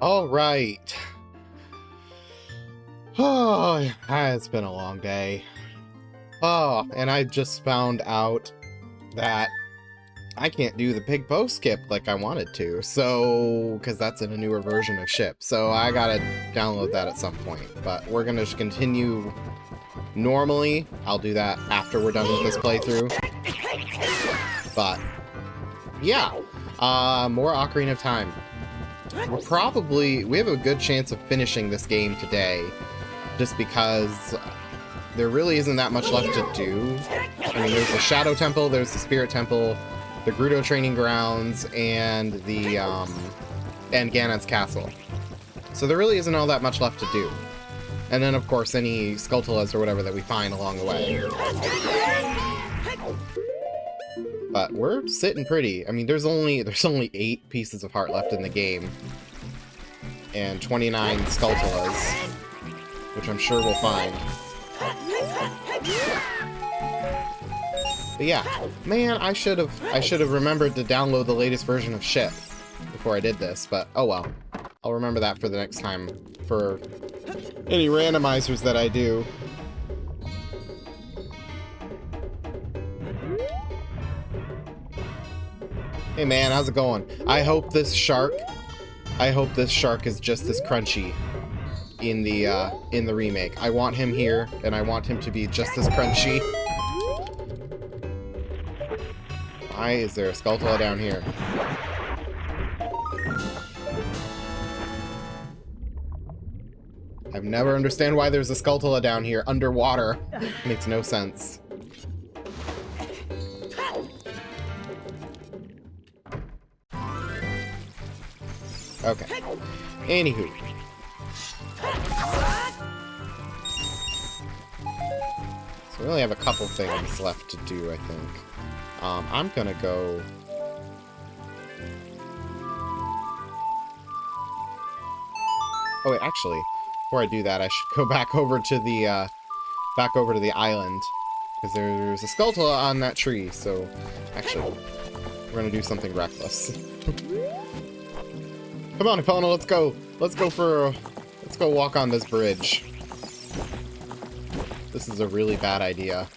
All right. Oh, it's been a long day. Oh, and I just found out that I can't do the big bow skip like I wanted to, so, because that's in a newer version of Ship, so I gotta download that at some point, but we're gonna just continue normally. I'll do that after we're done with this playthrough, but yeah, more Ocarina of Time. We have a good chance of finishing this game today, just because there really isn't that much left to do. I mean, there's the Shadow Temple, there's the Spirit Temple, the Gerudo Training Grounds, and the, and Ganon's Castle. So there really isn't all that much left to do. And then, of course, any Skulltulas or whatever that we find along the way. But we're sitting pretty. I mean, there's only 8 pieces of heart left in the game. And 29 Skulltulas, which I'm sure we'll find. But yeah, man, I should have remembered to download the latest version of Ship before I did this, but oh well. I'll remember that for the next time, for any randomizers that I do. Hey man, how's it going? I hope this shark is just as crunchy in the remake. I want him here, and I want him to be just as crunchy. Why is there a Skulltula down here? I've never understand why there's a Skulltula down here underwater. Makes no sense. Okay. Anywho. So we only have a couple things left to do, I think. I'm gonna go... Oh wait, actually, before I do that, I should go back over to the island, because there's a Skulltula on that tree. So, actually, we're gonna do something reckless. Come on, Epona, let's go. Let's go walk on this bridge. This is a really bad idea.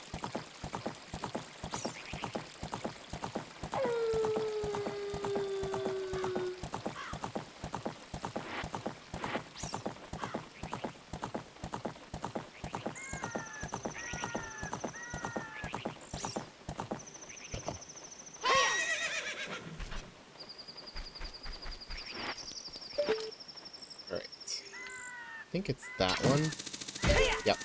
I think it's that one. Yep.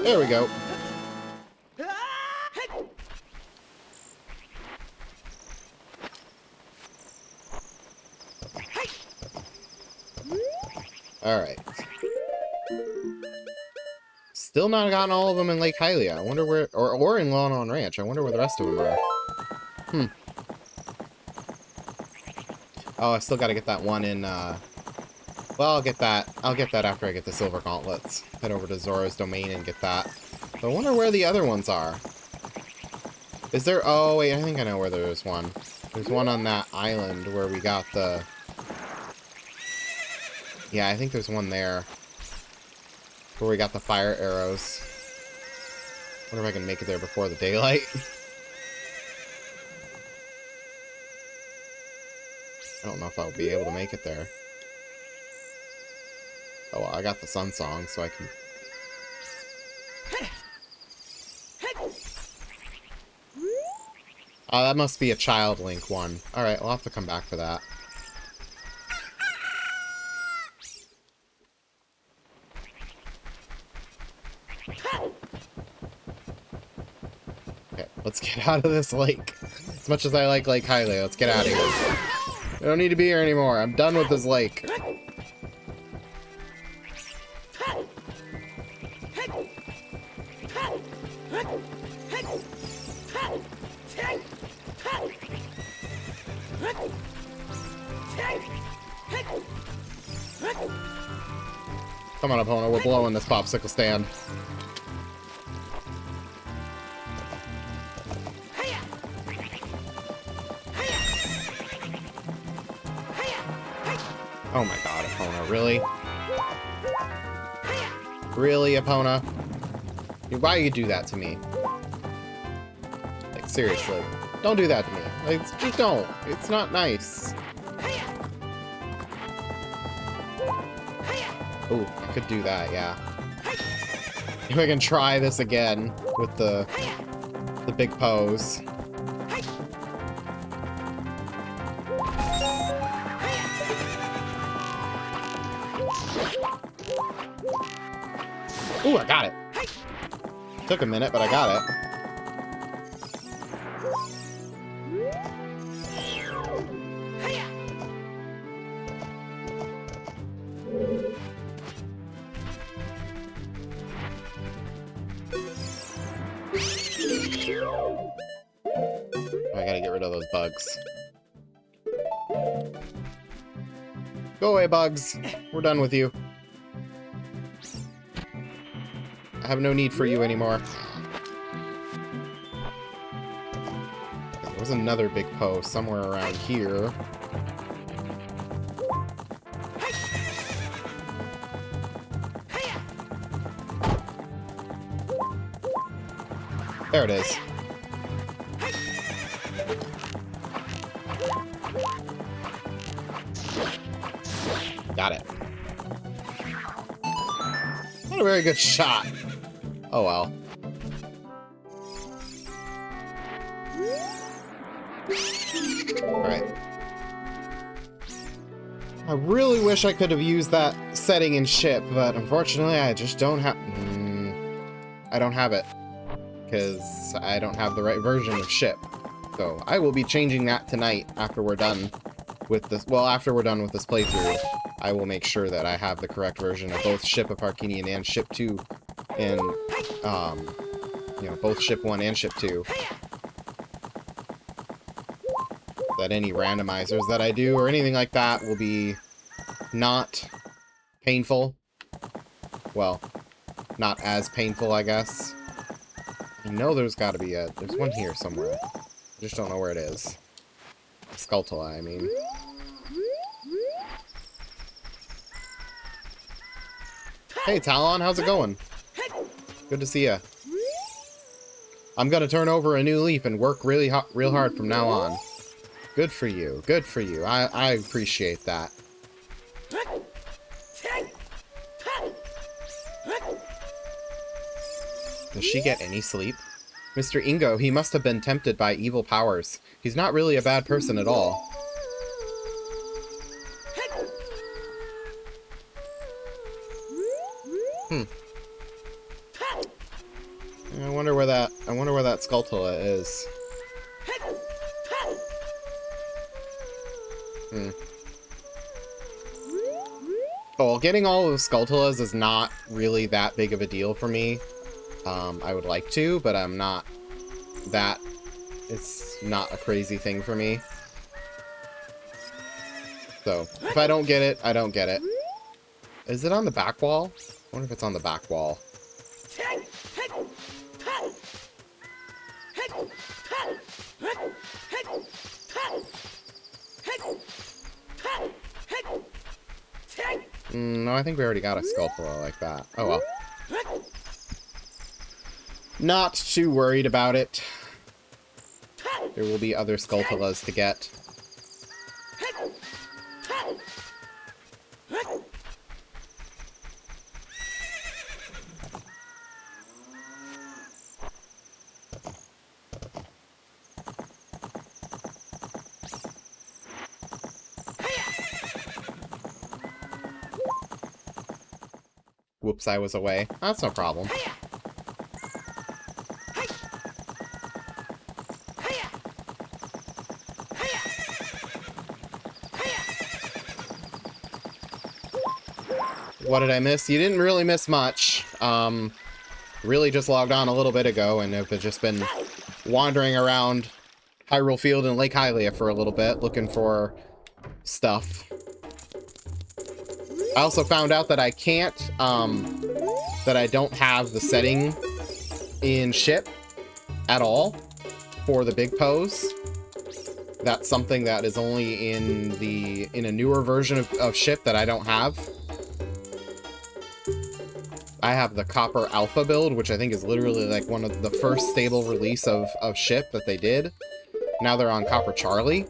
There we go. Alright. Still not gotten all of them in Lake Hylia. I wonder where... Or in Ganon Ranch. I wonder where the rest of them are. Oh, I still gotta get that one in, well, I'll get that after I get the Silver Gauntlets. Head over to Zora's Domain and get that. So I wonder where the other ones are. Is there... Oh, wait, I think I know where there is one. There's one on that island where we got the... Yeah, I think there's one there. Where we got the fire arrows. Wonder if I can make it there before the daylight. I don't know if I'll be able to make it there. Oh, well, I got the Sun Song, so I can... Oh, that must be a Child Link one. Alright, we'll have to come back for that. Okay, let's get out of this lake. As much as I like Lake Hylia, let's get out of here. I don't need to be here anymore. I'm done with this lake. Come on, Epona, we're blowing this popsicle stand. Oh my god, Epona, really? Really, Epona? Why you do that to me? Like, seriously. Don't do that to me. Like, just don't. It's not nice. Ooh, I could do that, yeah. If I can try this again with the big pose. Ooh, I got it. Took a minute, but I got it. I gotta get rid of those bugs. Go away, bugs. We're done with you. I have no need for you anymore. There was another big post somewhere around here. There it is. Got it. Not a very good shot. Oh well. Alright. I really wish I could have used that setting in ship, but unfortunately I just don't have... I don't have it. Because I don't have the right version of ship. So I will be changing that tonight after we're done with this... Well, after we're done with this playthrough, I will make sure that I have the correct version of both Ship of Arcanian and Ship 2. And, you know, both Ship 1 and Ship 2. That any randomizers that I do or anything like that will be not painful. Well, not as painful, I guess. I know there's got to be a... There's one here somewhere. I just don't know where it is. Skulltula, I mean. Hey, Talon, how's it going? Good to see ya. I'm gonna turn over a new leaf and work real hard from now on. Good for you. Good for you. I appreciate that. Does she get any sleep? Mr. Ingo, he must have been tempted by evil powers. He's not really a bad person at all. I wonder where that Skulltula is. Oh, well, getting all of Skulltulas is not really that big of a deal for me. I would like to, but I'm not that... It's not a crazy thing for me. So, if I don't get it, I don't get it. Is it on the back wall? I wonder if it's on the back wall. No, I think we already got a Skulltula like that. Oh well. Not too worried about it. There will be other Skulltulas to get. Whoops, I was away. That's no problem. What did I miss? You didn't really miss much. Really just logged on a little bit ago and have just been wandering around Hyrule Field and Lake Hylia for a little bit, looking for stuff. I also found out that I can't, that I don't have the setting in ship at all for the big pose, That's something that is only in a newer version of ship that I don't have. I have the Copper Alpha build, which I think is literally like one of the first stable release of ship that they did. Now they're on Copper Charlie,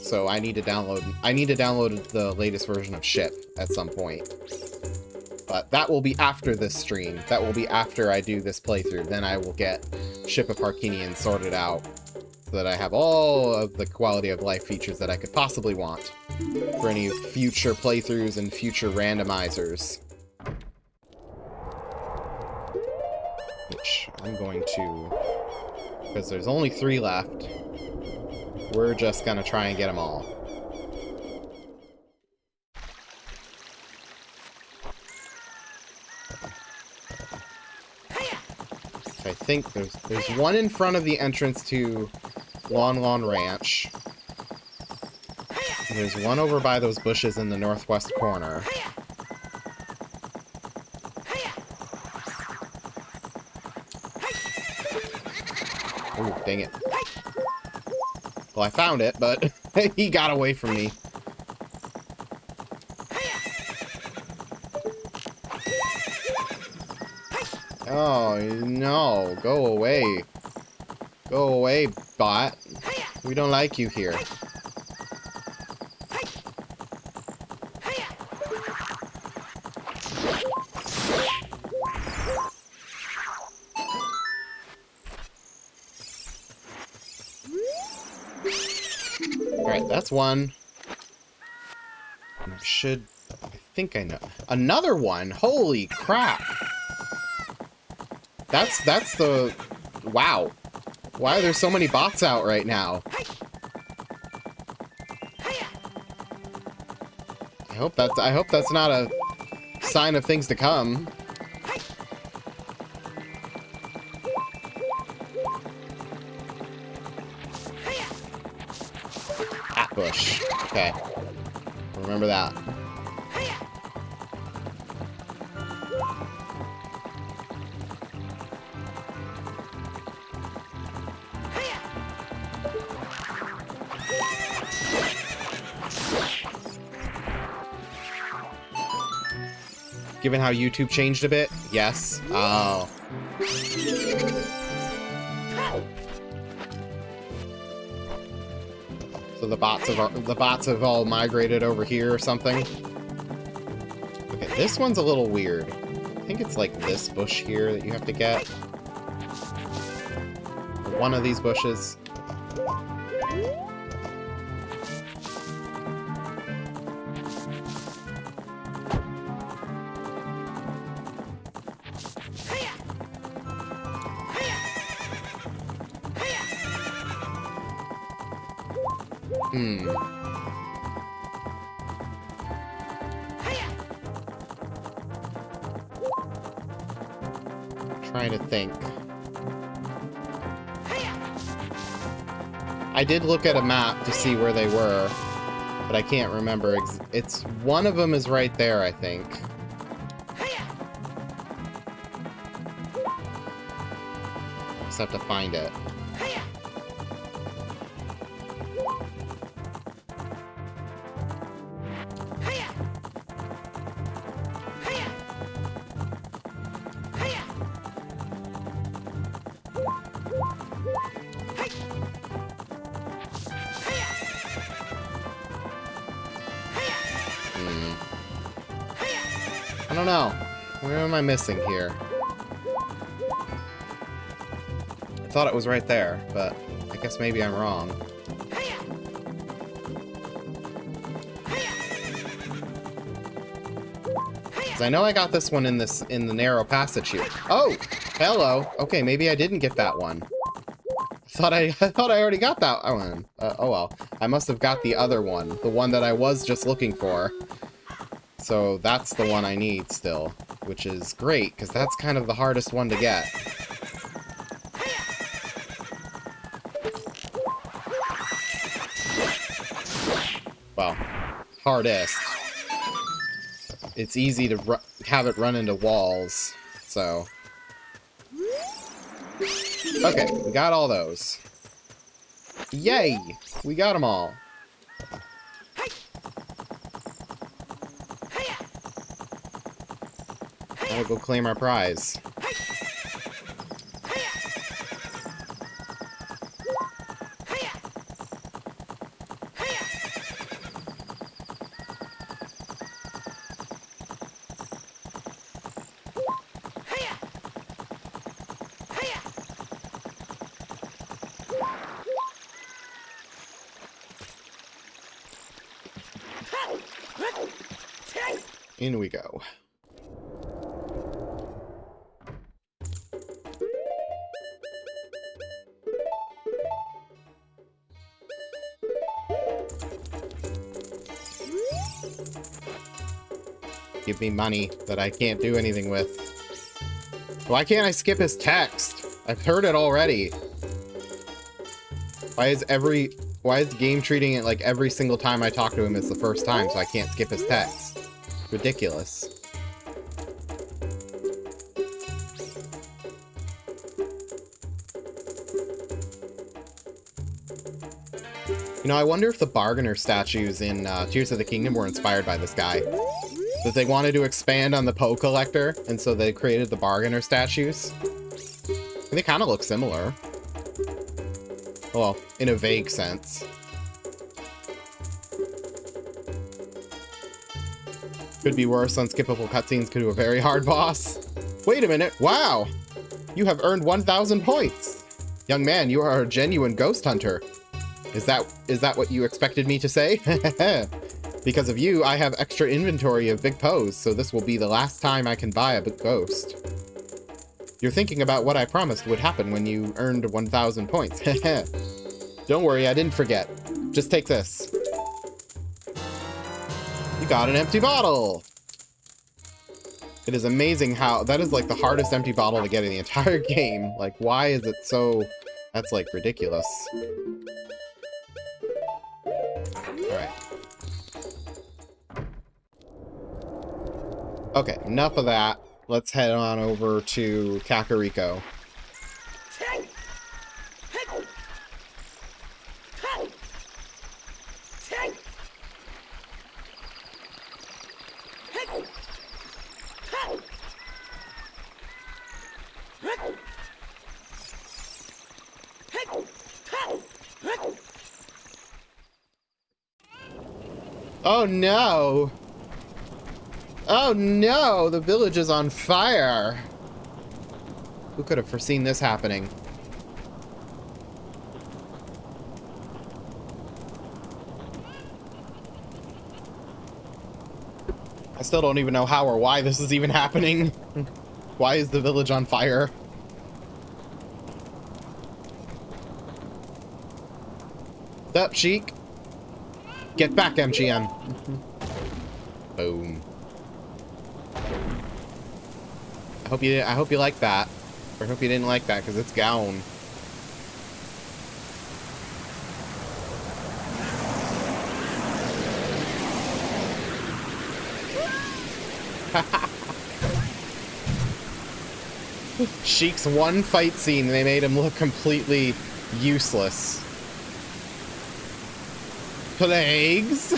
so I need to download the latest version of ship at some point. But that will be after this stream. That will be after I do this playthrough. Then I will get Ship of Harkinian sorted out so that I have all of the quality of life features that I could possibly want for any future playthroughs and future randomizers. Which I'm going to, because there's only 3 left, we're just going to try and get them all. I think there's one in front of the entrance to Lon Lon Ranch. There's one over by those bushes in the northwest corner. Ooh, dang it. Well, I found it, but he got away from me. Oh, no. Go away. Go away, bot. We don't like you here. Alright, that's one. And I think I know. Another one? Holy crap. That's the... Wow. Why are there so many bots out right now? I hope that's not a sign of things to come. Bush. Okay. Remember that. Given how YouTube changed a bit? Yes. Oh. So the bots have all migrated over here or something. Okay, this one's a little weird. I think it's like this bush here that you have to get. One of these bushes. Trying to think. I did look at a map to see where they were, but I can't remember. It's one of them is right there, I think. Just have to find it. I don't know. Where am I missing here? I thought it was right there, but I guess maybe I'm wrong. Because I know I got this one in the narrow passage here. Oh! Hello! Okay, maybe I didn't get that one. I thought I already got that one. Oh well. I must have got the other one. The one that I was just looking for. So that's the one I need still. Which is great, because that's kind of the hardest one to get. Well, hardest. It's easy to have it run into walls, so... Okay, we got all those. Yay! We got them all. Now we'll go claim our prize. In we go. Give me money that I can't do anything with. Why can't I skip his text? I've heard it already. Why is the game treating it like every single time I talk to him is the first time, so I can't skip his text? Ridiculous. You know, I wonder if the bargainer statues in Tears of the Kingdom were inspired by this guy. That they wanted to expand on the Poe collector, and so they created the bargainer statues. And they kind of look similar. Well, in a vague sense. Could be worse. Unskippable cutscenes could do a very hard boss. Wait a minute. Wow! You have earned 1,000 points. Young man, you are a genuine ghost hunter. Is that what you expected me to say? Because of you, I have extra inventory of big Poes, so this will be the last time I can buy a big ghost. You're thinking about what I promised would happen when you earned 1,000 points. Don't worry, I didn't forget. Just take this. You got an empty bottle! It is amazing how... That is like the hardest empty bottle to get in the entire game. Like, why is it so... That's like ridiculous. Alright. Okay, enough of that. Let's head on over to Kakariko. Oh no! Oh no! The village is on fire! Who could have foreseen this happening? I still don't even know how or why this is even happening. Why is the village on fire? What's up, Sheik? Get back, MGM. Boom. I hope you like that. Or I hope you didn't like that, because it's Ganon. Sheik's one fight scene, they made him look completely useless. Plagues?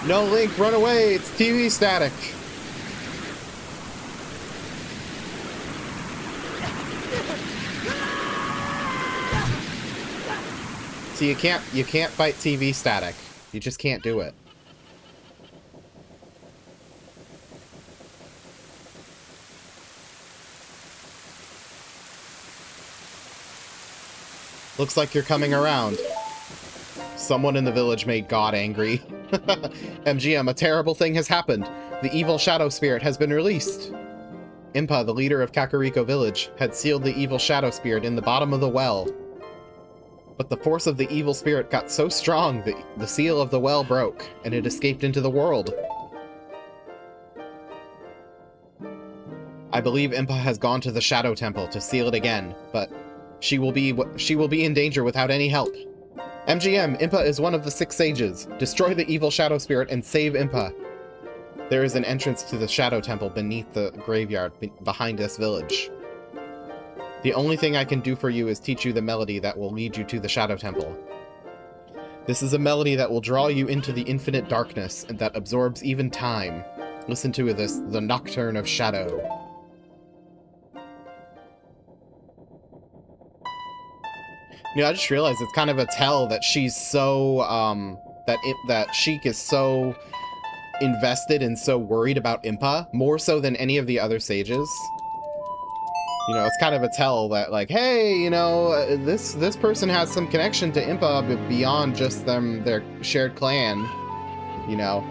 No, Link, run away! It's TV static! See, you can't fight TV static. You just can't do it. Looks like you're coming around. Someone in the village made God angry. MGM, a terrible thing has happened. The evil shadow spirit has been released. Impa, the leader of Kakariko village, had sealed the evil shadow spirit in the bottom of the well. But the force of the evil spirit got so strong that the seal of the well broke, and it escaped into the world. I believe Impa has gone to the Shadow Temple to seal it again, but she will be in danger without any help. MGM, Impa is one of the 6 sages. Destroy the evil shadow spirit and save Impa. There is an entrance to the Shadow Temple beneath the graveyard behind this village. The only thing I can do for you is teach you the melody that will lead you to the Shadow Temple. This is a melody that will draw you into the infinite darkness and that absorbs even time. Listen to this, the Nocturne of Shadow. You know, I just realized it's kind of a tell that she's so, that Sheik is so invested and so worried about Impa, more so than any of the other sages. You know, it's kind of a tell that, like, hey, you know, this person has some connection to Impa beyond just their shared clan. You know,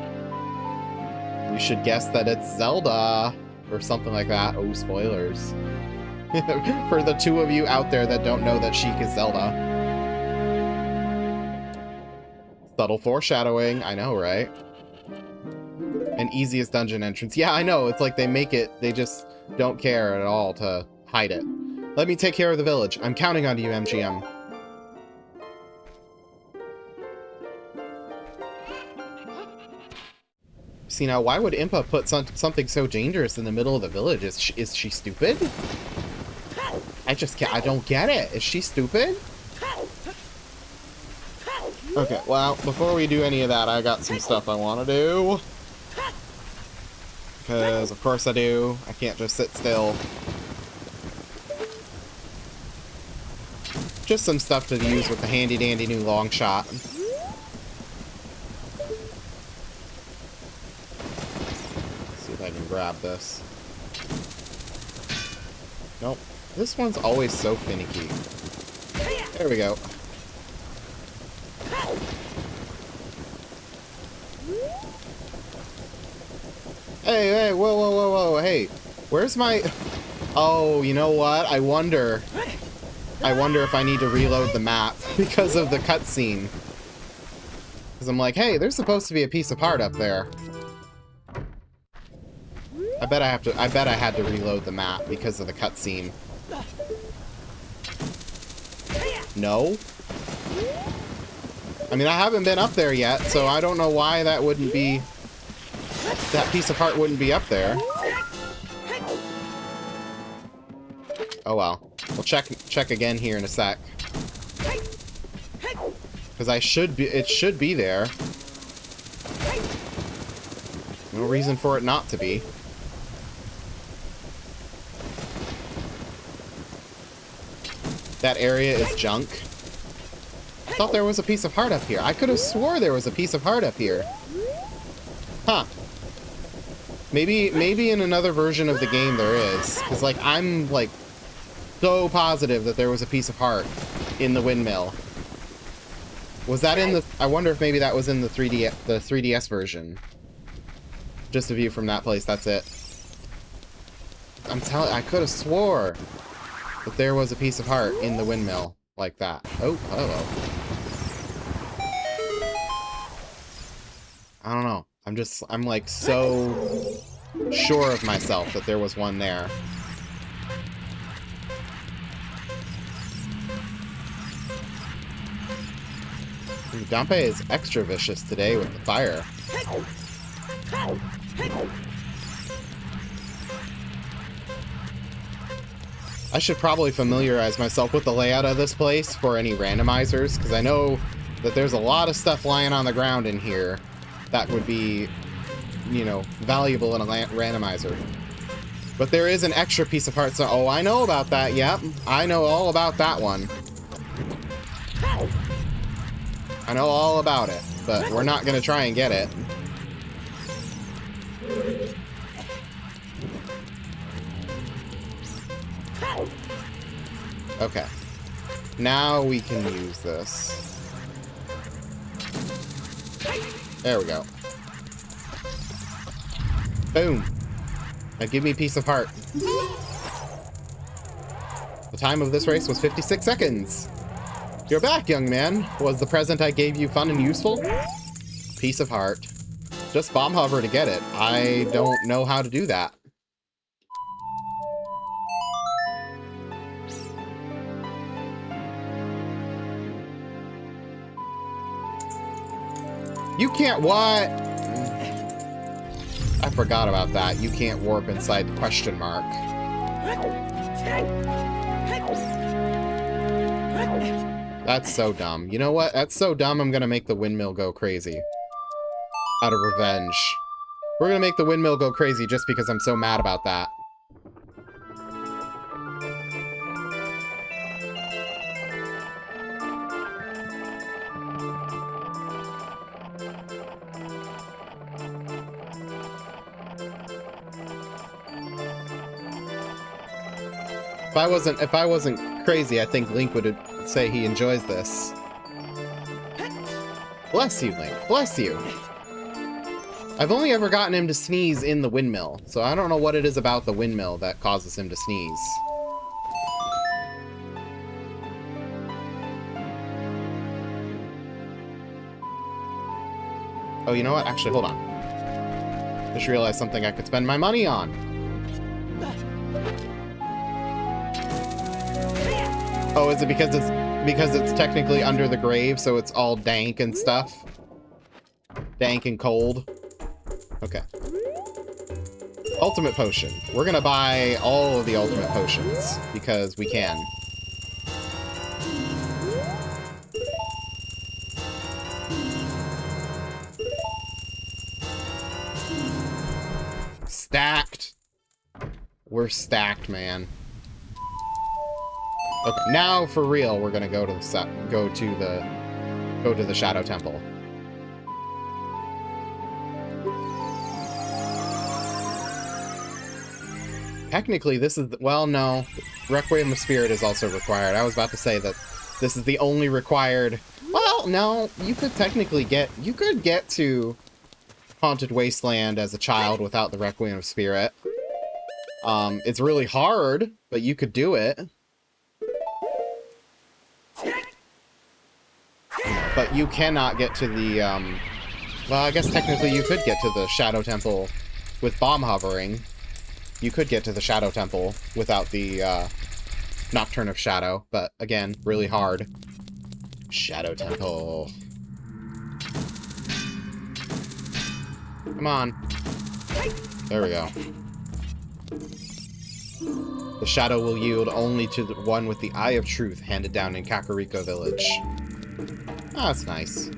you should guess that it's Zelda or something like that. Oh, spoilers. For the two of you out there that don't know that Sheik is Zelda. Subtle foreshadowing, I know, right? And easiest dungeon entrance. Yeah, I know, it's like they make it, they just don't care at all to hide it. Let me take care of the village. I'm counting on you, MGM. See, now, why would Impa put something so dangerous in the middle of the village? Is she stupid? I just can't, I don't get it. Is she stupid? Okay, well, before we do any of that, I got some stuff I want to do. Because, of course I do. I can't just sit still. Just some stuff to use with the handy-dandy new long shot. See if I can grab this. Nope. This one's always so finicky. There we go. Hey, whoa, whoa, whoa, whoa, hey. Where's my... Oh, you know what? I wonder if I need to reload the map because of the cutscene. Because I'm like, hey, there's supposed to be a piece of heart up there. I bet I had to reload the map because of the cutscene. No? I mean, I haven't been up there yet, so I don't know why that wouldn't be... That piece of heart wouldn't be up there. Oh well. We'll check again here in a sec. Because it should be there. No reason for it not to be. That area is junk. I thought there was a piece of heart up here. I could have swore there was a piece of heart up here. Huh. Maybe in another version of the game there is. Because, like, I'm, like, so positive that there was a piece of heart in the windmill. Was that in the... I wonder if maybe that was in the 3DS version. Just a view from that place, that's it. I'm telling... I could have swore that there was a piece of heart in the windmill. Like that. Oh, hello. I don't know. I'm like so sure of myself that there was one there. Dampé is extra vicious today with the fire. I should probably familiarize myself with the layout of this place for any randomizers, because I know that there's a lot of stuff lying on the ground in here that would be, you know, valuable in a randomizer. But there is an extra piece of heart, so... Oh, I know about that, yep. I know all about that one. I know all about it, but we're not gonna try and get it. Okay. Now we can use this. There we go. Boom. Now give me a piece of heart. The time of this race was 56 seconds. You're back, young man. Was the present I gave you fun and useful? Piece of heart. Just bomb hover to get it. I don't know how to do that. You can't what? I forgot about that. You can't warp inside the question mark. That's so dumb. You know what? That's so dumb, I'm gonna make the windmill go crazy. Out of revenge. We're gonna make the windmill go crazy just because I'm so mad about that. If I wasn't crazy, I think Link would say he enjoys this. Bless you, Link. Bless you. I've only ever gotten him to sneeze in the windmill, so I don't know what it is about the windmill that causes him to sneeze. Oh, you know what? Actually, hold on. Just realized something I could spend my money on. Oh, is it because it's technically under the grave, so it's all dank and stuff? Dank and cold. Okay. Ultimate potion. We're gonna buy all of the ultimate potions because we can. Stacked. We're stacked, man. Okay, now for real, we're gonna go to the Shadow Temple. Technically, this is well, no, Requiem of Spirit is also required. I was about to say that this is the only required. Well, no, you could technically get to Haunted Wasteland as a child without the Requiem of Spirit. It's really hard, but you could do it. But you cannot get to the, well, I guess technically you could get to the Shadow Temple with bomb hovering. You could get to the Shadow Temple without the, Nocturne of Shadow, but again, really hard. Shadow Temple. Come on. There we go. The shadow will yield only to the one with the Eye of Truth handed down in Kakariko Village. Oh, that's nice.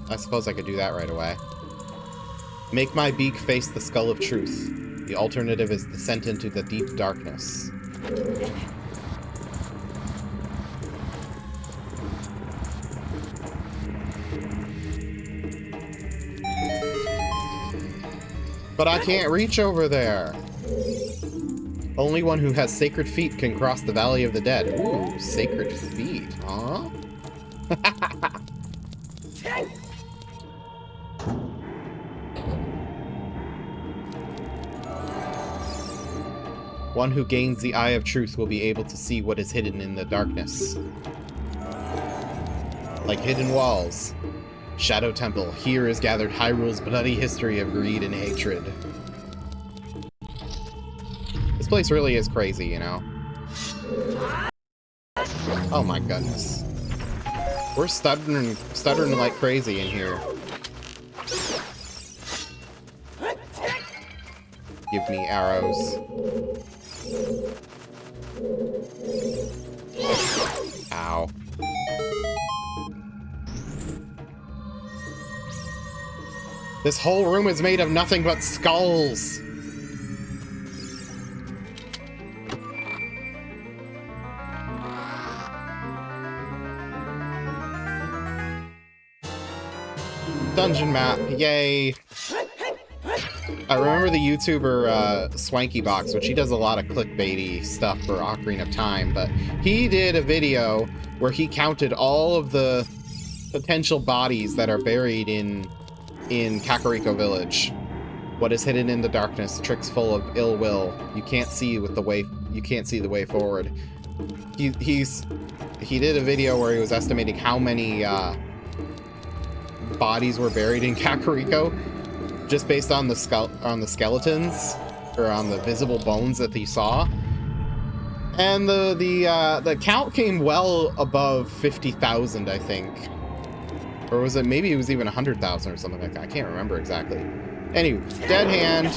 I suppose I could do that right away. Make my beak face the skull of truth. The alternative is descent into the deep darkness. But I can't reach over there. Only one who has sacred feet can cross the Valley of the Dead. Ooh, sacred feet, huh? One who gains the Eye of Truth will be able to see what is hidden in the darkness. Like hidden walls. Shadow Temple. Here is gathered Hyrule's bloody history of greed and hatred. This place really is crazy, you know? Oh my goodness. We're stuttering like crazy in here. Give me arrows. Ow. This whole room is made of nothing but skulls. Dungeon map, yay. I remember the YouTuber Swanky Box, which he does a lot of clickbaity stuff for Ocarina of Time, but he did a video where he counted all of the potential bodies that are buried in Kakariko Village. What is hidden in the darkness, tricks full of ill will. You can't see the way forward. He did a video where he was estimating how many bodies were buried in Kakariko, just based on the skeletons or on the visible bones that he saw. And the count came well above 50,000, I think. Or was it, maybe it was even 100,000 or something like that. I can't remember exactly. Anyway, Dead Hand.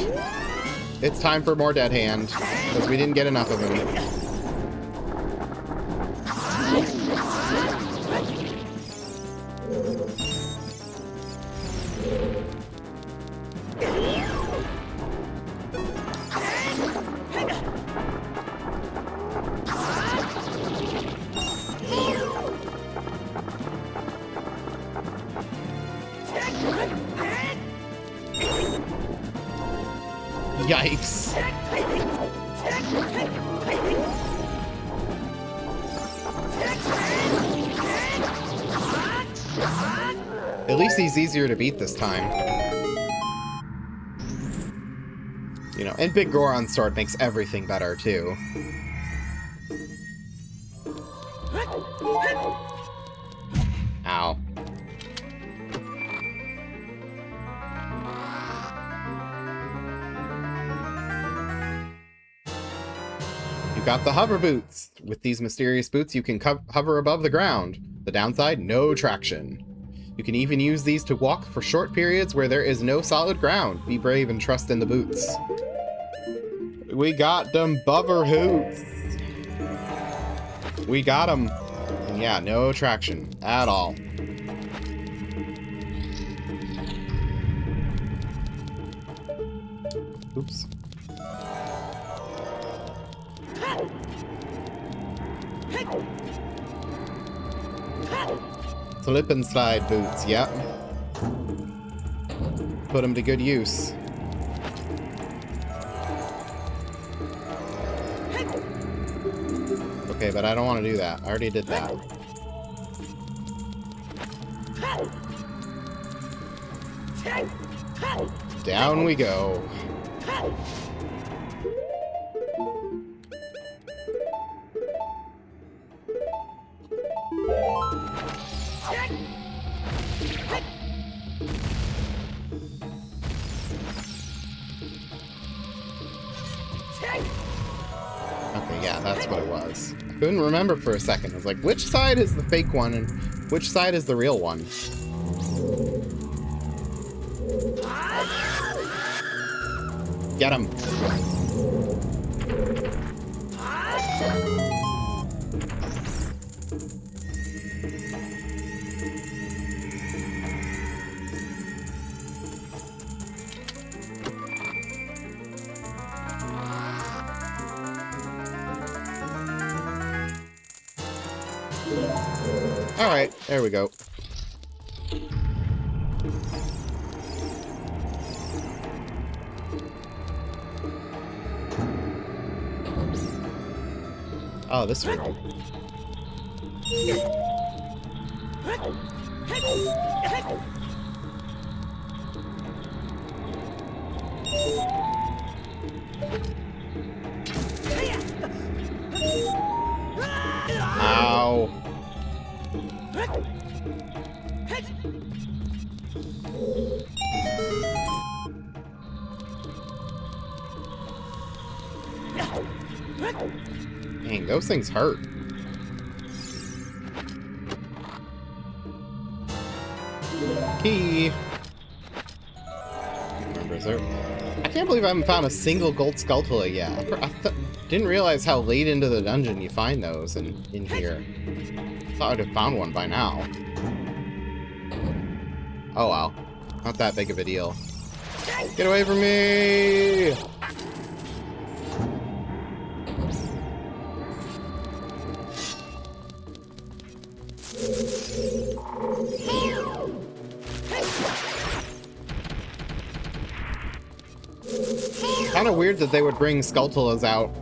It's time for more Dead Hand, because we didn't get enough of him. Yikes. At least he's easier to beat this time. You know, and Big Goron's sword makes everything better, too. Ow. You got the hover boots. With these mysterious boots, you can hover above the ground. The downside, no traction. You can even use these to walk for short periods where there is no solid ground. Be brave and trust in the boots. We got them bubber hoots. We got them. And yeah, no traction at all. Oops. Slip and slide boots, yep. Put them to good use. Okay, but I don't want to do that. I already did that. Down we go. Okay, yeah, that's what it was. I couldn't remember for a second. I was like, which side is the fake one and which side is the real one? Get him. Alright, there we go. Oh, this room. Ow. Dang, those things hurt. Key. Remember, is there... I can't believe I haven't found a single gold Skulltula yet. I didn't realize how late into the dungeon you find those in here. Thought I'd have found one by now. Oh wow. Not that big of a deal. Get away from me! Kind of weird that they would bring Skulltulas out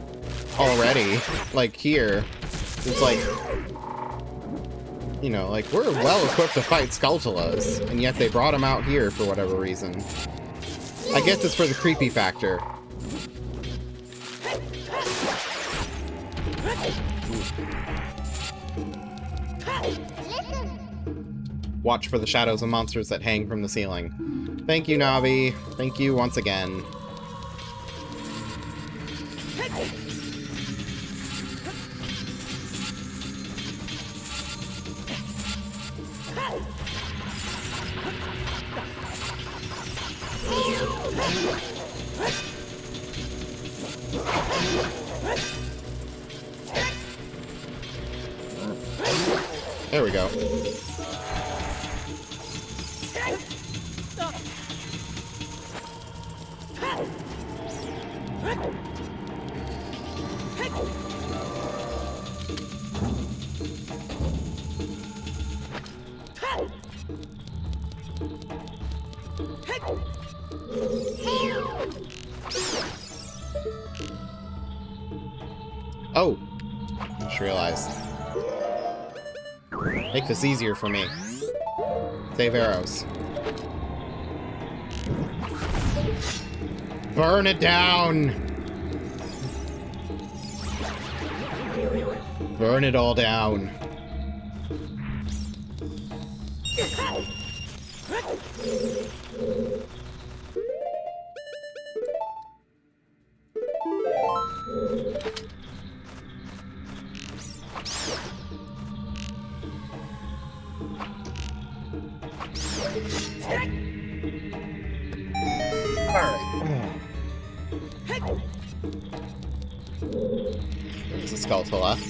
already, like here. It's like, you know, like we're well equipped to fight Skulltulas, and yet they brought them out here for whatever reason. I guess it's for the creepy factor. Watch for the shadows and monsters that hang from the ceiling. Thank you, Navi. Thank you once again. There we go. Oh! I just realized. Make this easier for me. Save arrows. Burn it down! Burn it all down. There's a skeletal left.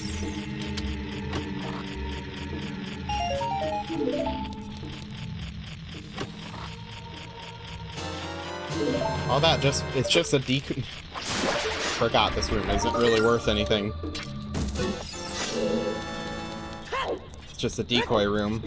All that it's just a decoy. Forgot this room isn't really worth anything. It's just a decoy room.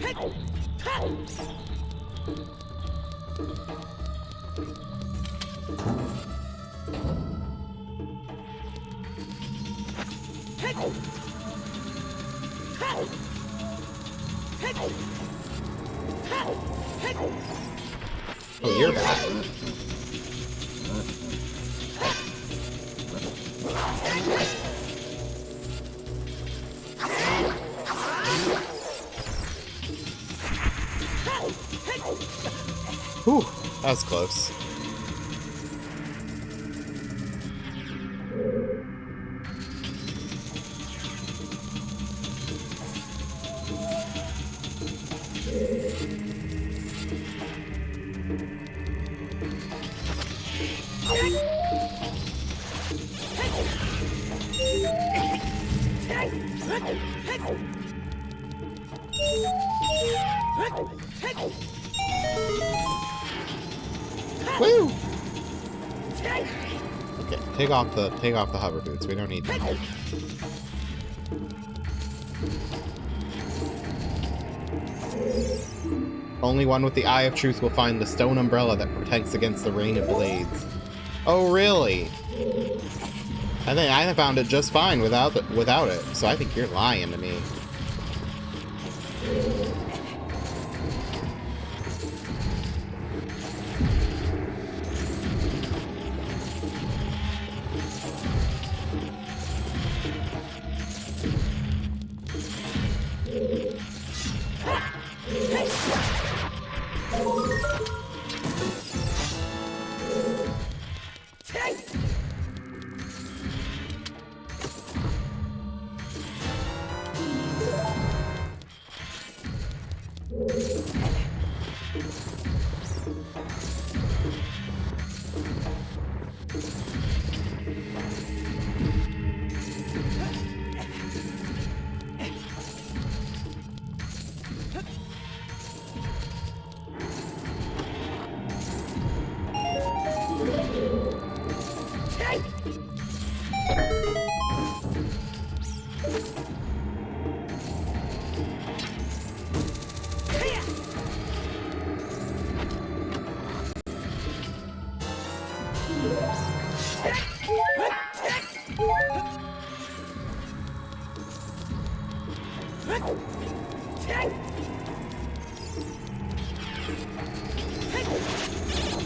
Oh, you're back. Whew, that was close. Woo! Okay, take off the hover boots. We don't need them. Only one with the Eye of Truth will find the stone umbrella that protects against the rain of blades. Oh, really? I think I found it just fine without it. So I think you're lying to me.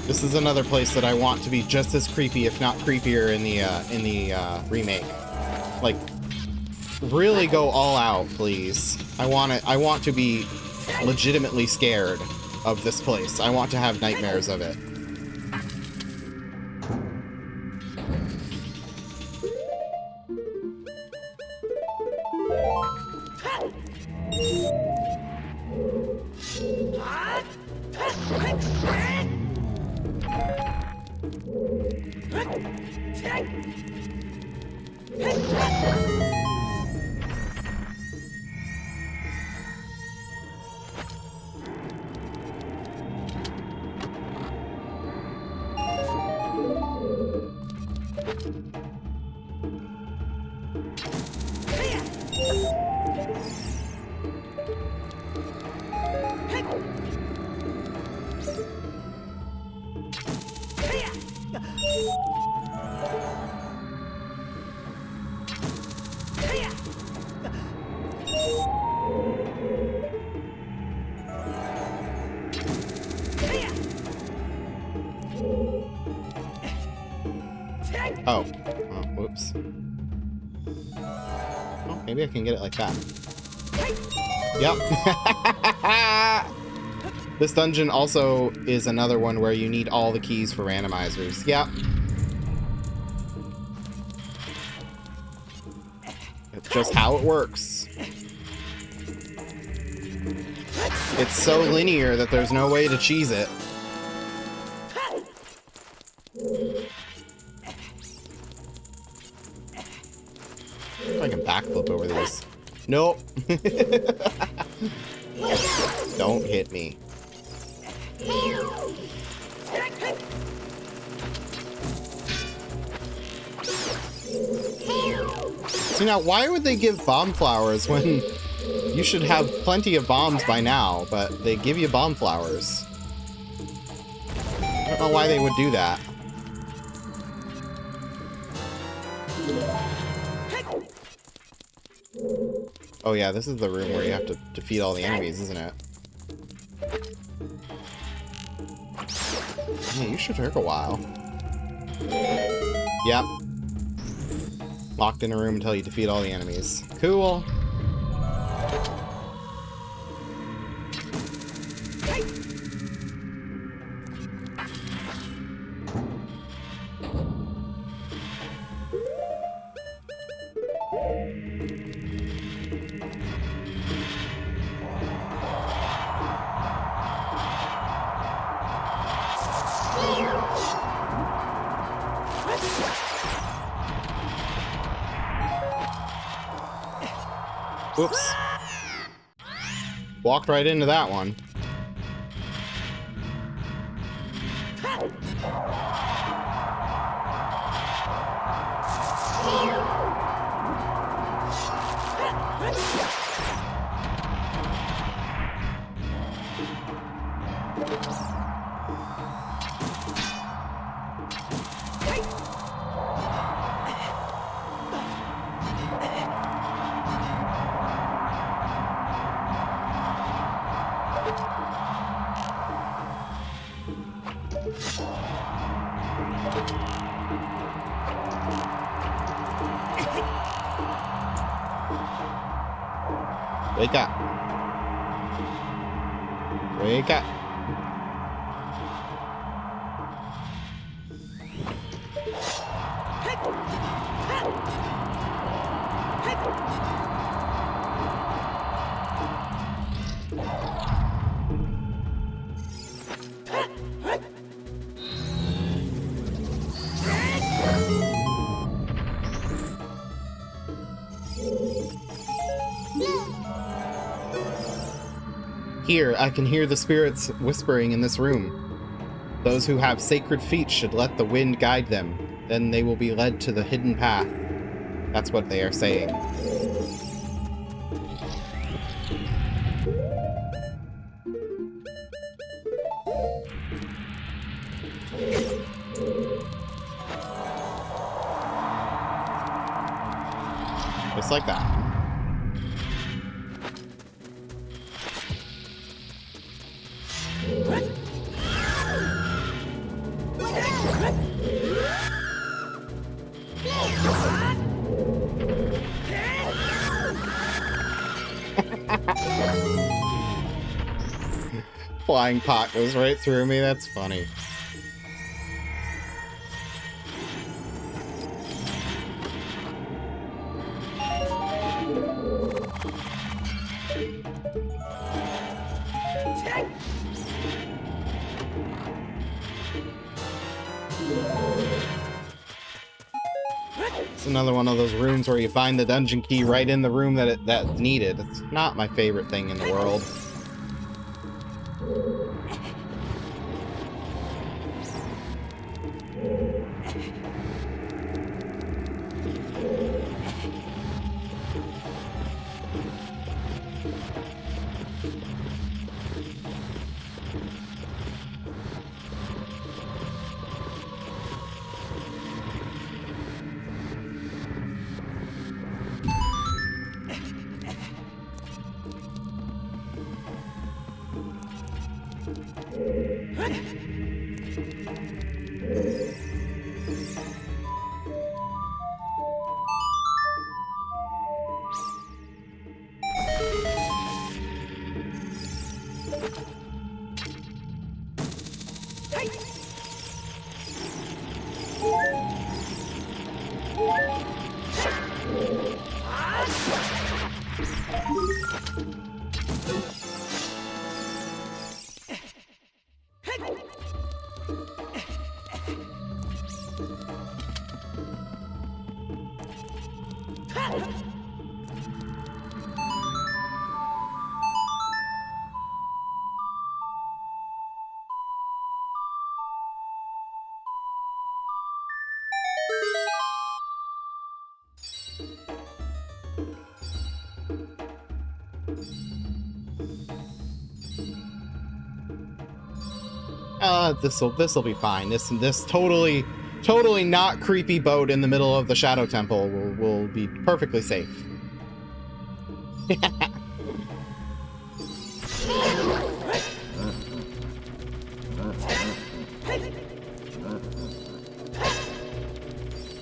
This is another place that I want to be just as creepy, if not creepier, in the remake. Like, really go all out, please. I want to be legitimately scared of this place. I want to have nightmares of it. Oh. Oh, whoops. Oh, maybe I can get it like that. Yep. This dungeon also is another one where you need all the keys for randomizers. Yep. It's just how it works. It's so linear that there's no way to cheese it. I can backflip over these. Nope. Don't hit me. See, now, why would they give bomb flowers when you should have plenty of bombs by now, but they give you bomb flowers? I don't know why they would do that. Oh yeah, this is the room where you have to defeat all the enemies, isn't it? Yeah, you should take a while. Yep. Locked in a room until you defeat all the enemies. Cool. Whoops. Walked right into that one. Wake up. Wake up. Here, I can hear the spirits whispering in this room. Those who have sacred feet should let the wind guide them. Then they will be led to the hidden path. That's what they are saying. Just like that. Flying pot goes right through me. That's funny. It's another one of those rooms where you find the dungeon key right in the room that's needed. It's not my favorite thing in the world. This'll be fine. This totally not creepy boat in the middle of the Shadow Temple will be perfectly safe.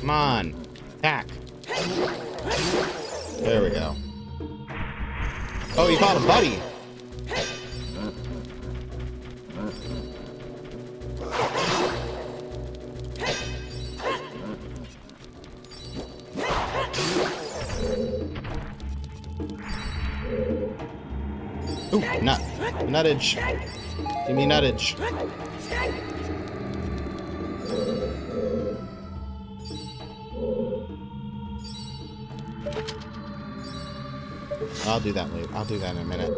Come on, attack. There we go. Oh, you caught a buddy. Ooh, nuttage. Give me nuttage. I'll do that later. I'll do that in a minute.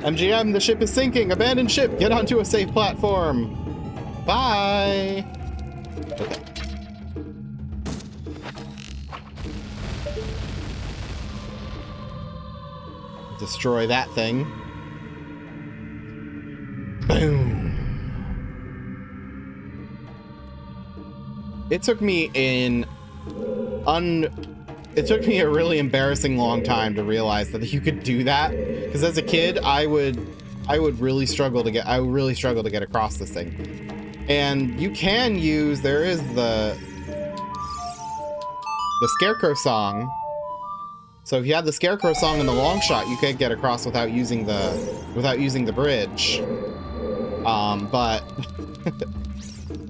MGM, the ship is sinking. Abandon ship. Get onto a safe platform. Bye. Okay. Destroy that thing. Boom. It took me a really embarrassing long time to realize that you could do that, because as a kid I would really struggle to get across this thing. And you can use, there is the Scarecrow song. So if you had the Scarecrow song in the long shot, you could get across without using the bridge. But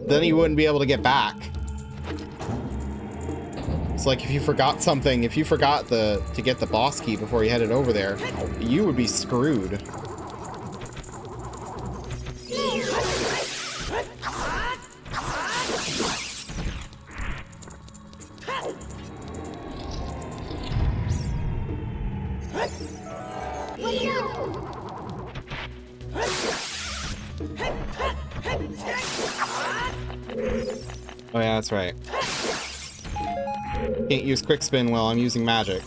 then you wouldn't be able to get back. It's like if you forgot to get the boss key before you headed over there, you would be screwed. Oh yeah, that's right. Can't use quick spin while I'm using magic.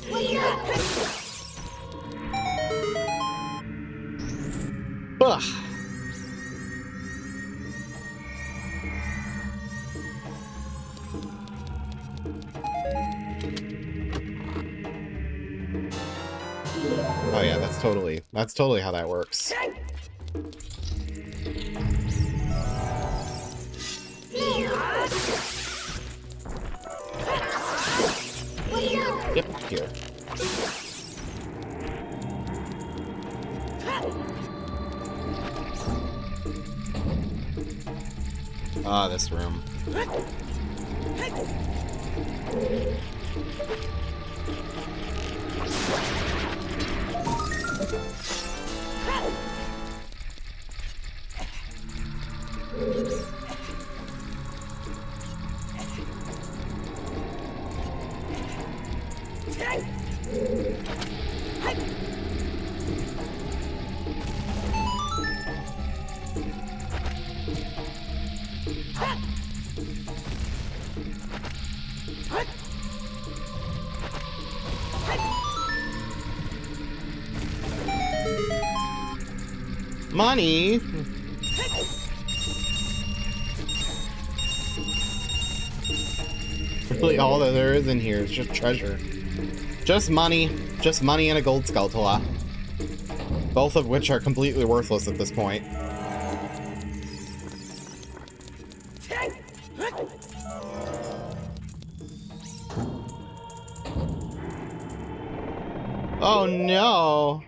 Ugh. Oh yeah, that's totally how that works. Yep, here. Ah, this room. Money? Really all that there is in here is just treasure. Just money and a gold skulltula. Both of which are completely worthless at this point. Oh no!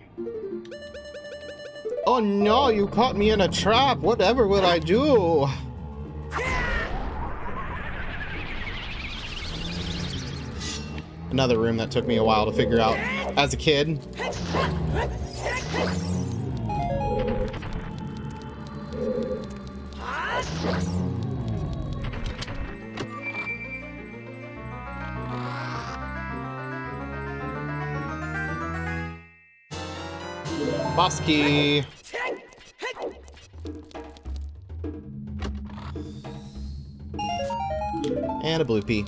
Oh no, you caught me in a trap! Whatever will I do? Another room that took me a while to figure out as a kid. Boss key. And a blue pea.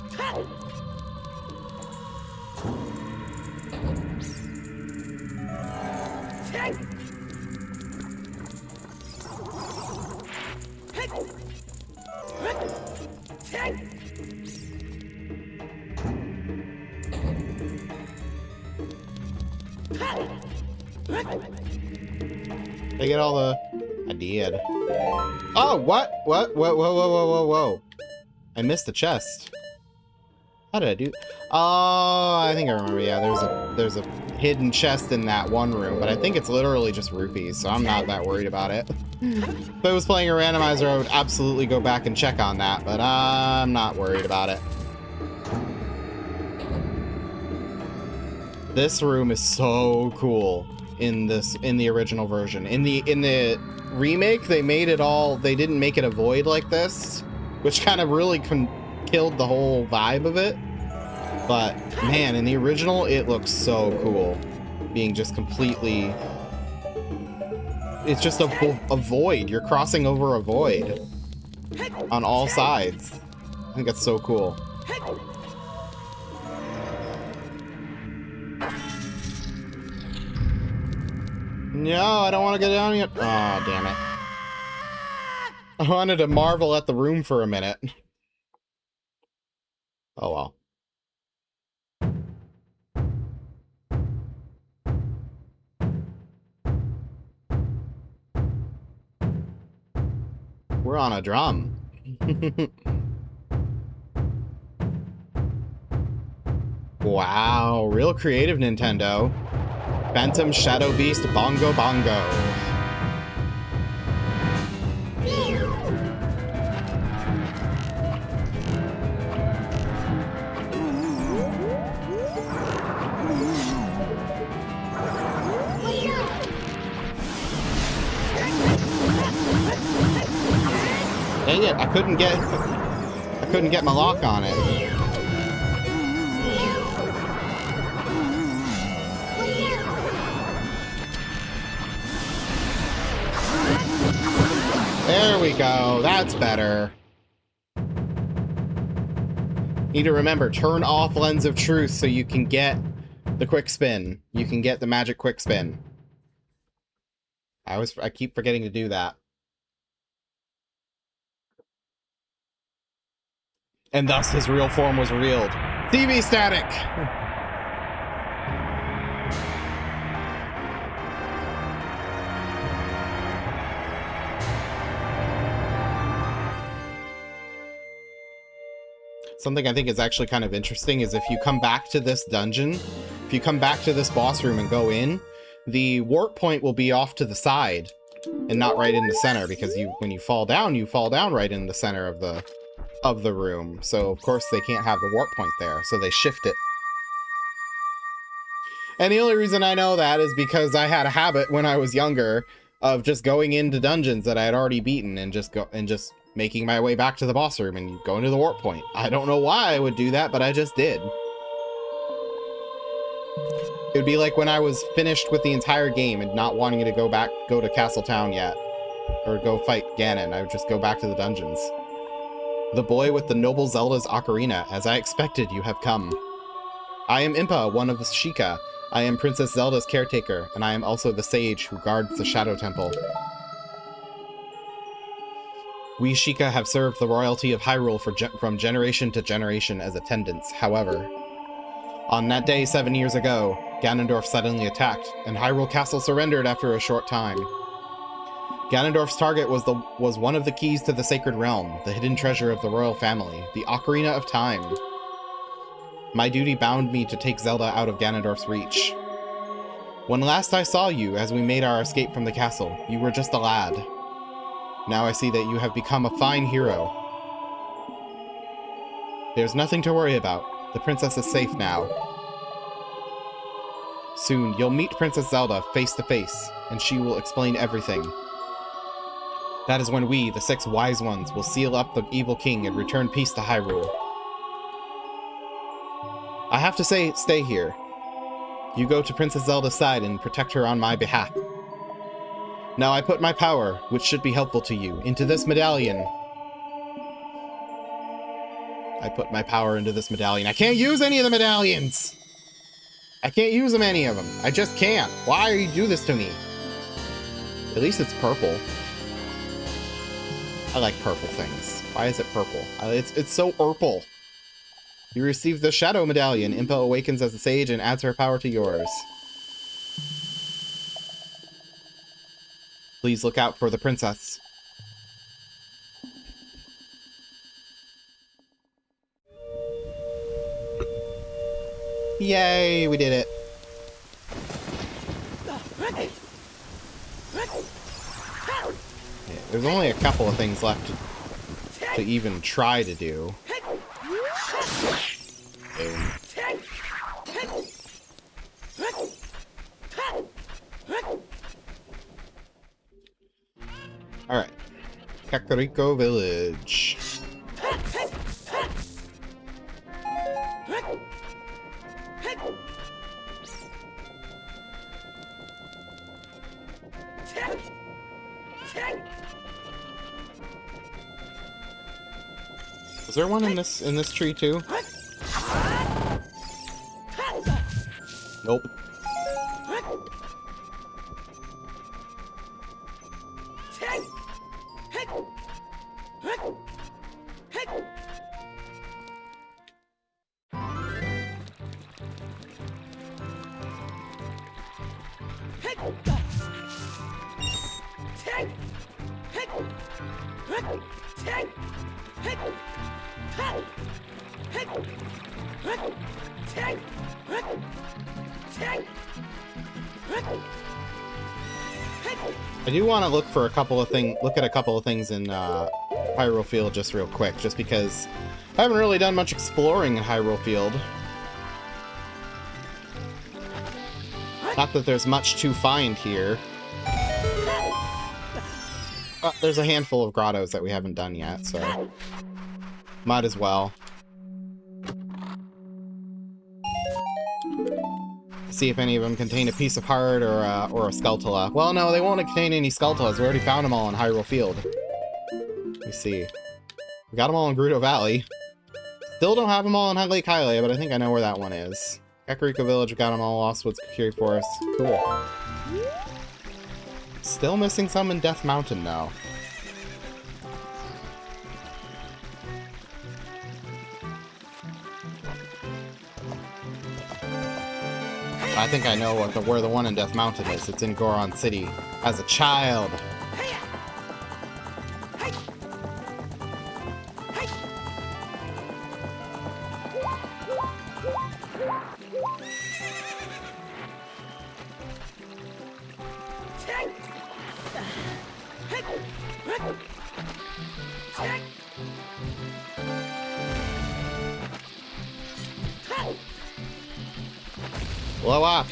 They get all the... I did. Oh, what? What? Whoa, whoa, whoa, whoa, whoa, whoa. I missed the chest. How did I do? Oh, I think I remember. Yeah, there's a hidden chest in that one room, but I think it's literally just rupees, so I'm not that worried about it. If I was playing a randomizer, I would absolutely go back and check on that, but I'm not worried about it. This room is so cool in the original version. In the remake, they made it all, they didn't make it a void like this, which kind of really killed the whole vibe of it. But man, in the original, it looks so cool, being just completely, it's just a void. You're crossing over a void on all sides. I think that's so cool. No, I don't want to go down yet. Oh, damn it. I wanted to marvel at the room for a minute. Oh, well. We're on a drum. Wow, real creative, Nintendo. Phantom Shadow Beast Bongo Bongo. Dang it, I couldn't get my lock on it. There we go. That's better. Need to remember, turn off Lens of Truth so you can get the quick spin. You can get the magic quick spin. I keep forgetting to do that. And thus his real form was revealed. TV static! Something I think is actually kind of interesting is if you come back to this dungeon, if you come back to this boss room and go in, the warp point will be off to the side and not right in the center, because when you fall down right in the center of the room. So of course they can't have the warp point there, so they shift it. And the only reason I know that is because I had a habit when I was younger of just going into dungeons that I had already beaten and just making my way back to the boss room and going to the warp point. I don't know why I would do that, but I just did. It would be like when I was finished with the entire game and not wanting to go to Castle Town yet, or go fight Ganon. I would just go back to the dungeons. The boy with the noble Zelda's ocarina, as I expected, you have come. I am Impa, one of the Sheikah. I am Princess Zelda's caretaker, and I am also the sage who guards the Shadow Temple. We Sheikah have served the royalty of Hyrule from generation to generation as attendants. However, on that day 7 years ago, Ganondorf suddenly attacked, and Hyrule Castle surrendered after a short time. Ganondorf's target was one of the keys to the Sacred Realm, the hidden treasure of the royal family, the Ocarina of Time. My duty bound me to take Zelda out of Ganondorf's reach. When last I saw you, as we made our escape from the castle, you were just a lad. Now I see that you have become a fine hero. There's nothing to worry about. The princess is safe now. Soon, you'll meet Princess Zelda face to face, and she will explain everything. That is when we, the 6 wise ones, will seal up the evil king and return peace to Hyrule. I have to say, stay here. You go to Princess Zelda's side and protect her on my behalf. Now I put my power, which should be helpful to you, into this medallion. I put my power into this medallion. I can't use any of the medallions! I can't use them, any of them. I just can't. Why do you do this to me? At least it's purple. I like purple things. Why is it purple? It's so purple. You receive the Shadow Medallion. Impa awakens as a sage and adds her power to yours. Please look out for the princess. Yay, we did it. Yeah, there's only a couple of things left to even try to do. Boom. Alright. Kakariko Village. Is there one in this tree too? Nope. I do want to look at a couple of things in Hyrule Field just real quick, just because I haven't really done much exploring in Hyrule Field. Not that there's much to find here. There's a handful of grottos that we haven't done yet, so might as well. See if any of them contain a piece of heart or a Skulltula. Well, no, they won't contain any Skulltulas. We already found them all in Hyrule Field. Let me see. We got them all in Gerudo Valley. Still don't have them all in Lake Hylia, but I think I know where that one is. Kakariko Village, we got them all. Lost Woods, Kakiri Forest. Cool. Still missing some in Death Mountain, though. I think I know where the one in Death Mountain is. It's in Goron City. As a child. Blow up!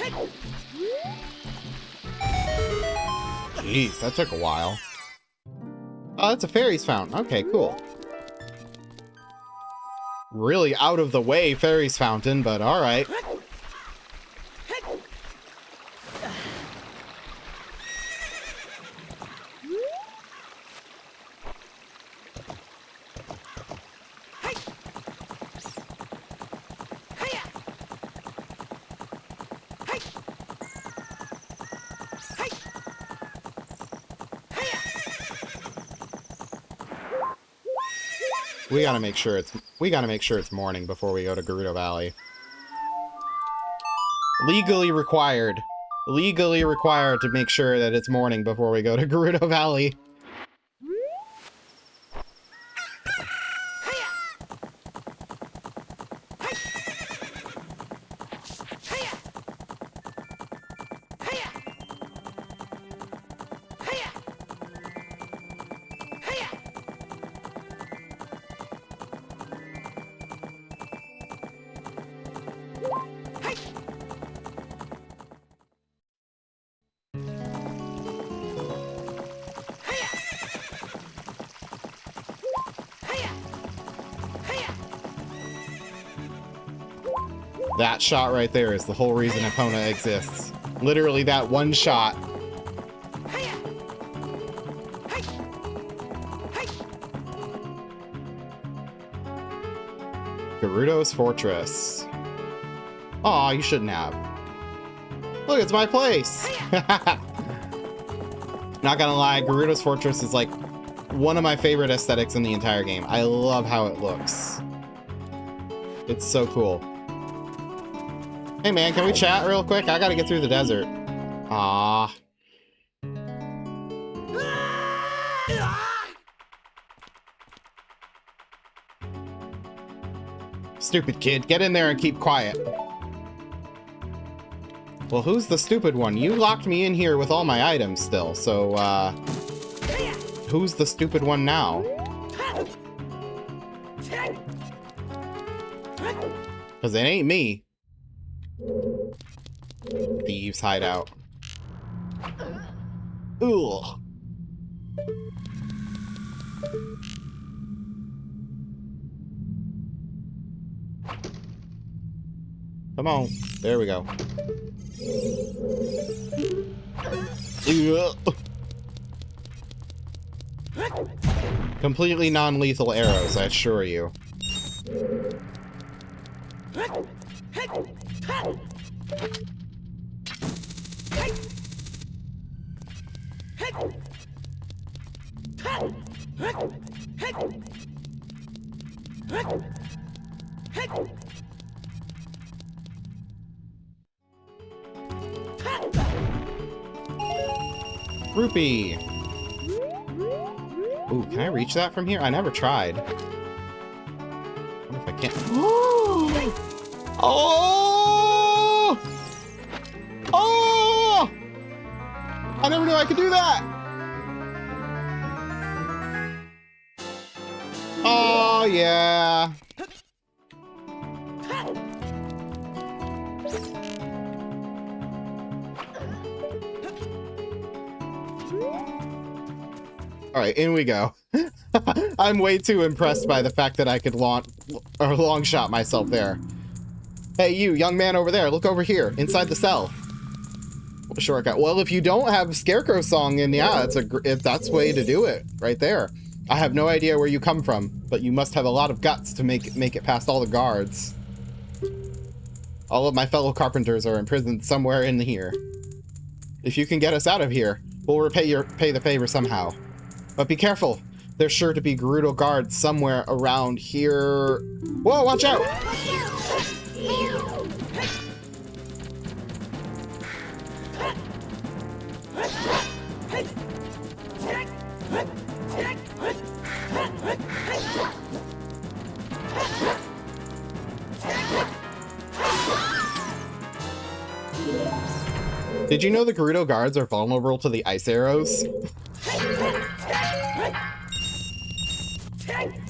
Jeez, that took a while. Oh, that's a fairies fountain. Okay, cool. Really out of the way fairies fountain, but alright. We gotta make sure it's morning before we go to Gerudo Valley. Legally required to make sure that it's morning before we go to Gerudo Valley. That shot right there is the whole reason Epona exists. Literally that one shot. Gerudo's Fortress. Aw, you shouldn't have. Look, it's my place! Not gonna lie, Gerudo's Fortress is like one of my favorite aesthetics in the entire game. I love how it looks. It's so cool. Hey man, can we chat real quick? I gotta get through the desert. Ah. Stupid kid, get in there and keep quiet. Well, who's the stupid one? You locked me in here with all my items still, so, who's the stupid one now? Because it ain't me. Thieves hideout. Ugh. Come on. There we go. Ugh. Completely non-lethal arrows, I assure you. Rupee. Ooh, can I reach that from here? I never tried. I wonder if I can't. Oh! Oh! I never knew I could do that! Oh, yeah. Alright, in we go. I'm way too impressed by the fact that I could long shot myself there. Hey, you, young man over there, look over here, inside the cell. Shortcut. Well, if you don't have Scarecrow Song, then yeah, that's way to do it, right there. I have no idea where you come from, but you must have a lot of guts to make it past all the guards. All of my fellow carpenters are imprisoned somewhere in here. If you can get us out of here, we'll pay the favor somehow. But be careful. There's sure to be Gerudo guards somewhere around here. Whoa, watch out! Did you know the Gerudo guards are vulnerable to the ice arrows?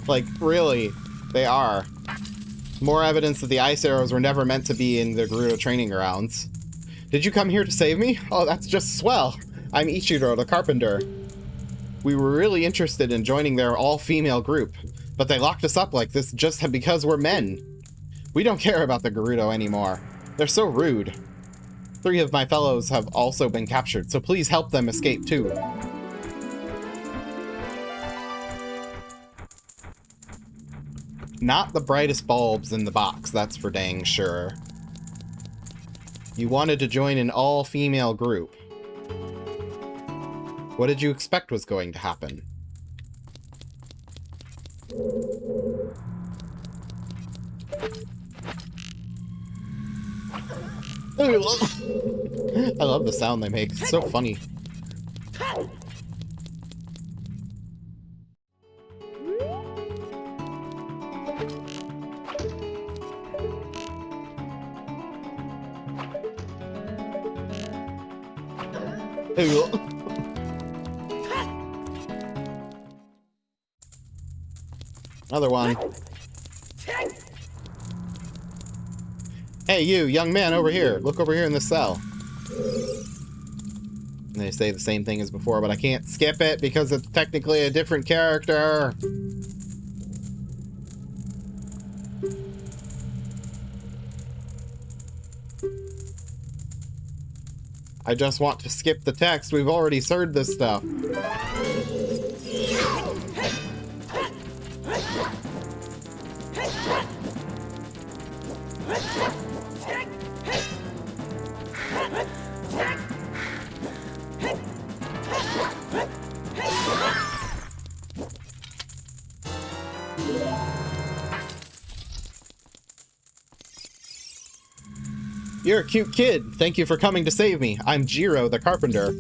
Like, really, they are. More evidence that the ice arrows were never meant to be in the Gerudo training grounds. Did you come here to save me? Oh, that's just swell. I'm Ichiro, the carpenter. We were really interested in joining their all-female group, but they locked us up like this just because we're men. We don't care about the Gerudo anymore. They're so rude. 3 of my fellows have also been captured, so please help them escape too. Not the brightest bulbs in the box, that's for dang sure. You wanted to join an all-female group. What did you expect was going to happen? I love the sound they make. It's so funny. Another one. Hey, you, young man over here. Look over here in the cell. And they say the same thing as before, but I can't skip it because it's technically a different character. I just want to skip the text. We've already heard this stuff. You're a cute kid. Thank you for coming to save me. I'm Jiro, the carpenter.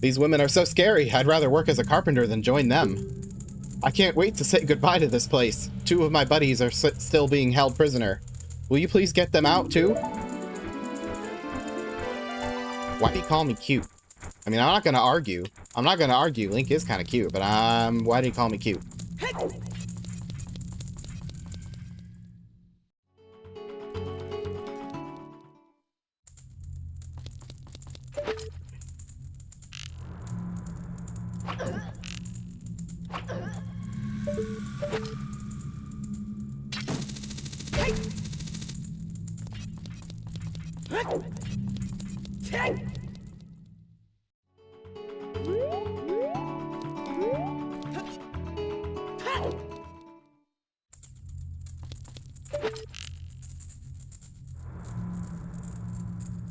These women are so scary. I'd rather work as a carpenter than join them. I can't wait to say goodbye to this place. 2 of my buddies are still being held prisoner. Will you please get them out, too? Why do you call me cute? I mean, I'm not gonna argue. I'm not gonna argue. Link is kind of cute, but why do you call me cute?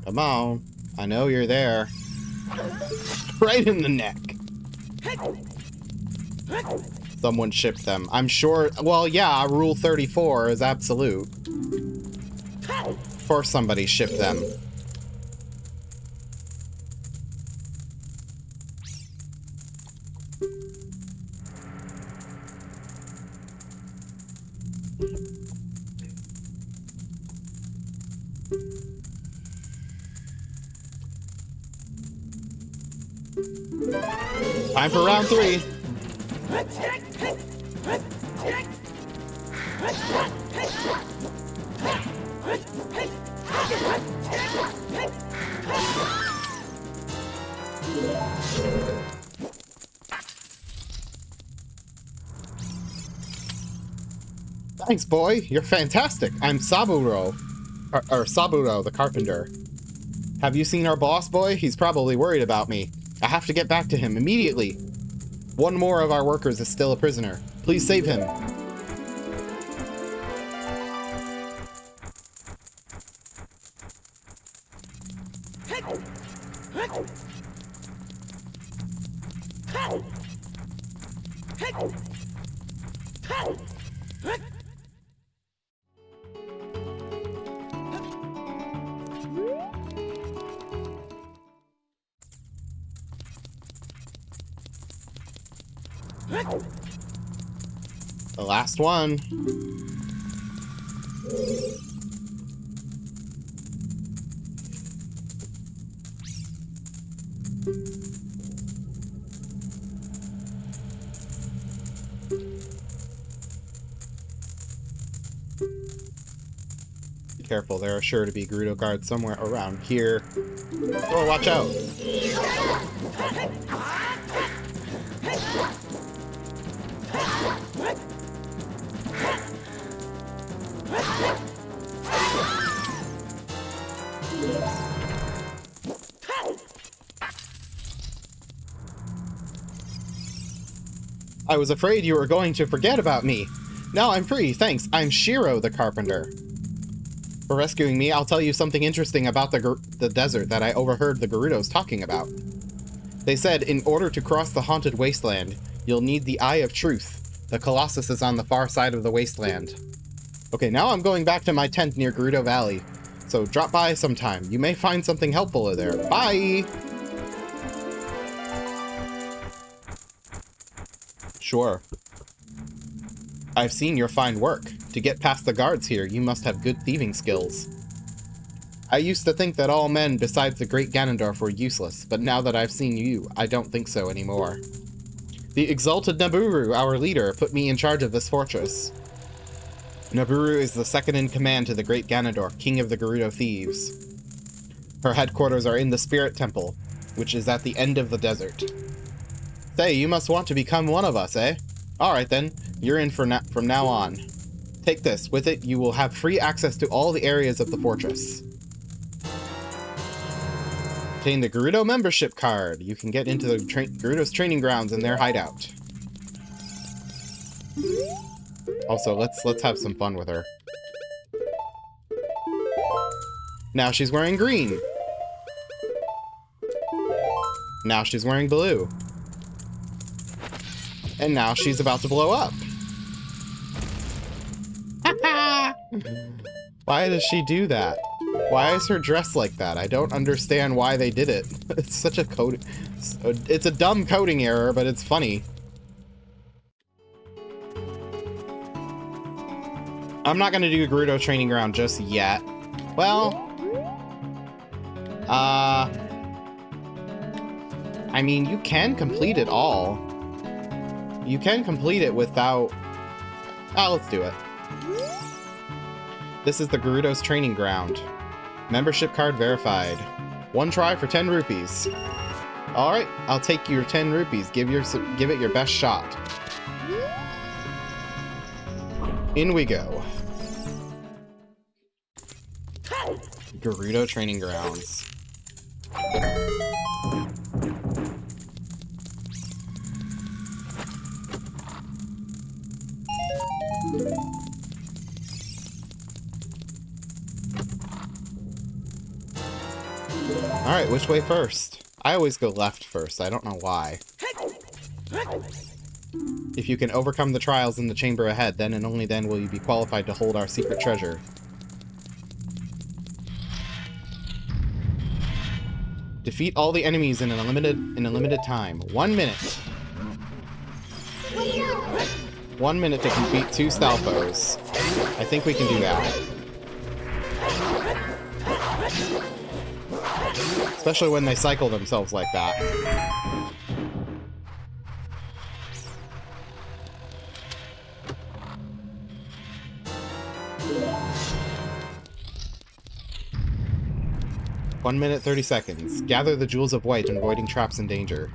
Come on. I know you're there. Right in the neck. Someone shipped them. I'm sure... Well, yeah, Rule 34 is absolute. Of course somebody shipped them. Time for round 3. Thanks, boy. You're fantastic. I'm Saburo. Or Saburo, the carpenter. Have you seen our boss, boy? He's probably worried about me. I have to get back to him immediately. One more of our workers is still a prisoner. Please save him. The last one. Be careful, there are sure to be Gerudo guards somewhere around here. Oh, watch out! I was afraid you were going to forget about me. Now I'm free, thanks. I'm Shiro the carpenter. For rescuing me, I'll tell you something interesting about the desert that I overheard the Gerudos talking about. They said in order to cross the haunted wasteland, you'll need the Eye of Truth. The Colossus is on the far side of the wasteland. Okay, now I'm going back to my tent near Gerudo Valley. So drop by sometime. You may find something helpful there. Bye! Sure. I've seen your fine work. To get past the guards here, you must have good thieving skills. I used to think that all men besides the great Ganondorf were useless, but now that I've seen you, I don't think so anymore. The exalted Naburu, our leader, put me in charge of this fortress. Naburu is the second in command to the great Ganondorf, king of the Gerudo thieves. Her headquarters are in the Spirit Temple, which is at the end of the desert. Say, you must want to become one of us, eh? Alright then, you're in from now on. Take this. With it, you will have free access to all the areas of the fortress. Obtain the Gerudo membership card. You can get into the Gerudo's training grounds in their hideout. Also, let's have some fun with her. Now she's wearing green. Now she's wearing blue. And now she's about to blow up. Why does she do that? Why is her dress like that? I don't understand why they did it. It's such a code. It's a dumb coding error, but it's funny. I'm not gonna do Gerudo Training Ground just yet. Well, I mean, you can complete it all. You can complete it without... let's do it. This is the Gerudo's Training Ground. Membership card verified. 1 try for 10 rupees. Alright, I'll take your 10 rupees. Give it your best shot. In we go. Gerudo Training Grounds. Alright, which way first? I always go left first. I don't know why. If you can overcome the trials in the chamber ahead, then and only then will you be qualified to hold our secret treasure. Defeat all the enemies in a limited time. 1 minute. 1 minute to complete 2 Stalfos. I think we can do that. Especially when they cycle themselves like that. One minute, 30 seconds. Gather the Jewels of White, avoiding traps and danger.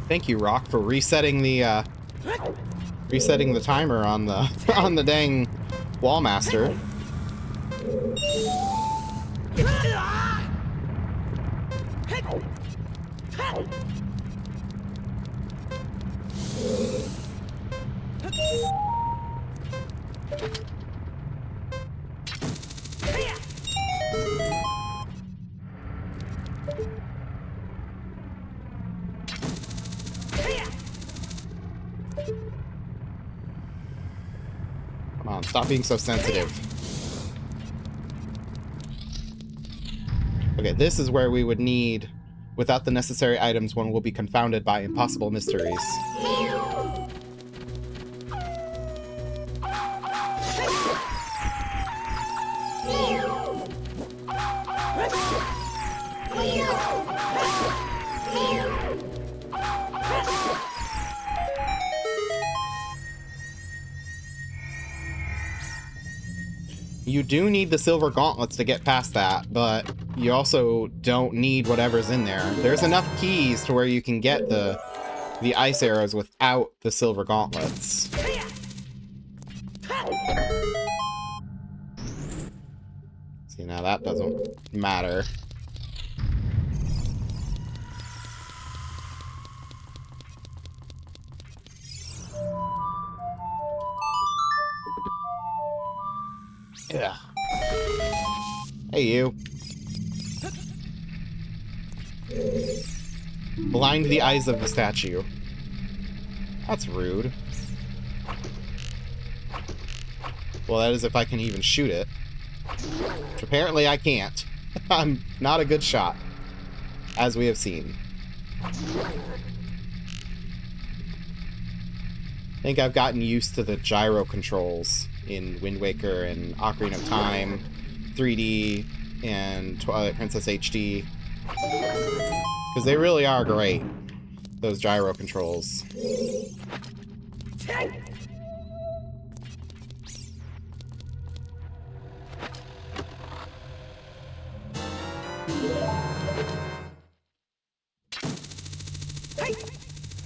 Thank you, Rock, for resetting the timer on the on the dang Wallmaster. Come on, stop being so sensitive. Okay, this is where we would need... Without the necessary items, one will be confounded by impossible mysteries. You do need the silver gauntlets to get past that, but you also don't need whatever's in there. There's enough keys to where you can get the ice arrows without the silver gauntlets. See, now that doesn't matter. Yeah. Hey, you. Blind the eyes of the statue. That's rude. Well, that is if I can even shoot it. Which apparently I can't. I'm not a good shot, as we have seen. I think I've gotten used to the gyro controls in Wind Waker and Ocarina of Time, 3D, and Twilight Princess HD. Because they really are great, those gyro controls.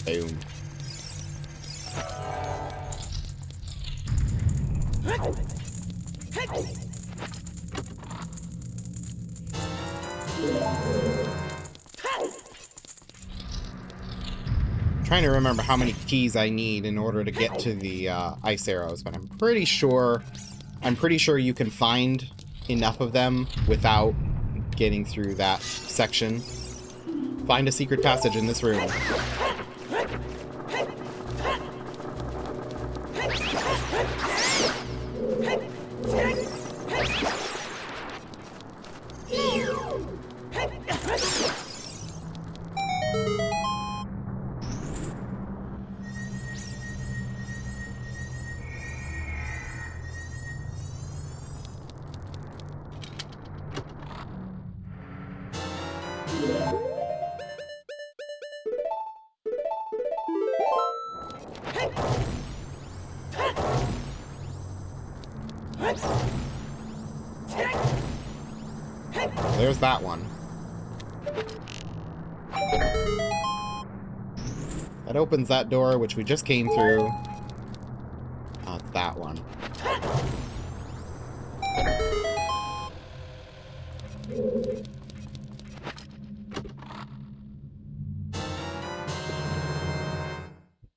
Boom. Trying to remember how many keys I need in order to get to the ice arrows, but I'm pretty sure you can find enough of them without getting through that section. Find a secret passage in this room. There's that one. That opens that door, which we just came through. It's that one.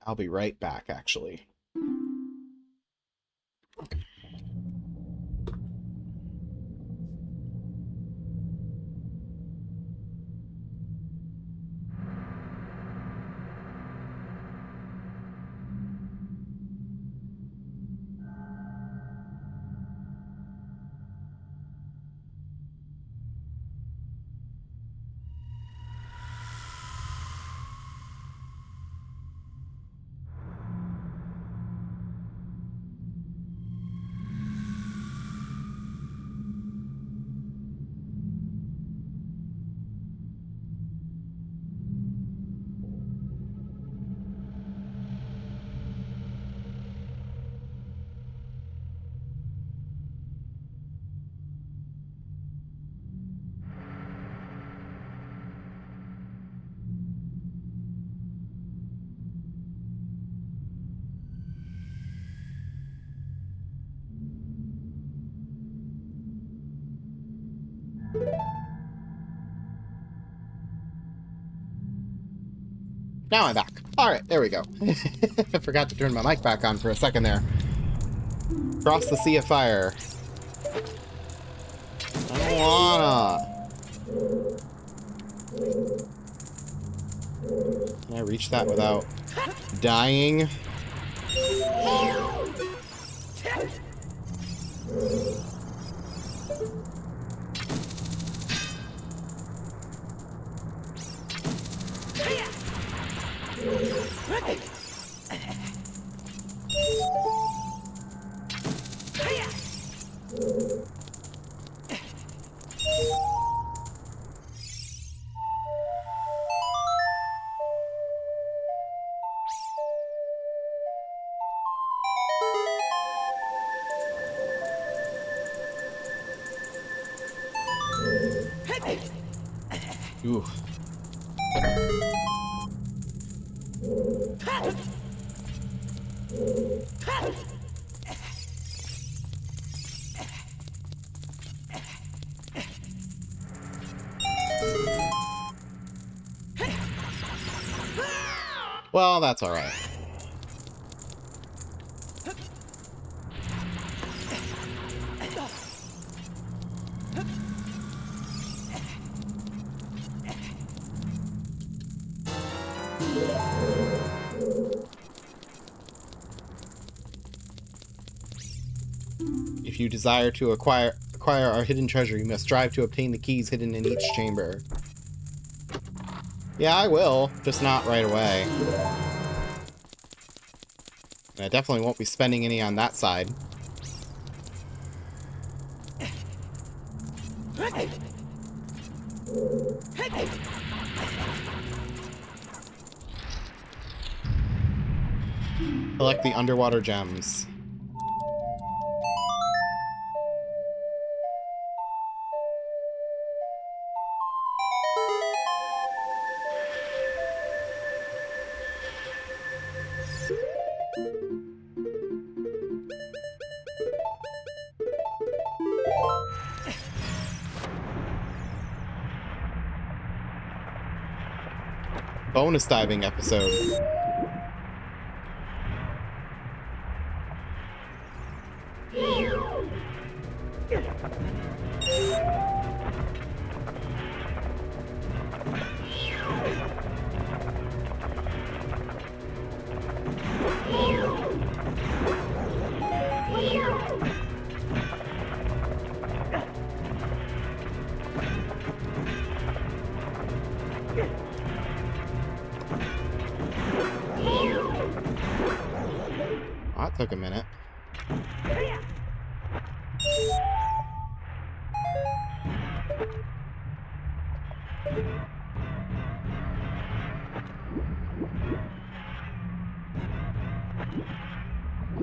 I'll be right back, actually. Now I'm back. Alright, there we go. I forgot to turn my mic back on for a second there. Cross the sea of fire. I don't wanna. Can I reach that without dying? Ooh. Well, that's all right. If you desire to acquire our hidden treasure, you must strive to obtain the keys hidden in each chamber. Yeah, I will, just not right away. And I definitely won't be spending any on that side. Collect the underwater gems. Bonus diving episode. That took a minute.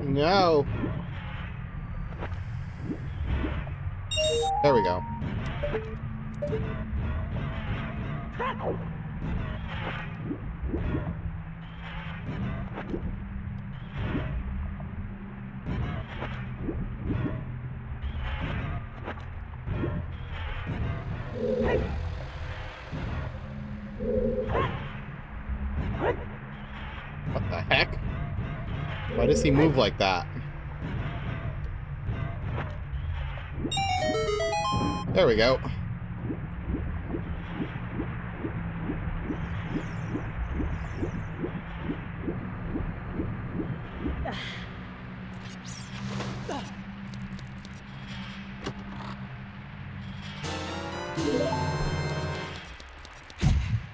No. There we go. What the heck? Why does he move like that? There we go.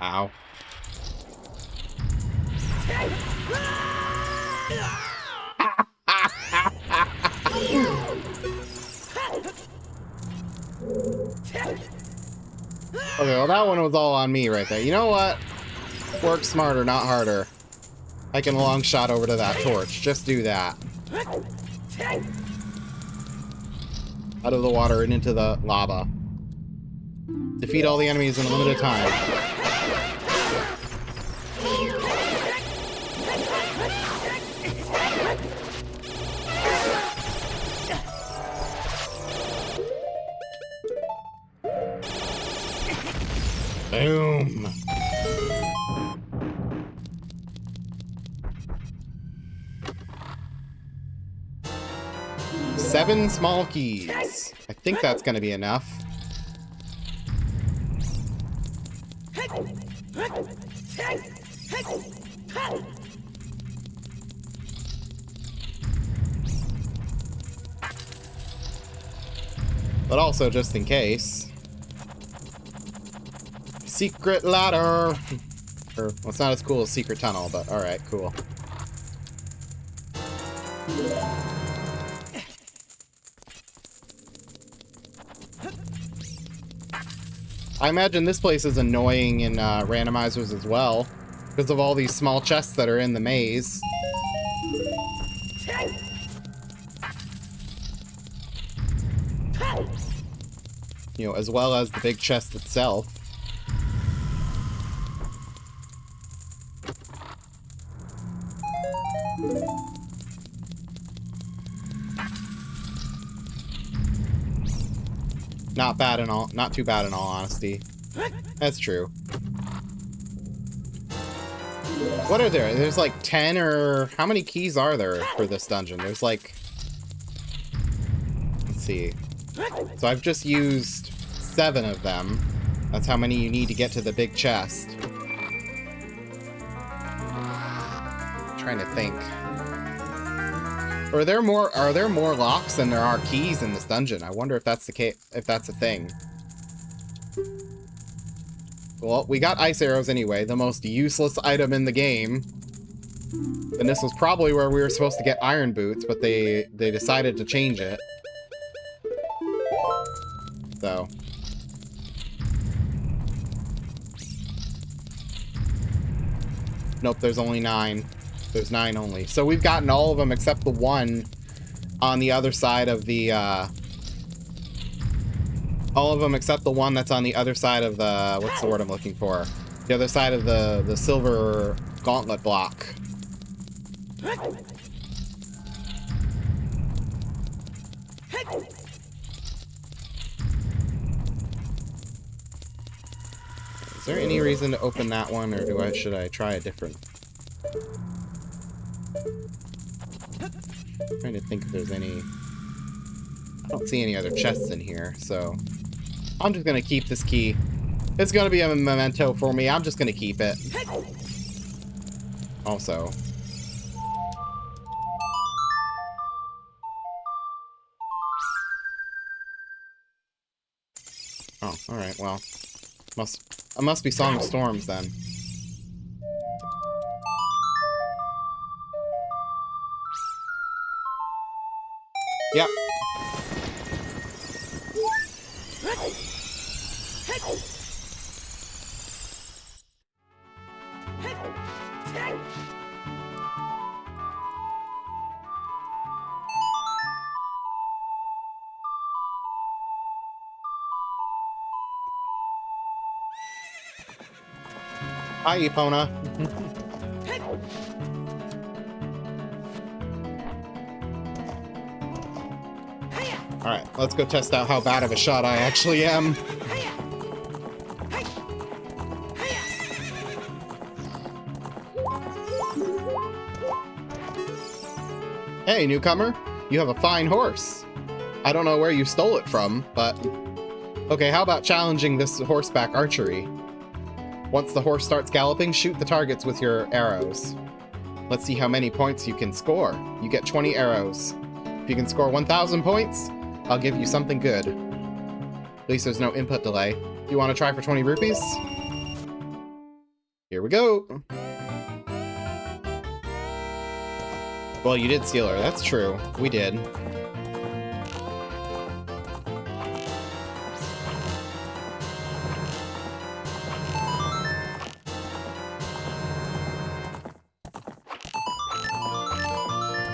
Ow. Okay, well that one was all on me right there. You know what? Work smarter, not harder. I can long shot over to that torch. Just do that. Out of the water and into the lava. Defeat all the enemies in a limited time. Boom. Seven small keys. I think that's gonna be enough. But also, just in case. Secret ladder! Or, well, it's not as cool as Secret Tunnel, but alright, cool. I imagine this place is annoying in randomizers as well, because of all these small chests that are in the maze. You know, as well as the big chest itself. Not bad in all, not too bad in all honesty. That's true. What are there? There's like 10 or... How many keys are there for this dungeon? There's like... Let's see. So I've just used 7 of them. That's how many you need to get to the big chest. I'm trying to think. Are there more locks than there are keys in this dungeon? I wonder if that's the case, if that's a thing. Well, we got ice arrows anyway, the most useless item in the game. And this was probably where we were supposed to get iron boots, but they decided to change it. So. Nope, there's only 9. There's 9 only. So we've gotten all of them except the one on the other side of the, all of them except the one that's on the other side of the, what's the word I'm looking for? The other side of the silver gauntlet block. Is there any reason to open that one, or should I try a different? I'm trying to think if there's any. I don't see any other chests in here, so I'm just gonna keep this key. It's gonna be a memento for me. I'm just gonna keep it. Also. Oh, alright, well. It must be Song of Storms then. Yep. Hi, Epona. Alright, let's go test out how bad of a shot I actually am. Hey, newcomer. You have a fine horse. I don't know where you stole it from, but... Okay, how about challenging this horseback archery? Once the horse starts galloping, shoot the targets with your arrows. Let's see how many points you can score. You get 20 arrows. If you can score 1,000 points, I'll give you something good. At least there's no input delay. Do you want to try for 20 rupees? Here we go. Well, you did steal her. That's true. We did.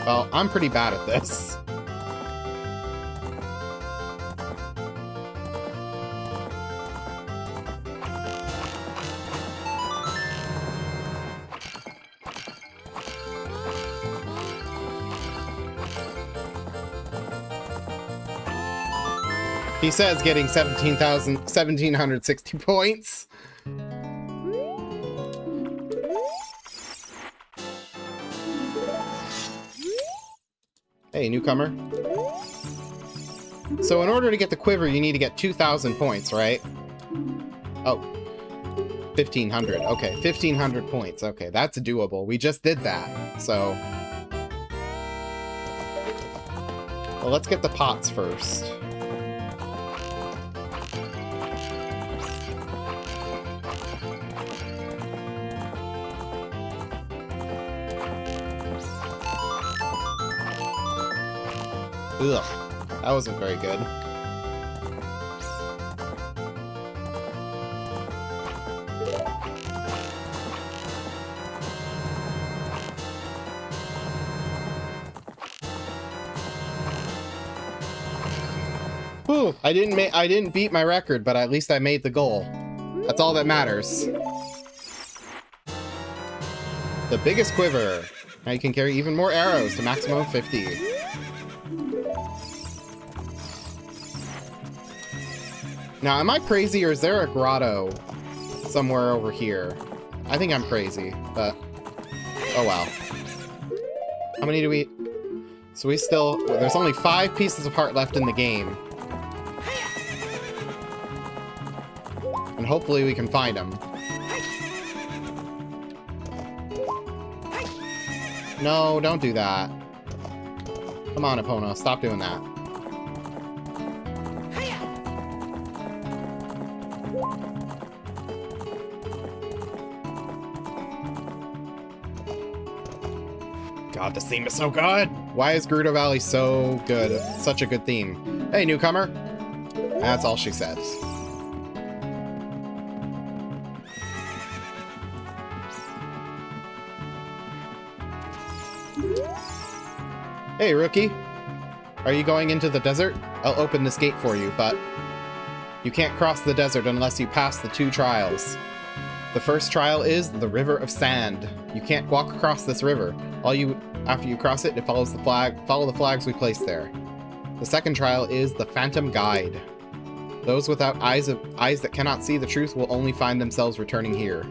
Well, I'm pretty bad at this. He says getting 1,760 points. Hey, newcomer. So in order to get the quiver, you need to get 2,000 points, right? Oh, 1,500. Okay, 1,500 points. Okay, that's doable. We just did that, so... Well, let's get the pots first. Ugh, that wasn't very good. Whew, I didn't beat my record, but at least I made the goal. That's all that matters. The biggest quiver. Now you can carry even more arrows to maximum of 50. Now, am I crazy, or is there a grotto somewhere over here? I think I'm crazy, but... Oh, wow. How many do we... So we still... There's only 5 pieces of heart left in the game. And hopefully we can find them. No, don't do that. Come on, Epona, stop doing that. God, this theme is so good! Why is Gerudo Valley so good? Such a good theme. Hey, newcomer! That's all she says. Hey, rookie. Are you going into the desert? I'll open this gate for you, but you can't cross the desert unless you pass the 2 trials. The first trial is the River of Sand. You can't walk across this river. After you cross it, follow the flags we placed there. The second trial is the Phantom Guide. Those without eyes that cannot see the truth will only find themselves returning here.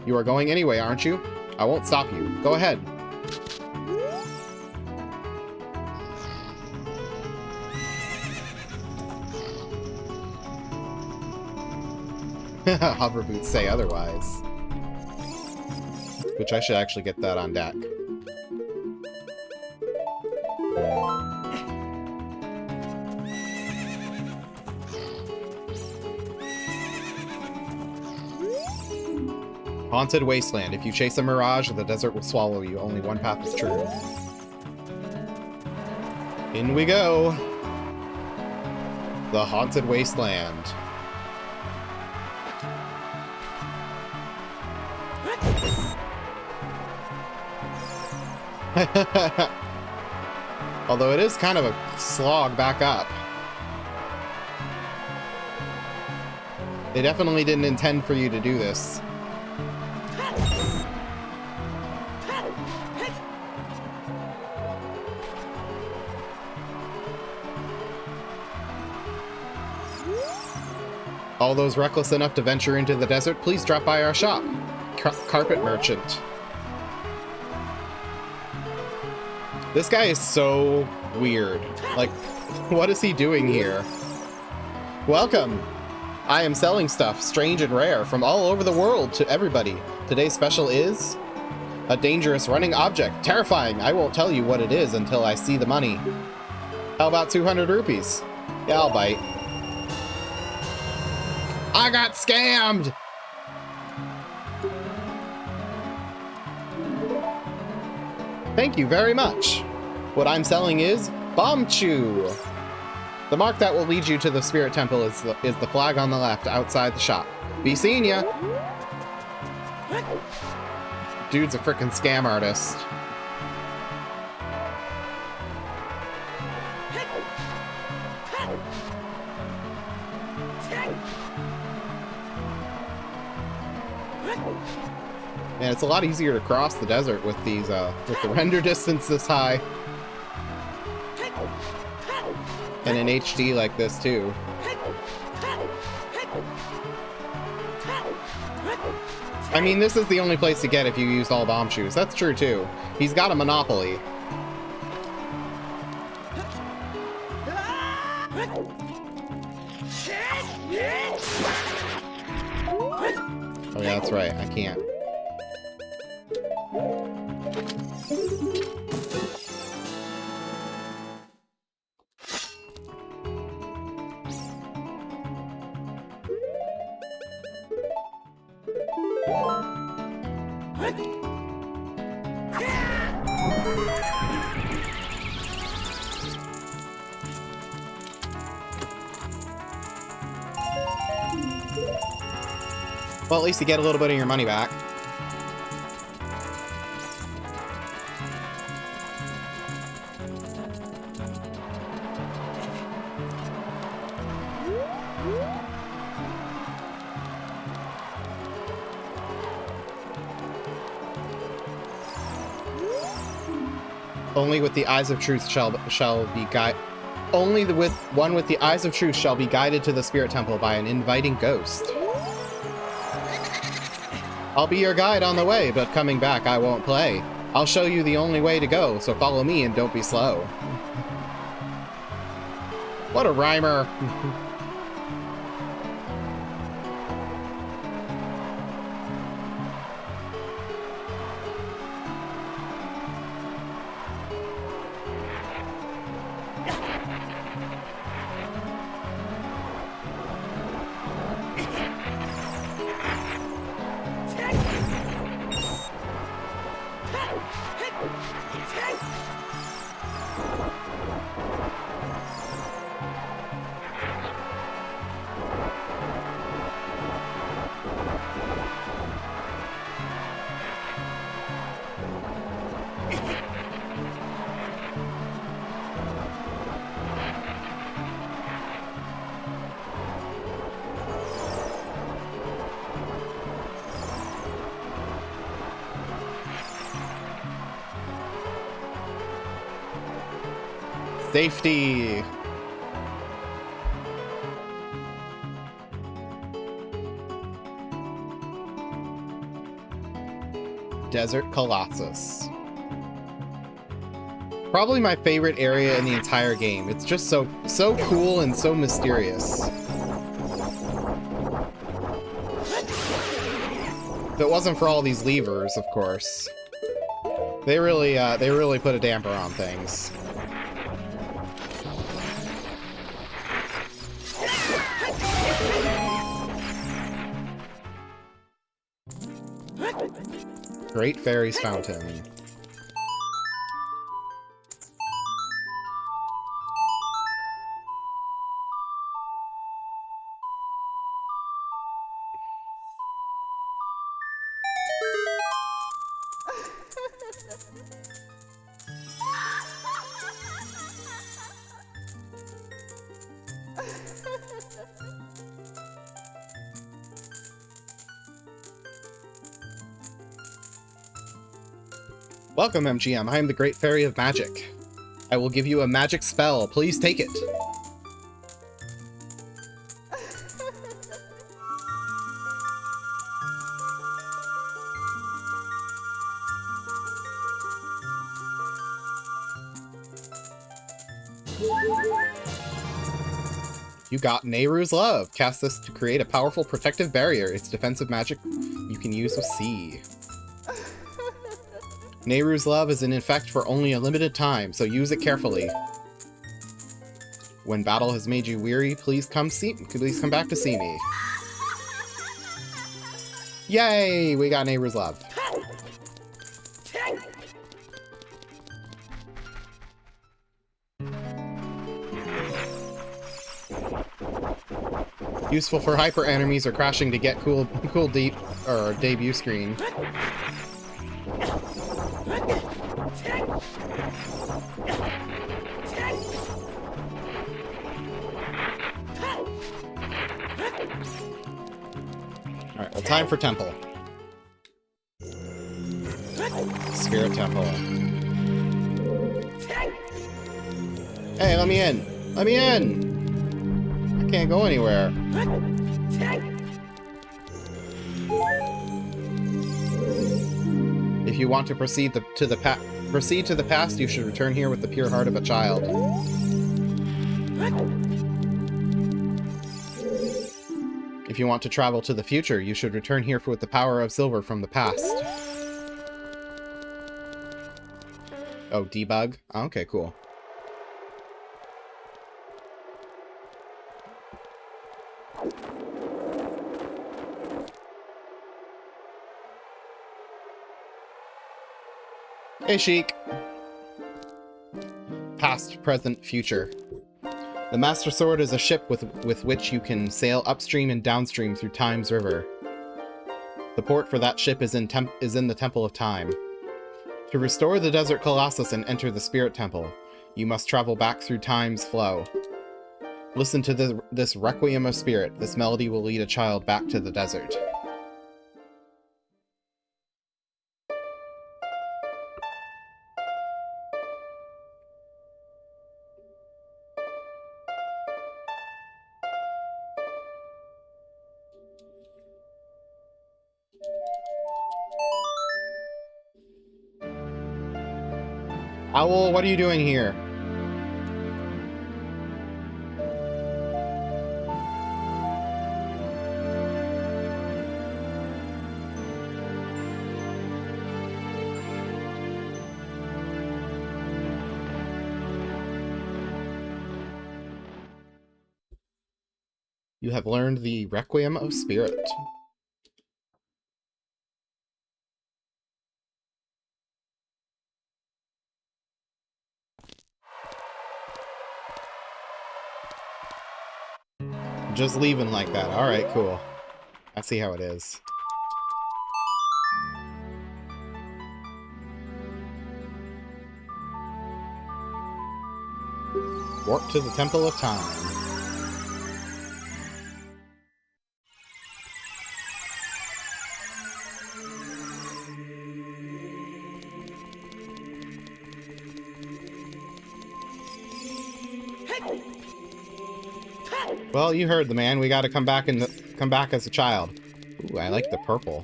You are going anyway, aren't you? I won't stop you. Go ahead. Hover boots say otherwise. Which I should actually get that on deck. Haunted Wasteland. If you chase a mirage, the desert will swallow you. Only one path is true. In we go. The Haunted Wasteland. Although it is kind of a slog back up. They definitely didn't intend for you to do this. All those reckless enough to venture into the desert, please drop by our shop. Carpet Merchant. This guy is so weird. Like, what is he doing here? Welcome! I am selling stuff, strange and rare, from all over the world to everybody. Today's special is a dangerous running object. Terrifying! I won't tell you what it is until I see the money. How about 200 rupees? Yeah, I'll bite. I got scammed! Thank you very much. What I'm selling is Bomb Chew. The mark that will lead you to the Spirit Temple is the flag on the left outside the shop. Be seeing ya. Dude's a frickin' scam artist. And it's a lot easier to cross the desert with these, with the render distance this high. And in HD like this, too. I mean, this is the only place to get if you used all bomb shoes. That's true, too. He's got a monopoly. Oh yeah, that's right. I can't. Well, at least you get a little bit of your money back. Only with the eyes of truth shall be guided. Only with one with the eyes of truth shall be guided to the Spirit Temple by an inviting ghost. I'll be your guide on the way, but coming back I won't play. I'll show you the only way to go, so follow me and don't be slow. What a rhymer. Safety! Desert Colossus. Probably my favorite area in the entire game. It's just so cool and so mysterious. If it wasn't for all these levers, of course. They really put a damper on things. Great Fairies Fountain. Welcome, MGM. I am the Great Fairy of Magic. I will give you a magic spell. Please take it. You got Nehru's Love. Cast this to create a powerful protective barrier. It's defensive magic you can use with C. Nehru's Love is in effect for only a limited time, so use it carefully. When battle has made you weary, please come back to see me. Yay! We got Nehru's Love. Useful for hyper enemies or crashing to get cool deep or debut screen. Alright, well, time for Temple. Spirit Temple. Hey, let me in! Let me in! I can't go anywhere. If you want to proceed to the past, you should return here with the pure heart of a child. If you want to travel to the future, you should return here with the power of silver from the past. Oh, debug? Oh, okay, cool. Hey, Sheik. Past, present, future. The Master Sword is a ship with which you can sail upstream and downstream through Time's river. The port for that ship is in the Temple of Time. To restore the Desert Colossus and enter the Spirit Temple, you must travel back through Time's flow. Listen to this Requiem of Spirit. This melody will lead a child back to the desert. Owl, what are you doing here? You have learned the Requiem of Spirit. Just leaving like that. Alright, cool. I see how it is. Warp to the Temple of Time. Well, you heard the man. We gotta come back as a child. Ooh, I like the purple.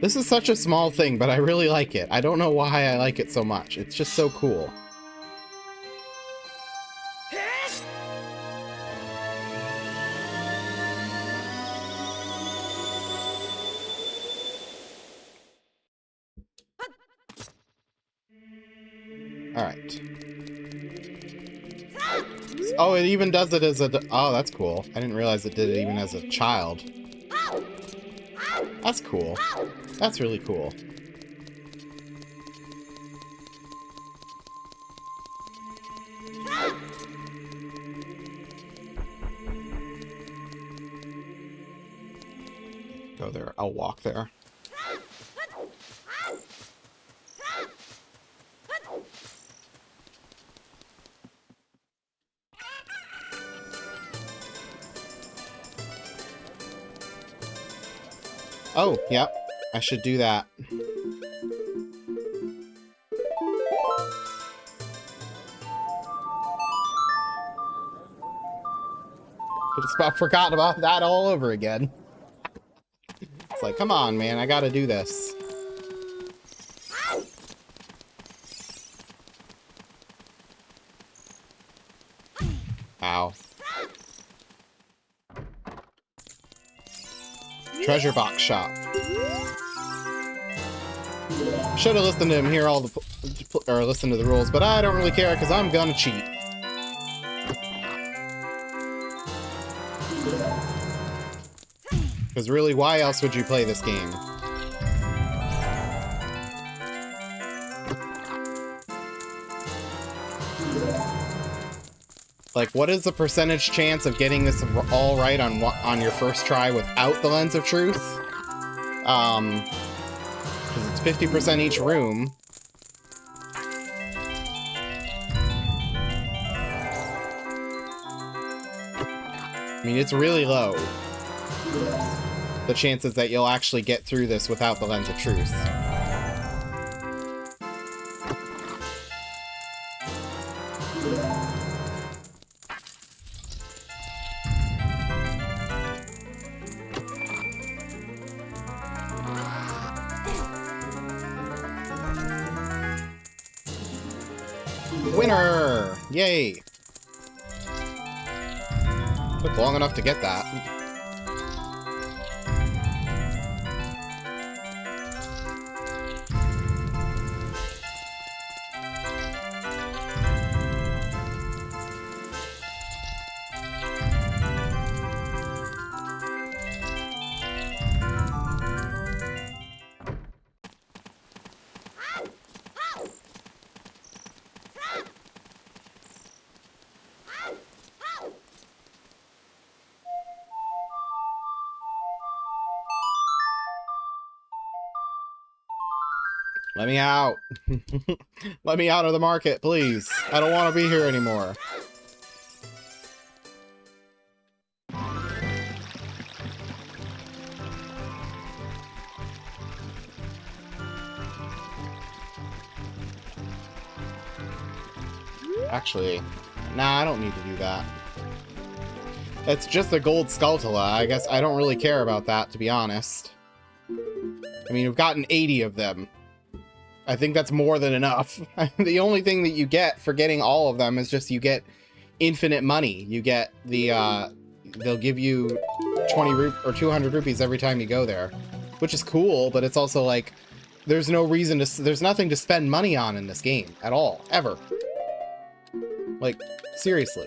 This is such a small thing, but I really like it. I don't know why I like it so much. It's just so cool. Alright. Oh, it even does it as a... Oh, that's cool. I didn't realize it did it even as a child. That's cool. That's really cool. Go there. I'll walk there. Oh, yep. I should do that. Just about forgotten about that all over again. It's like, come on, man. I gotta do this. Ow. Treasure box shop. Should have listened to him hear all the... or listen to the rules, but I don't really care because I'm gonna cheat. Because really, why else would you play this game? Like, what is the percentage chance of getting this all right on your first try without the Lens of Truth? Because it's 50% each room. I mean, it's really low. The chances that you'll actually get through this without the Lens of Truth. Winner! Yay! Took long enough to get that. Let me out. Let me out of the market, please. I don't want to be here anymore. Actually, nah, I don't need to do that. It's just a gold Skulltula. I guess I don't really care about that, to be honest. I mean, we've gotten 80 of them. I think that's more than enough. The only thing that you get for getting all of them is just you get infinite money. You get the, they'll give you 20 or 200 rupees every time you go there, which is cool, but it's also like, there's no reason to, there's nothing to spend money on in this game at all, ever. Like, seriously.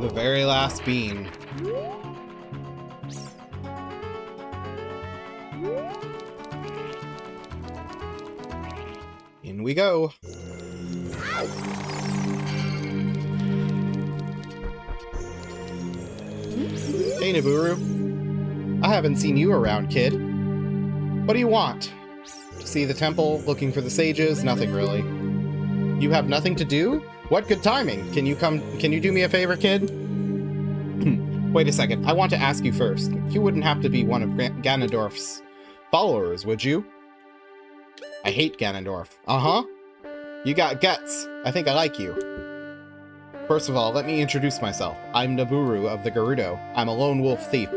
The very last bean. In we go. Hey, Naburu. I haven't seen you around, kid. What do you want? See the temple, looking for the sages? Nothing really. You have nothing to do? What good timing. Can you do me a favor, kid? Wait a second. I want to ask you first. You wouldn't have to be one of Ganondorf's followers, would you? I hate Ganondorf. Uh-huh. You got guts. I think I like you. First of all, let me introduce myself. I'm Naburu of the Gerudo. I'm a lone wolf thief.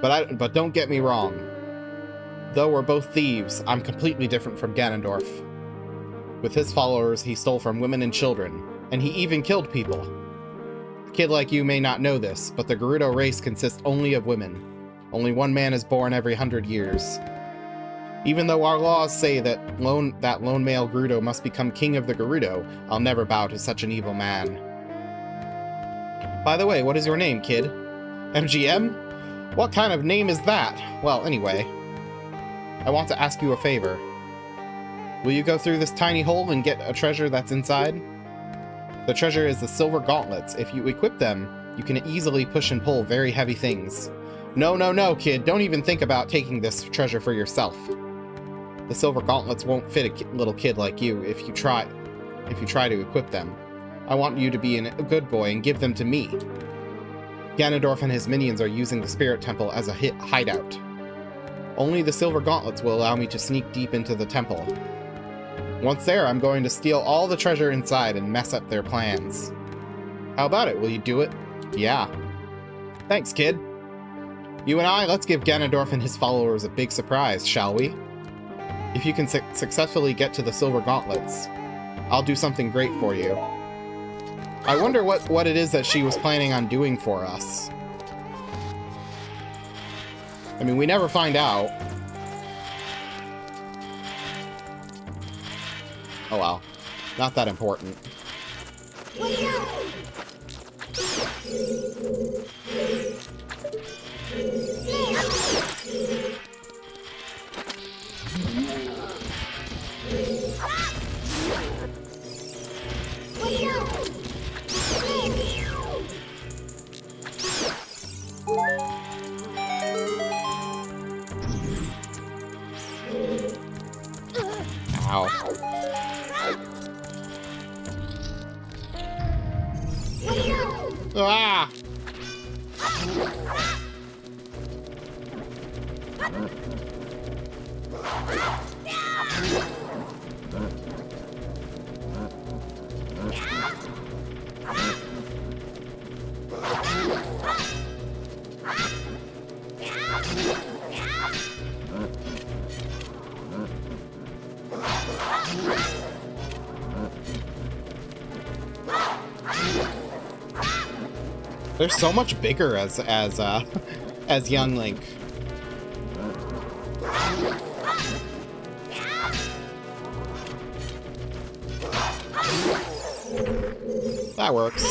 But don't get me wrong. Though we're both thieves, I'm completely different from Ganondorf. With his followers, he stole from women and children, and he even killed people. A kid like you may not know this, but the Gerudo race consists only of women. Only one man is born every 100 years. Even though our laws say that lone male Gerudo must become king of the Gerudo, I'll never bow to such an evil man. By the way, what is your name, kid? MGM? What kind of name is that? Well, anyway, I want to ask you a favor. Will you go through this tiny hole and get a treasure that's inside? The treasure is the silver gauntlets. If you equip them, you can easily push and pull very heavy things. No, kid. Don't even think about taking this treasure for yourself. The silver gauntlets won't fit a little kid like you if you try to equip them. I want you to be a good boy and give them to me. Ganondorf and his minions are using the spirit temple as a hideout. Only the silver gauntlets will allow me to sneak deep into the temple. Once there, I'm going to steal all the treasure inside and mess up their plans. How about it? Will you do it? Yeah. Thanks, kid. You and I, let's give Ganondorf and his followers a big surprise, shall we? If you can successfully get to the silver gauntlets, I'll do something great for you. I wonder what it is that she was planning on doing for us. I mean, we never find out. Oh well. Not that important. Ow. Ah! They're so much bigger as young Link. That works.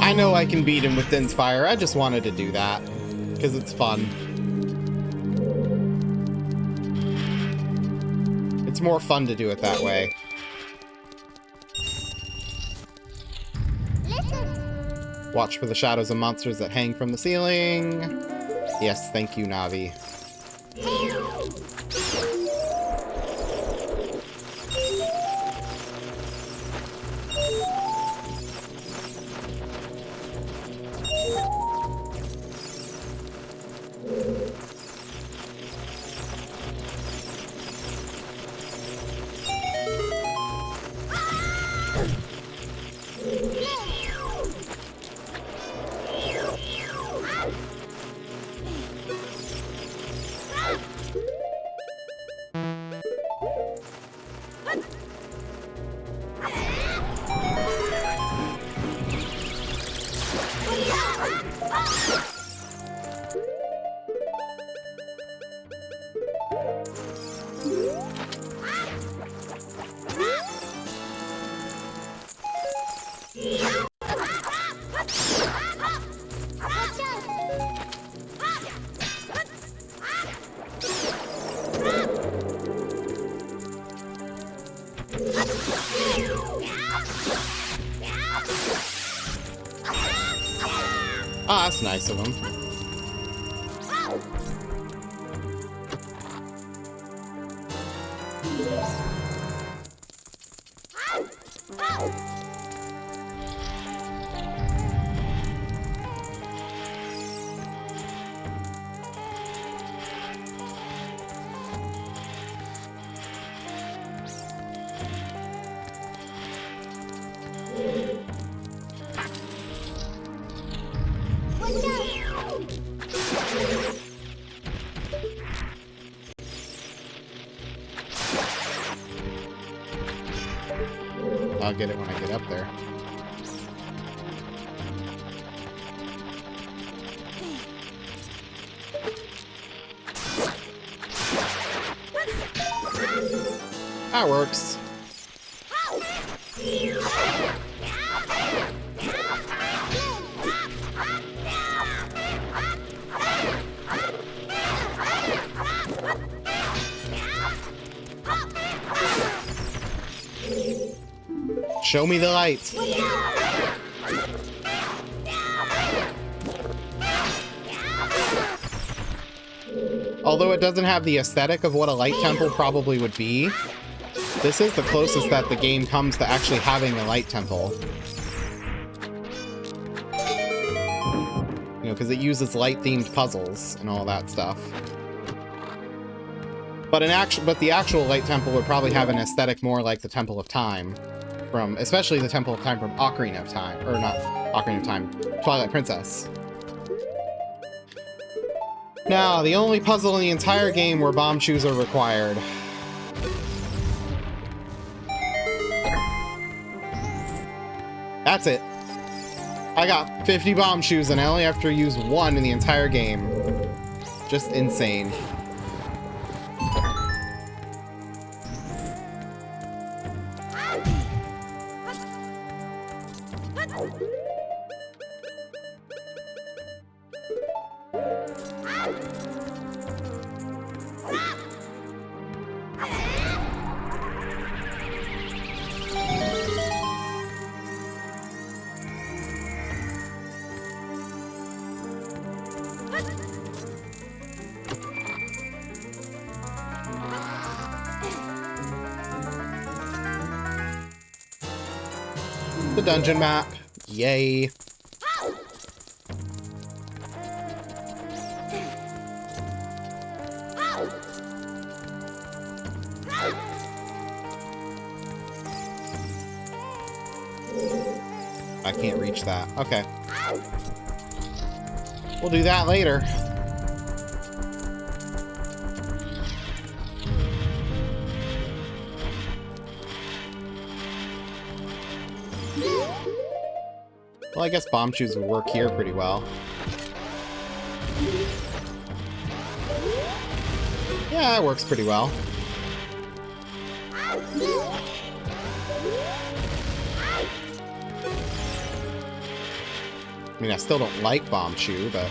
I know I can beat him with Din's Fire. I just wanted to do that because it's fun. It's more fun to do it that way. Watch for the shadows of monsters that hang from the ceiling. Yes, thank you, Navi. Ah, that's nice of him. I'll get it when I get up there. That works. Show me the lights. Although it doesn't have the aesthetic of what a light temple probably would be, this is the closest that the game comes to actually having a light temple. You know, because it uses light-themed puzzles and all that stuff. But the actual light temple would probably have an aesthetic more like the Temple of Time. Especially the Temple of Time from Ocarina of Time. Or not Ocarina of Time. Twilight Princess. Now, the only puzzle in the entire game where bomb shoes are required. That's it. I got 50 bomb shoes and I only have to use one in the entire game. Just insane. The dungeon map. Yay. I can't reach that. Okay. We'll do that later. Well, I guess bomb shoes would work here pretty well. Yeah, it works pretty well. I mean, I still don't like bomb shoe, but...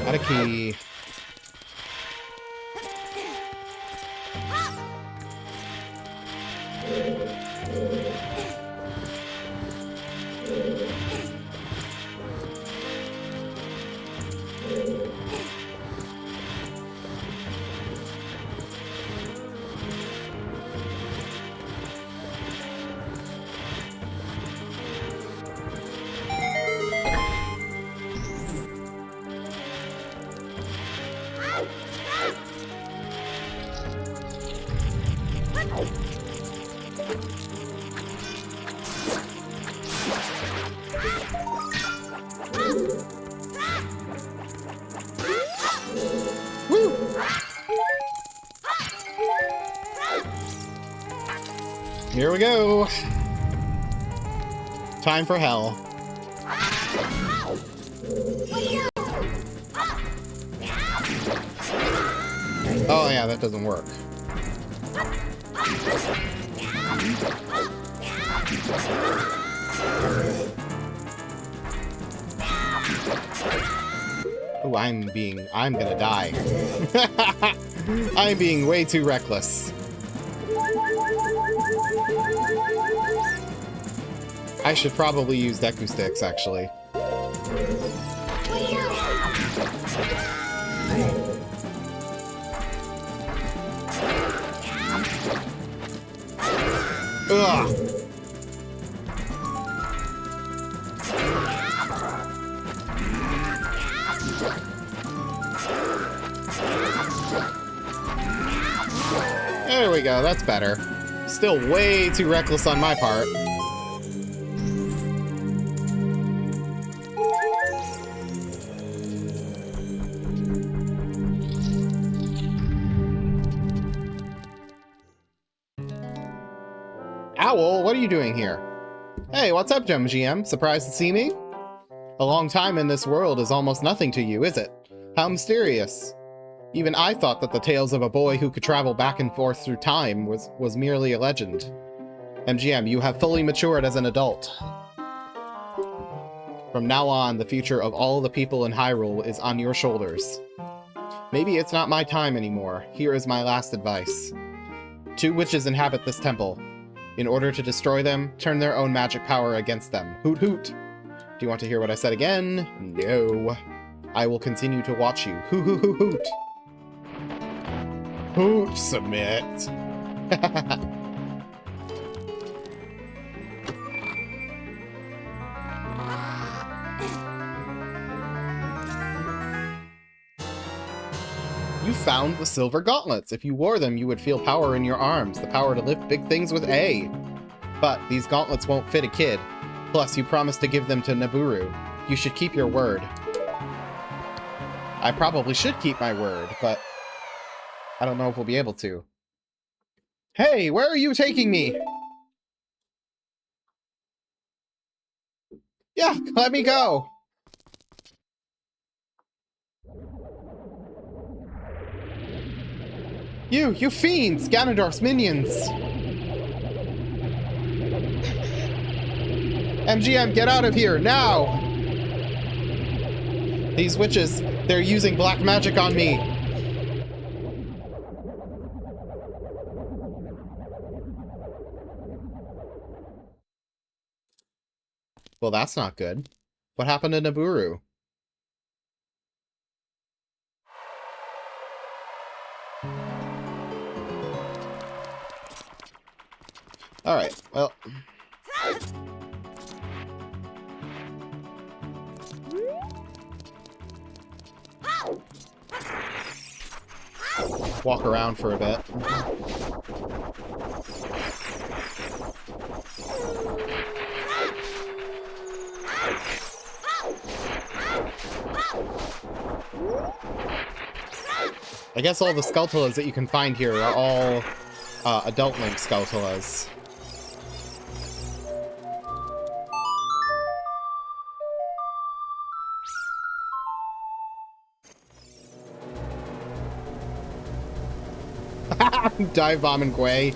Got a key. Here we go. Time for hell. Oh yeah, that doesn't work. Oh, I'm gonna die. I'm being way too reckless. I should probably use Deku Sticks, actually. Ugh! There we go, that's better. Still way too reckless on my part. Owl, what are you doing here? Hey, what's up, GM? Surprised to see me? A long time in this world is almost nothing to you, is it? How mysterious. Even I thought that the tales of a boy who could travel back and forth through time was merely a legend. MGM, you have fully matured as an adult. From now on, the future of all the people in Hyrule is on your shoulders. Maybe it's not my time anymore. Here is my last advice. 2 witches inhabit this temple. In order to destroy them, turn their own magic power against them. Hoot hoot! Do you want to hear what I said again? No. I will continue to watch you. Hoot hoot hoot hoot! Hoot, submit! You found the silver gauntlets. If you wore them, you would feel power in your arms, the power to lift big things with A. But these gauntlets won't fit a kid. Plus, you promised to give them to Nabooru. You should keep your word. I probably should keep my word, but I don't know if we'll be able to. Hey, where are you taking me? Yeah, let me go. You fiends! Ganondorf's minions! MGM, get out of here, now! These witches, they're using black magic on me! Well, that's not good. What happened to Nabooru? Alright, well... walk around for a bit. I guess all the Skulltulas that you can find here are all Adult Link Skulltulas. Dive bomb and Gwei.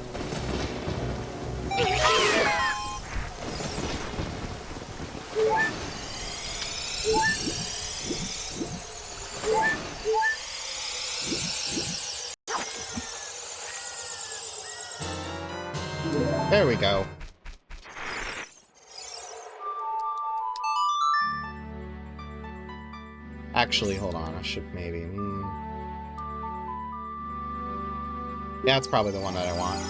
There we go. Actually, hold on. I should maybe... Yeah, that's probably the one that I want.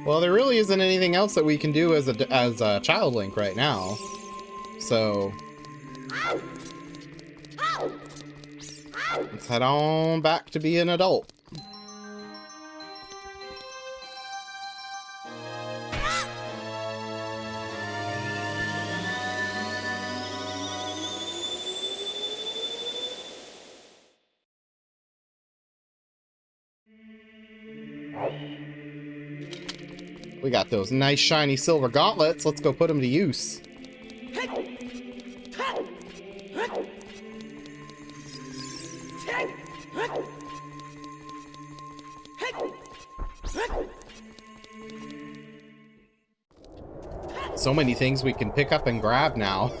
Well, there really isn't anything else that we can do as a Child Link right now. So... let's head on back to be an adult. We got those nice shiny silver gauntlets. Let's go put them to use. So many things we can pick up and grab now.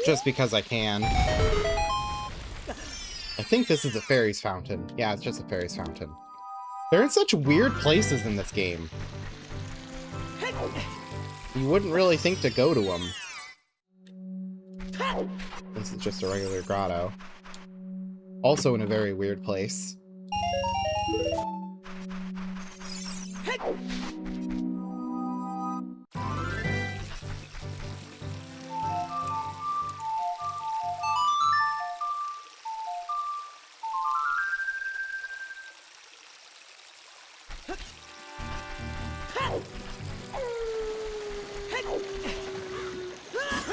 Just because I can. I think this is a fairy's fountain. Yeah, it's just a fairy's fountain. They're in such weird places in this game. You wouldn't really think to go to them. This is just a regular grotto. Also in a very weird place.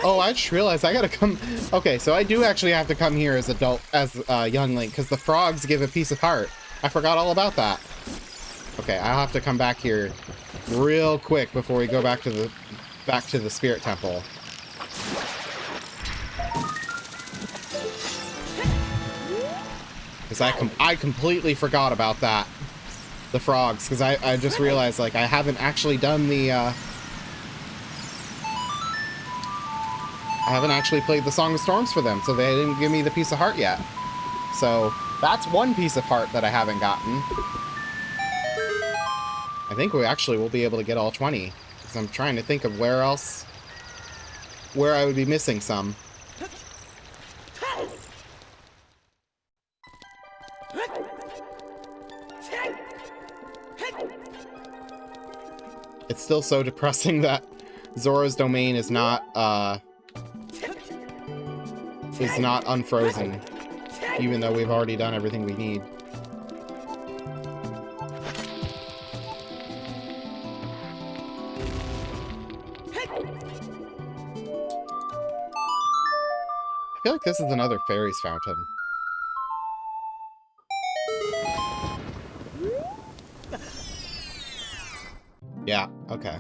Oh, I just realized I gotta come... Okay, so I do actually have to come here as young Link, because the frogs give a piece of heart. I forgot all about that. Okay, I'll have to come back here real quick before we go back to the Spirit Temple. Because I completely forgot about that. The frogs, because I just realized, like, I haven't actually done the, I haven't actually played the Song of Storms for them, so they didn't give me the piece of heart yet. So, that's one piece of heart that I haven't gotten. I think we actually will be able to get all 20. Because I'm trying to think of where else... where I would be missing some. It's still so depressing that Zora's Domain is not unfrozen, even though we've already done everything we need. I feel like this is another fairy's fountain. Yeah, okay.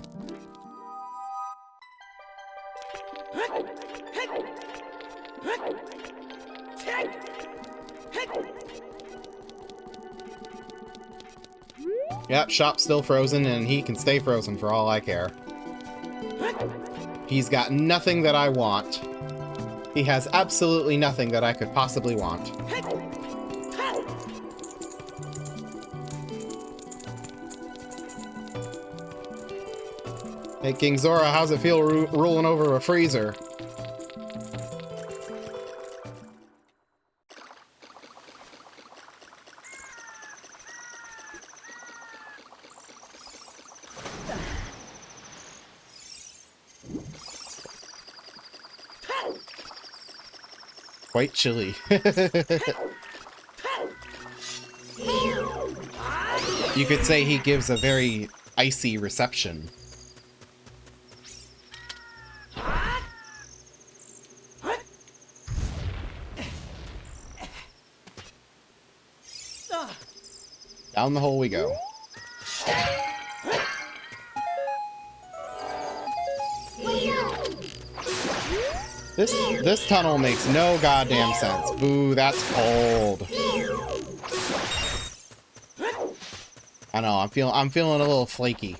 Yep, shop's still frozen, and he can stay frozen for all I care. He's got nothing that I want. He has absolutely nothing that I could possibly want. Hey, King Zora, how's it feel ruling over a freezer? Quite chilly. You could say he gives a very icy reception. Down the hole we go. This tunnel makes no goddamn sense. Boo, that's cold. I know, I'm feeling a little flaky.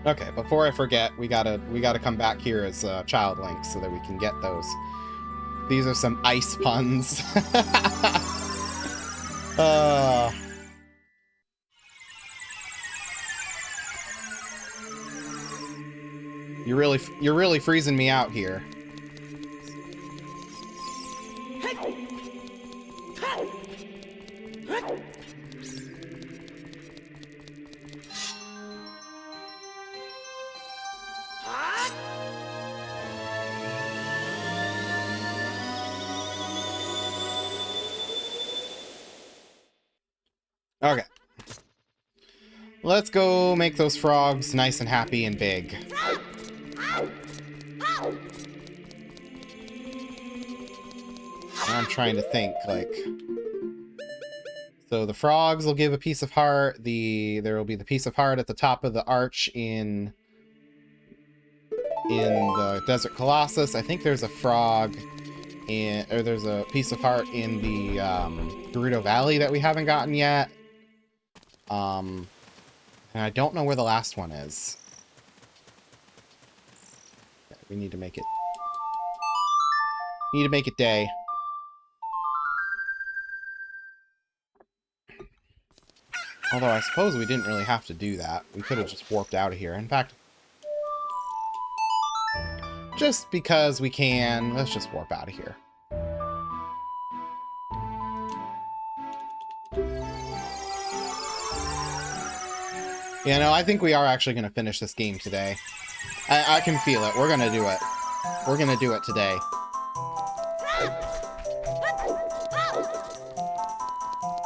Okay, before I forget, we gotta come back here as Child Link so that we can get those. These are some ice puns. You're really freezing me out here. Okay. Let's go make those frogs nice and happy and big. I'm trying to think, like... So the frogs will give a piece of heart. There will be the piece of heart at the top of the arch in the Desert Colossus. I think there's a frog or there's a piece of heart in the Gerudo Valley that we haven't gotten yet. And I don't know where the last one is. Yeah, we need to make it. Need to make it day. Although I suppose we didn't really have to do that. We could have just warped out of here. In fact, just because we can, let's just warp out of here. You know, I think we are actually going to finish this game today. I can feel it. We're going to do it. We're going to do it today.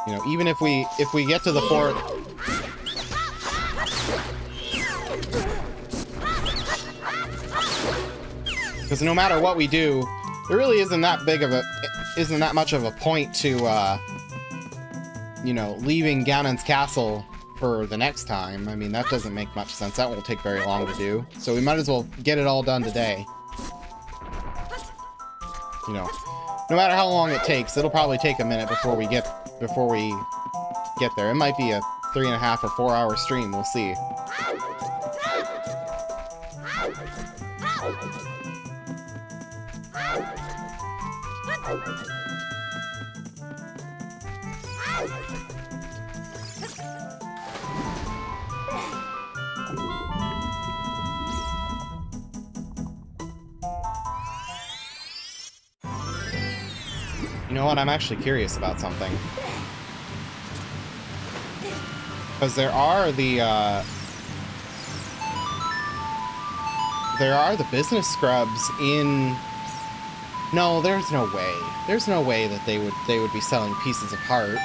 You know, even if we get to the fourth... Because no matter what we do, there really isn't that much of a point to, you know, leaving Ganon's castle for the next time. I mean, that doesn't make much sense. That won't take very long to do. So we might as well get it all done today. You know, no matter how long it takes, it'll probably take a minute before we get there. It might be a 3.5 or 4 hour stream. We'll see. You know what? I'm actually curious about something. Because there are the business scrubs in... No, there's no way. There's no way that they would be selling pieces of heart.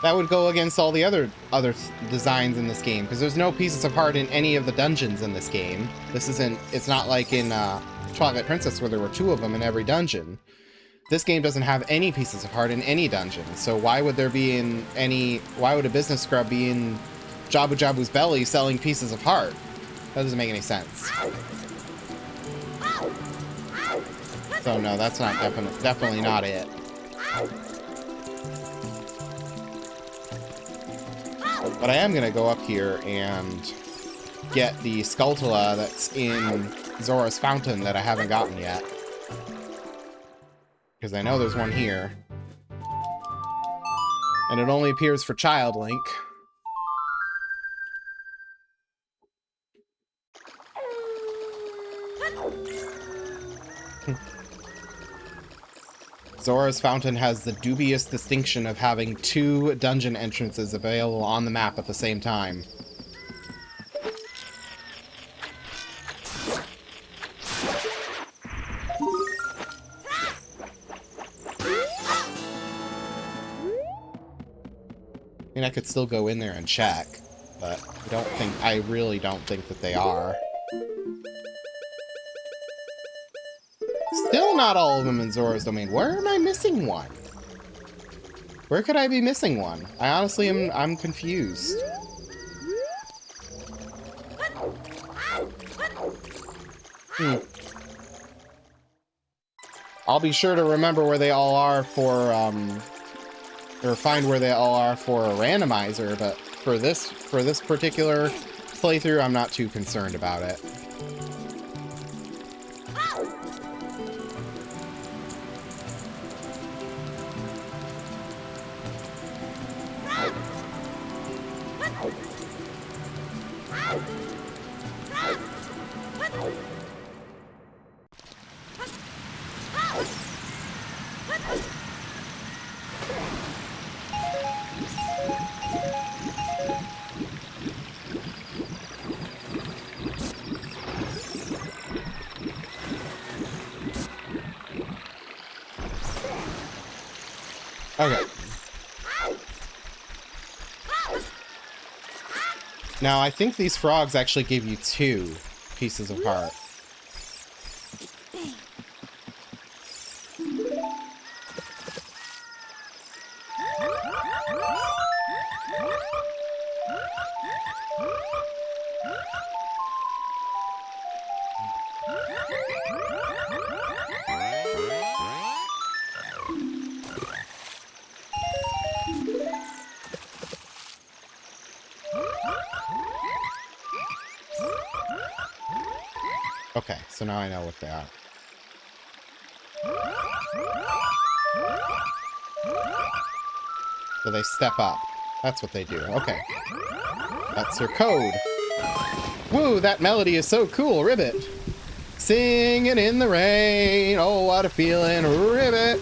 That would go against all the other designs in this game, because there's no pieces of heart in any of the dungeons in this game. This isn't, it's not like in Twilight Princess where there were 2 of them in every dungeon. This game doesn't have any pieces of heart in any dungeon, so why would there be why would a business scrub be in Jabu Jabu's belly selling pieces of heart? That doesn't make any sense. So no, that's not definitely not it. But I am gonna go up here and get the Skulltula that's in Zora's Fountain that I haven't gotten yet. Because I know there's one here. And it only appears for Child Link. Zora's Fountain has the dubious distinction of having 2 dungeon entrances available on the map at the same time. I mean, I could still go in there and check, but I really don't think that they are. Still not all of them in Zora's Domain. Where am I missing one? Where could I be missing one? I honestly I'm confused. I'll be sure to remember where they all are for, or find where they all are for a randomizer, but for this particular playthrough, I'm not too concerned about it. Okay. Now, I think these frogs actually give you 2 pieces of heart. Okay, so now I know what they are. So they step up. That's what they do. Okay. That's their code. Woo, that melody is so cool, Ribbit. Singing in the rain. Oh, what a feeling, Ribbit.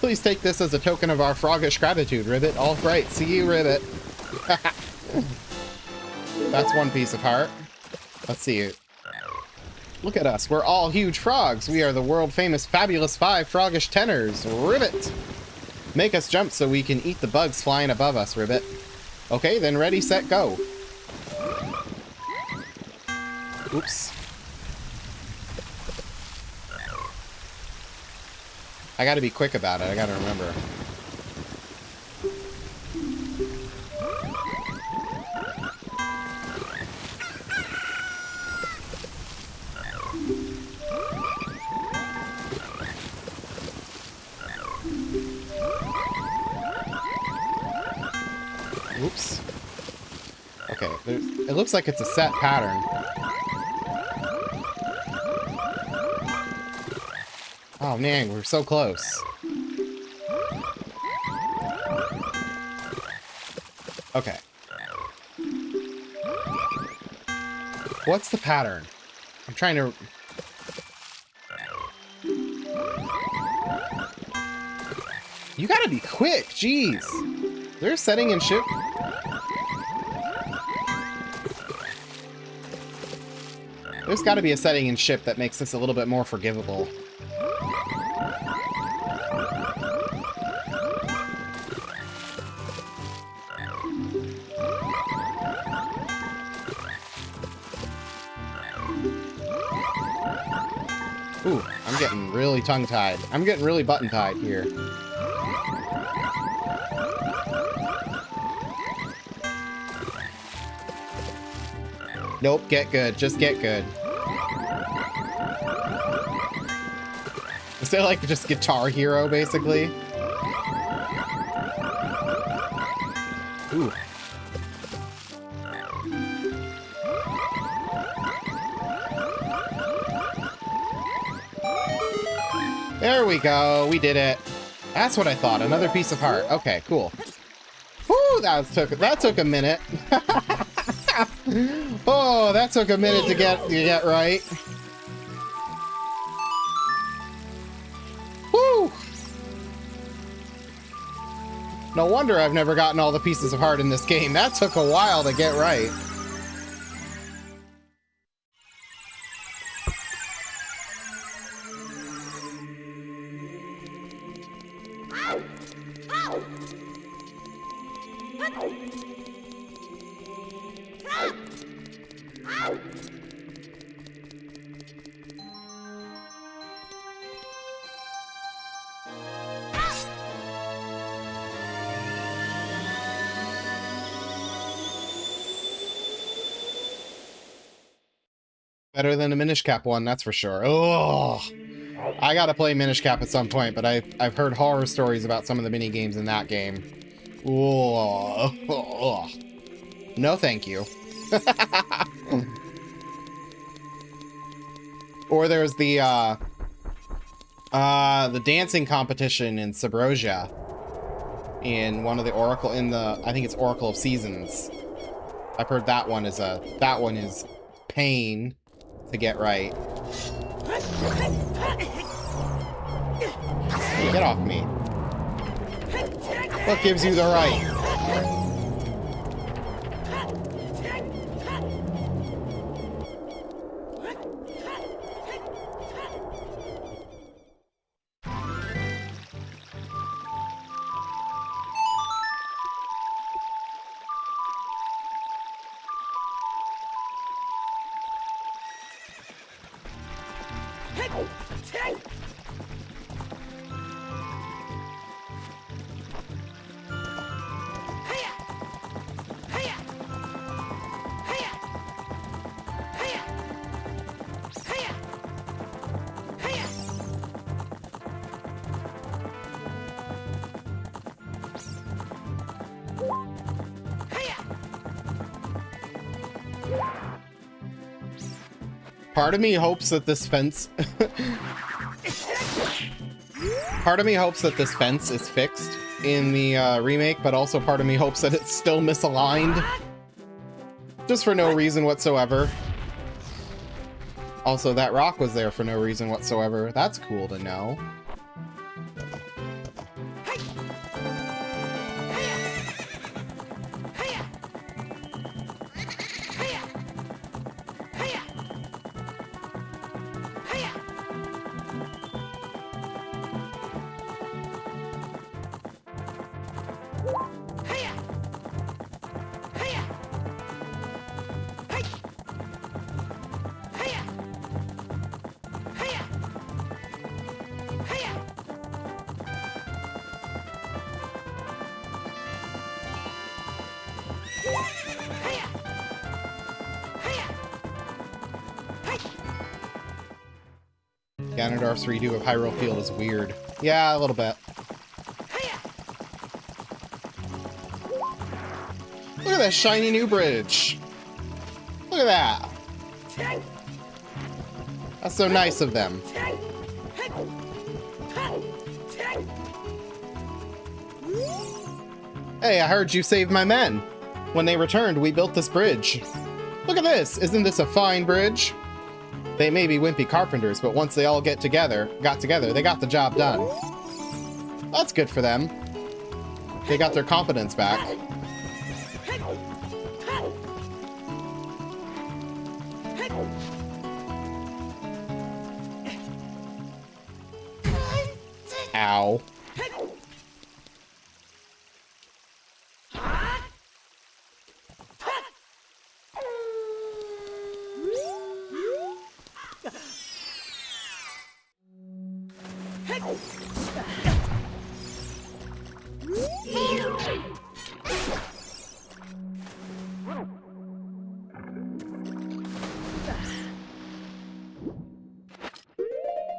Please take this as a token of our froggish gratitude, Ribbit. All right, see you, Ribbit. That's 1 piece of heart. Let's see. Look at us. We're all huge frogs. We are the world-famous fabulous 5 froggish tenors. Ribbit! Make us jump so we can eat the bugs flying above us, Ribbit. Okay, then ready, set, go. Oops. I gotta be quick about it. I gotta remember. Oops. Okay, it looks like it's a set pattern. Oh man, we're so close. Okay. What's the pattern? I'm trying to... You gotta be quick, jeez. Is there a setting in ship? There's gotta be a setting in ship that makes this a little bit more forgivable. really tongue-tied. I'm getting really button-tied here. Nope, get good. Just get good. Is there like just Guitar Hero, basically? Ooh. There we go. We did it. That's what I thought. Another piece of heart. Okay, cool. Whew, that took a minute. Oh, that took a minute to get right. Whew. No wonder I've never gotten all the pieces of heart in this game. That took a while to get right. Better than the Minish Cap one, that's for sure. Oh, I gotta play Minish Cap at some point, but I've heard horror stories about some of the mini games in that game. Oh, no, thank you. Or there's the dancing competition in Subrosia in one of the Oracle I think it's Oracle of Seasons. I've heard that one is pain to get right. Get off me. What gives you the right? Part of me hopes that this fence... Part of me hopes that this fence is fixed in the remake, but also part of me hopes that it's still misaligned. Just for no reason whatsoever. Also, that rock was there for no reason whatsoever. That's cool to know. Ganondorf's redo of Hyrule Field is weird. Yeah, a little bit. Look at that shiny new bridge. Look at that. That's so nice of them. Hey, I heard you saved my men. When they returned, we built this bridge. Look at this. Isn't this a fine bridge? They may be wimpy carpenters, but once they all got together, they got the job done. That's good for them. They got their confidence back. Ow.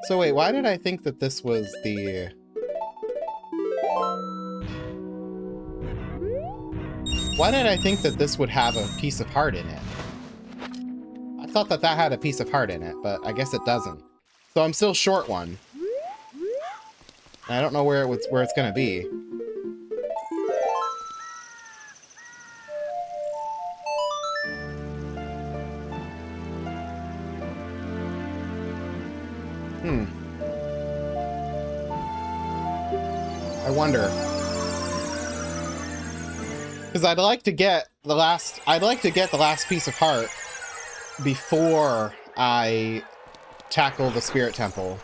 So wait, why did I think that this was the... Why did I think that this would have a piece of heart in it? I thought that that had a piece of heart in it, but I guess it doesn't. So I'm still short one. I don't know where it's gonna be. I wonder. Because I'd like to get the last piece of heart before I tackle the spirit temple.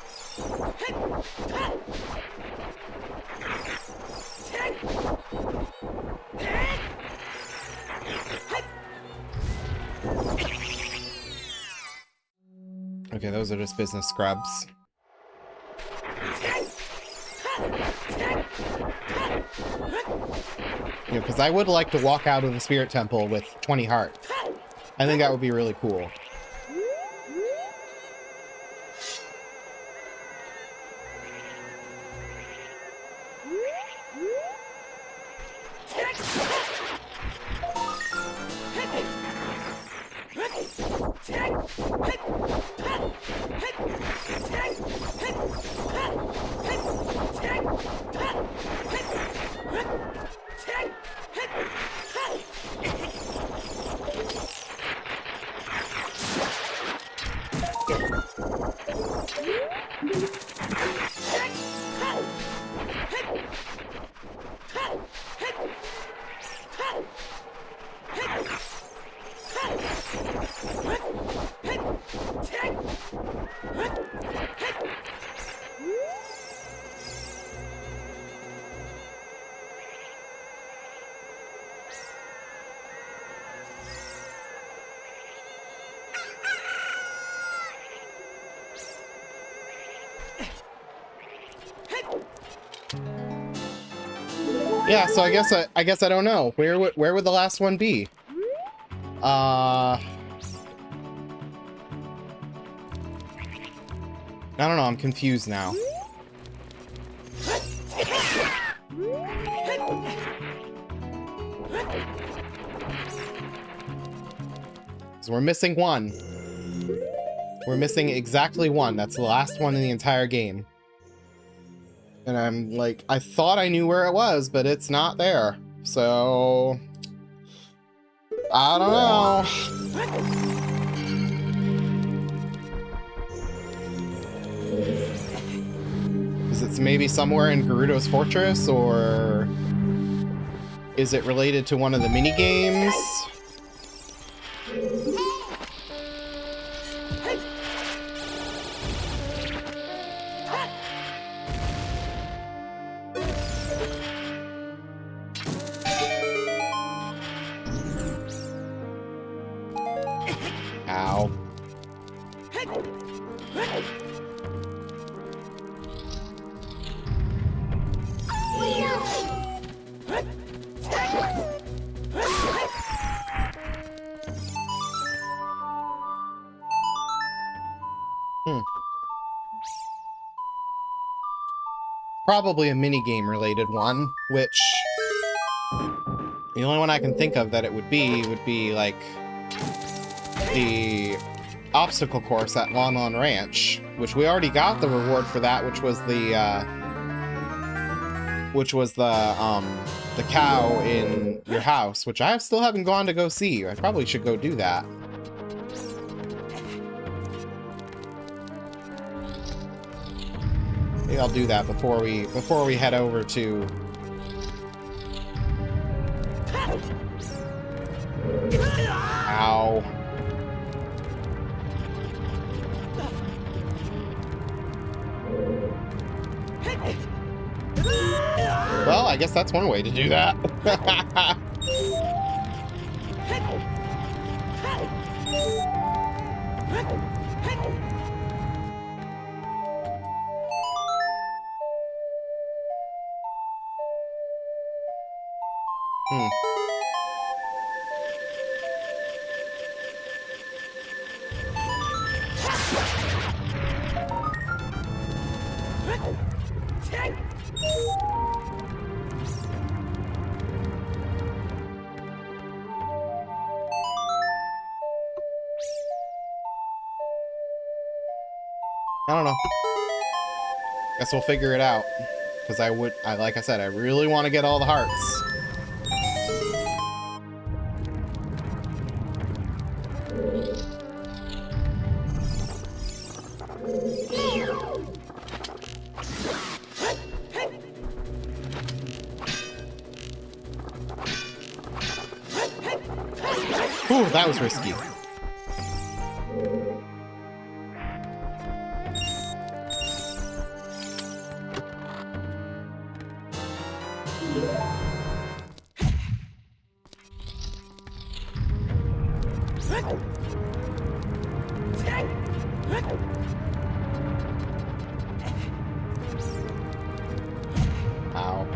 Okay, those are just business scrubs. You know, because I would like to walk out of the spirit temple with 20 hearts. I think that would be really cool. Yeah, so I guess I don't know. Where would the last one be? I don't know, I'm confused now. So we're missing one. We're missing exactly one. That's the last one in the entire game. And I'm like, I thought I knew where it was, but it's not there. So... I don't know. Is it maybe somewhere in Gerudo's Fortress, or... is it related to one of the mini-games? Ow. Probably a minigame related one, which the only one I can think of that it would be like the obstacle course at Lon Lon Ranch, which we already got the reward for that, which was the cow in your house, which I still haven't gone to go see. I probably should go do that. Maybe I'll do that before we head over to... Ow. Well, I guess that's one way to do that. Hmm. I don't know. Guess we'll figure it out. Because like I said, I really want to get all the hearts. Ooh, that was risky. Ow.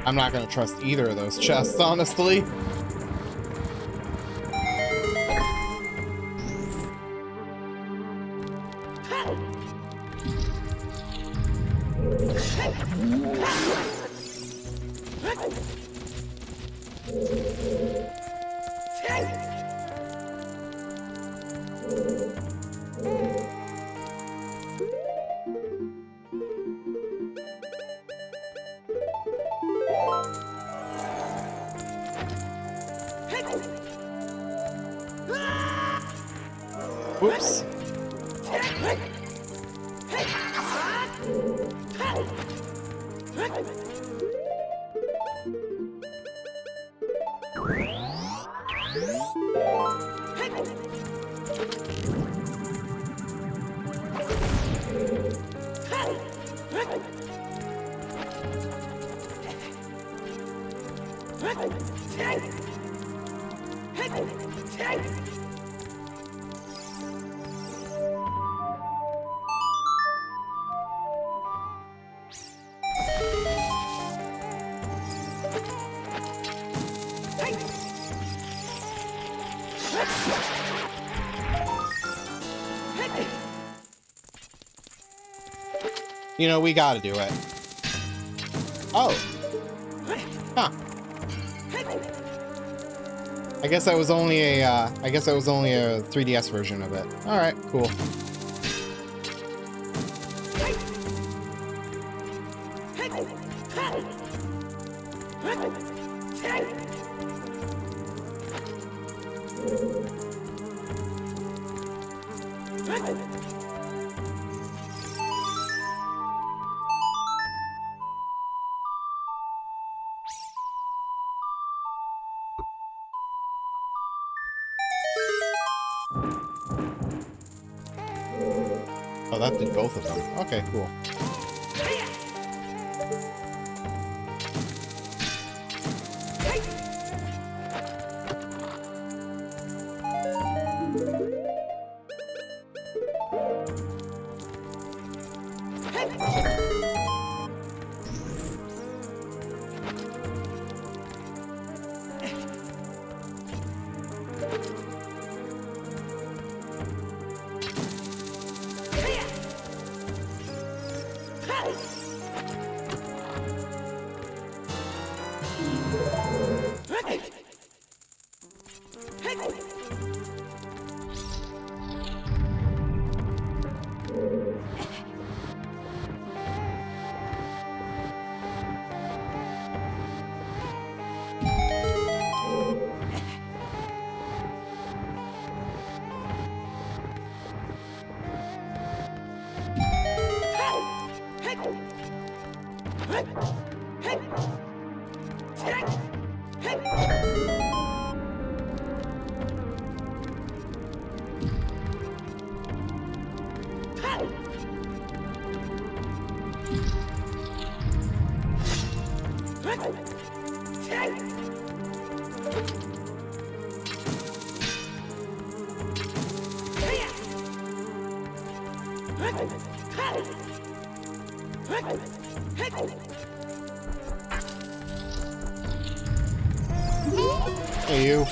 I'm not gonna trust either of those chests, honestly. Whoops. You know, we gotta do it. Oh. Huh. I guess that was only a, I guess that was only a 3DS version of it. Alright, cool. Oh, that did both of them. Okay, cool. Hey, you.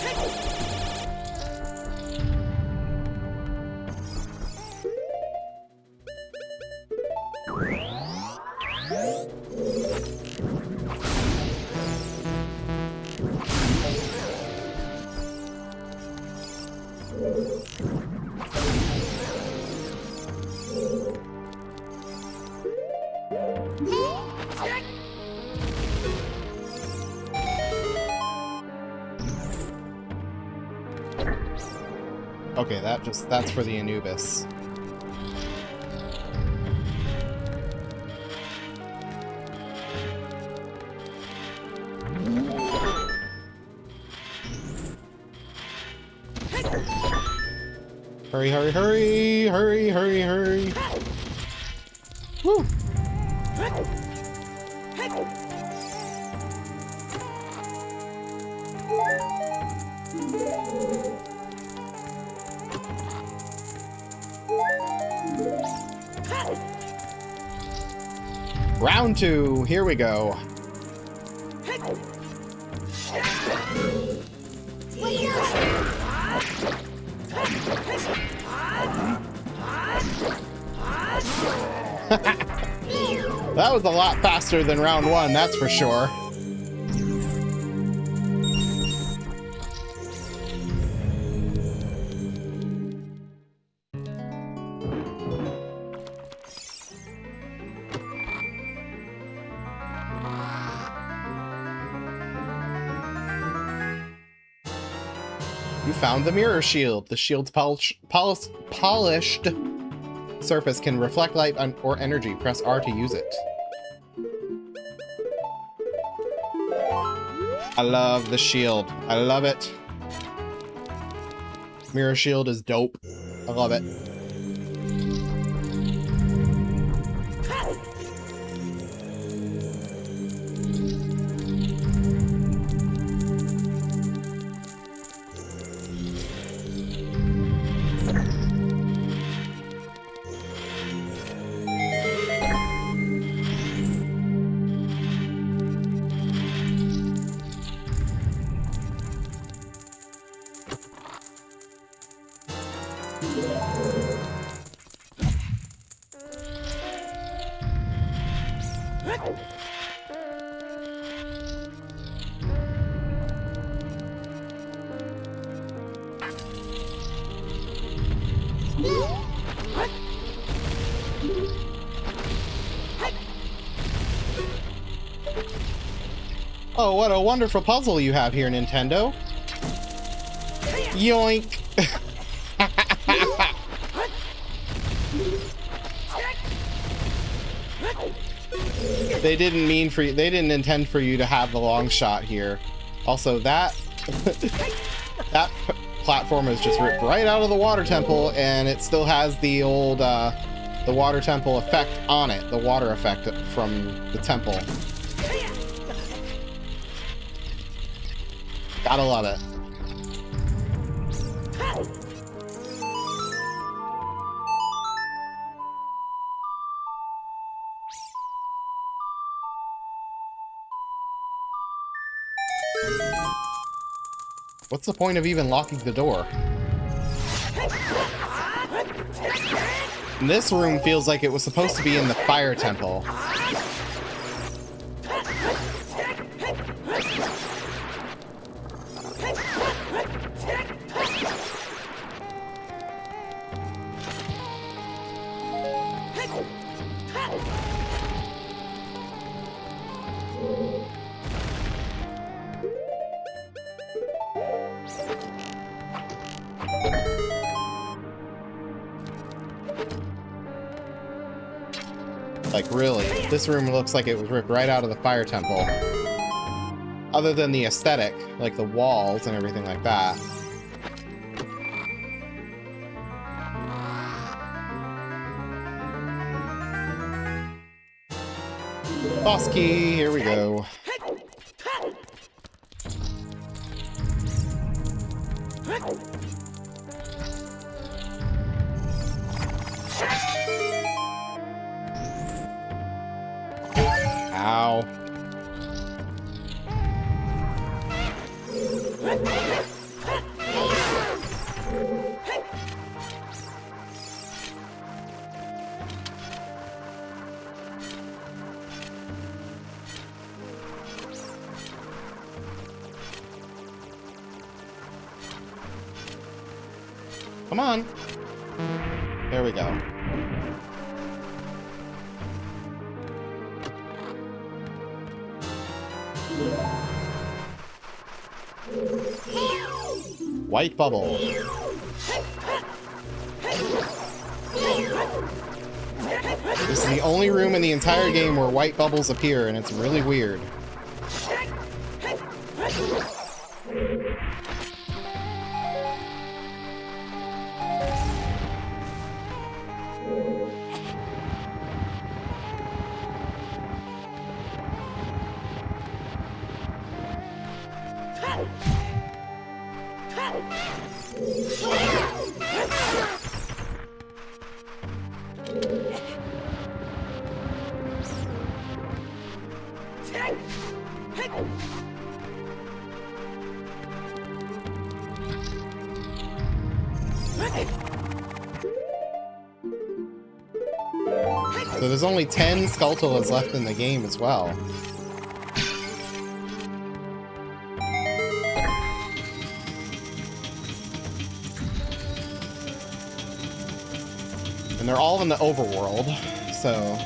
Okay, that's for the Anubis. Hurry, hurry, hurry, hurry, hurry, hurry. Woo! Round 2, here we go. That was a lot faster than round 1, that's for sure. You found the mirror shield. The shield's polished surface can reflect light or energy. Press R to use it. I love the shield. I love it. Mirror shield is dope. I love it. Oh, what a wonderful puzzle you have here, Nintendo. Yoink. They didn't intend for you to have the long shot here. Also, that that platform is just ripped right out of the water temple, and it still has the old the water temple effect on it, the water effect from the temple. Gotta love it. What's the point of even locking the door? And this room feels like it was supposed to be in the fire temple. Like, really. This room looks like it was ripped right out of the Fire Temple. Other than the aesthetic, like the walls and everything like that. Boss key, here we go. Ow. Come on. There we go. White bubble. This is the only room in the entire game where white bubbles appear, and it's really weird. So there's only 10 Skulltulas left in the game as well. And they're all in the overworld, so...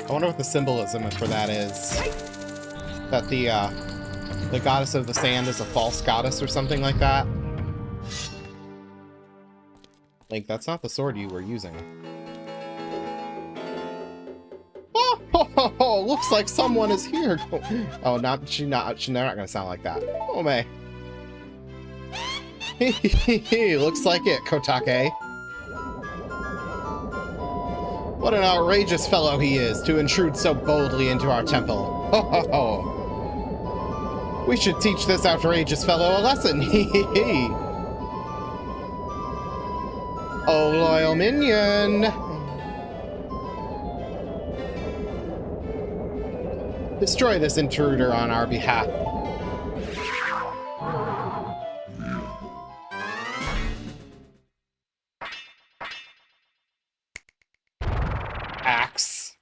I wonder what the symbolism for that is. That the goddess of the sand is a false goddess or something like that. Link, that's not the sword you were using. Oh, looks like someone is here. Oh, she's not gonna sound like that. Oh, May. Looks like it, Kotake. What an outrageous fellow he is to intrude so boldly into our temple. Ho ho ho. We should teach this outrageous fellow a lesson. Oh, loyal minion. Destroy this intruder on our behalf. Axe.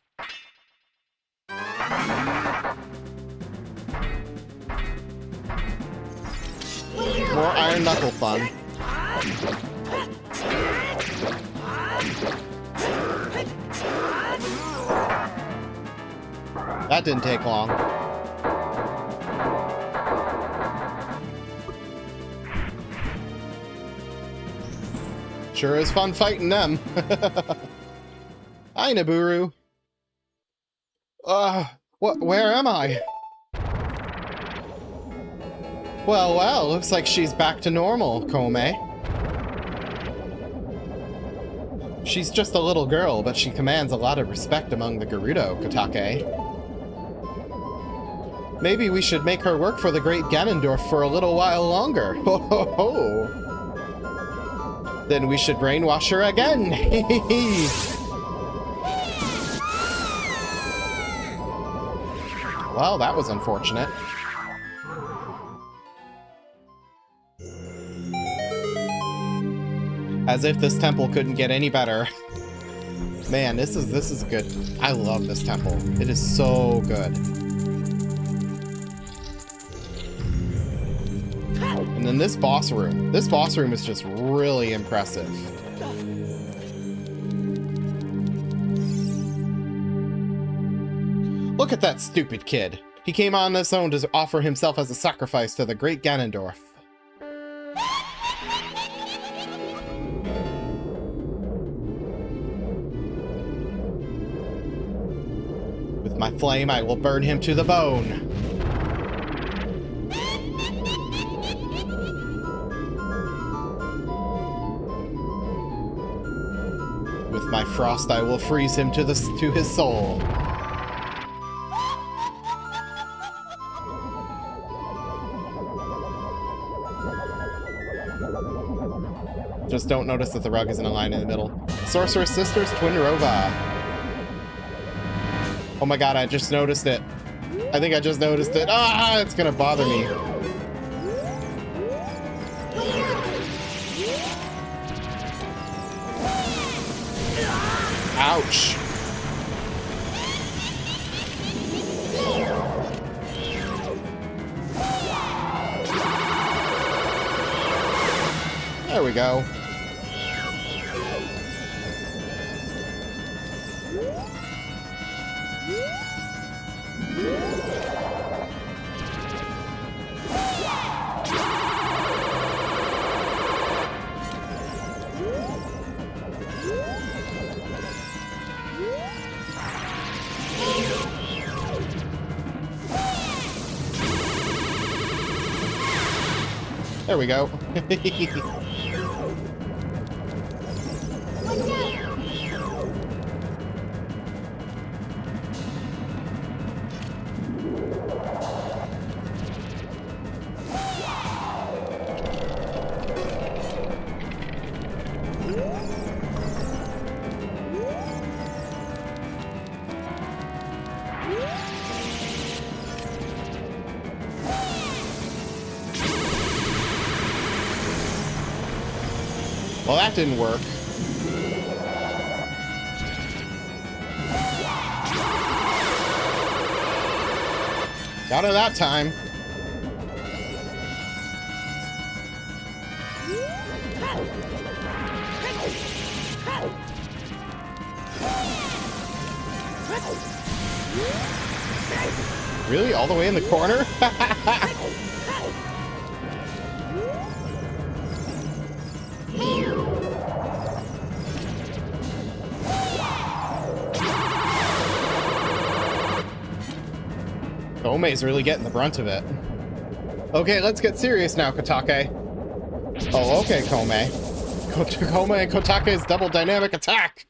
More iron knuckle fun. That didn't take long. Sure is fun fighting them. Hi, Naburu. Where am I? Well, looks like she's back to normal, Kome. She's just a little girl, but she commands a lot of respect among the Gerudo, Kotake. Maybe we should make her work for the great Ganondorf for a little while longer. Ho ho ho! Then we should brainwash her again! Well, that was unfortunate. As if this temple couldn't get any better. Man, this is good. I love this temple. It is so good. And then this boss room. This boss room is just really impressive. Look at that stupid kid. He came on his own to offer himself as a sacrifice to the great Ganondorf. With my flame, I will burn him to the bone. With my frost, I will freeze him to his soul. Just don't notice that the rug isn't aligned in the middle. Sorceress Sisters Twinrova. Oh my god, I just noticed it. I think I just noticed it. Ah, it's gonna bother me. Ouch. There we go. There we go. Well, that didn't work. Got it that time. Really? All the way in the corner? Kome's really getting the brunt of it. Okay, let's get serious now, Kotake. Oh, okay, Kome. Kome and Kotake's double dynamic attack!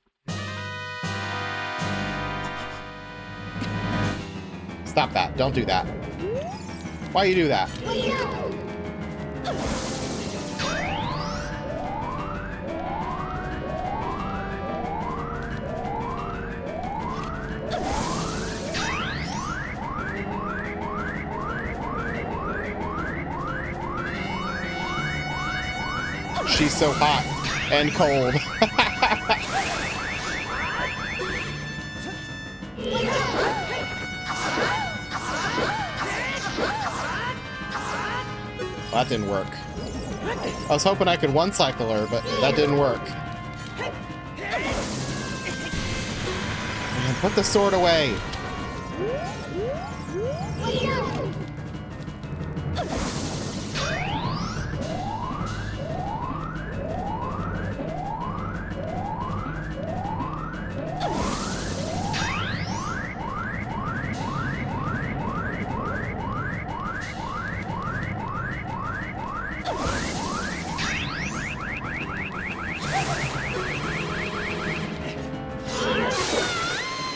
Stop that. Don't do that. Why you do that? She's so hot and cold. Well, that didn't work. I was hoping I could one-cycle her, but that didn't work. Man, put the sword away.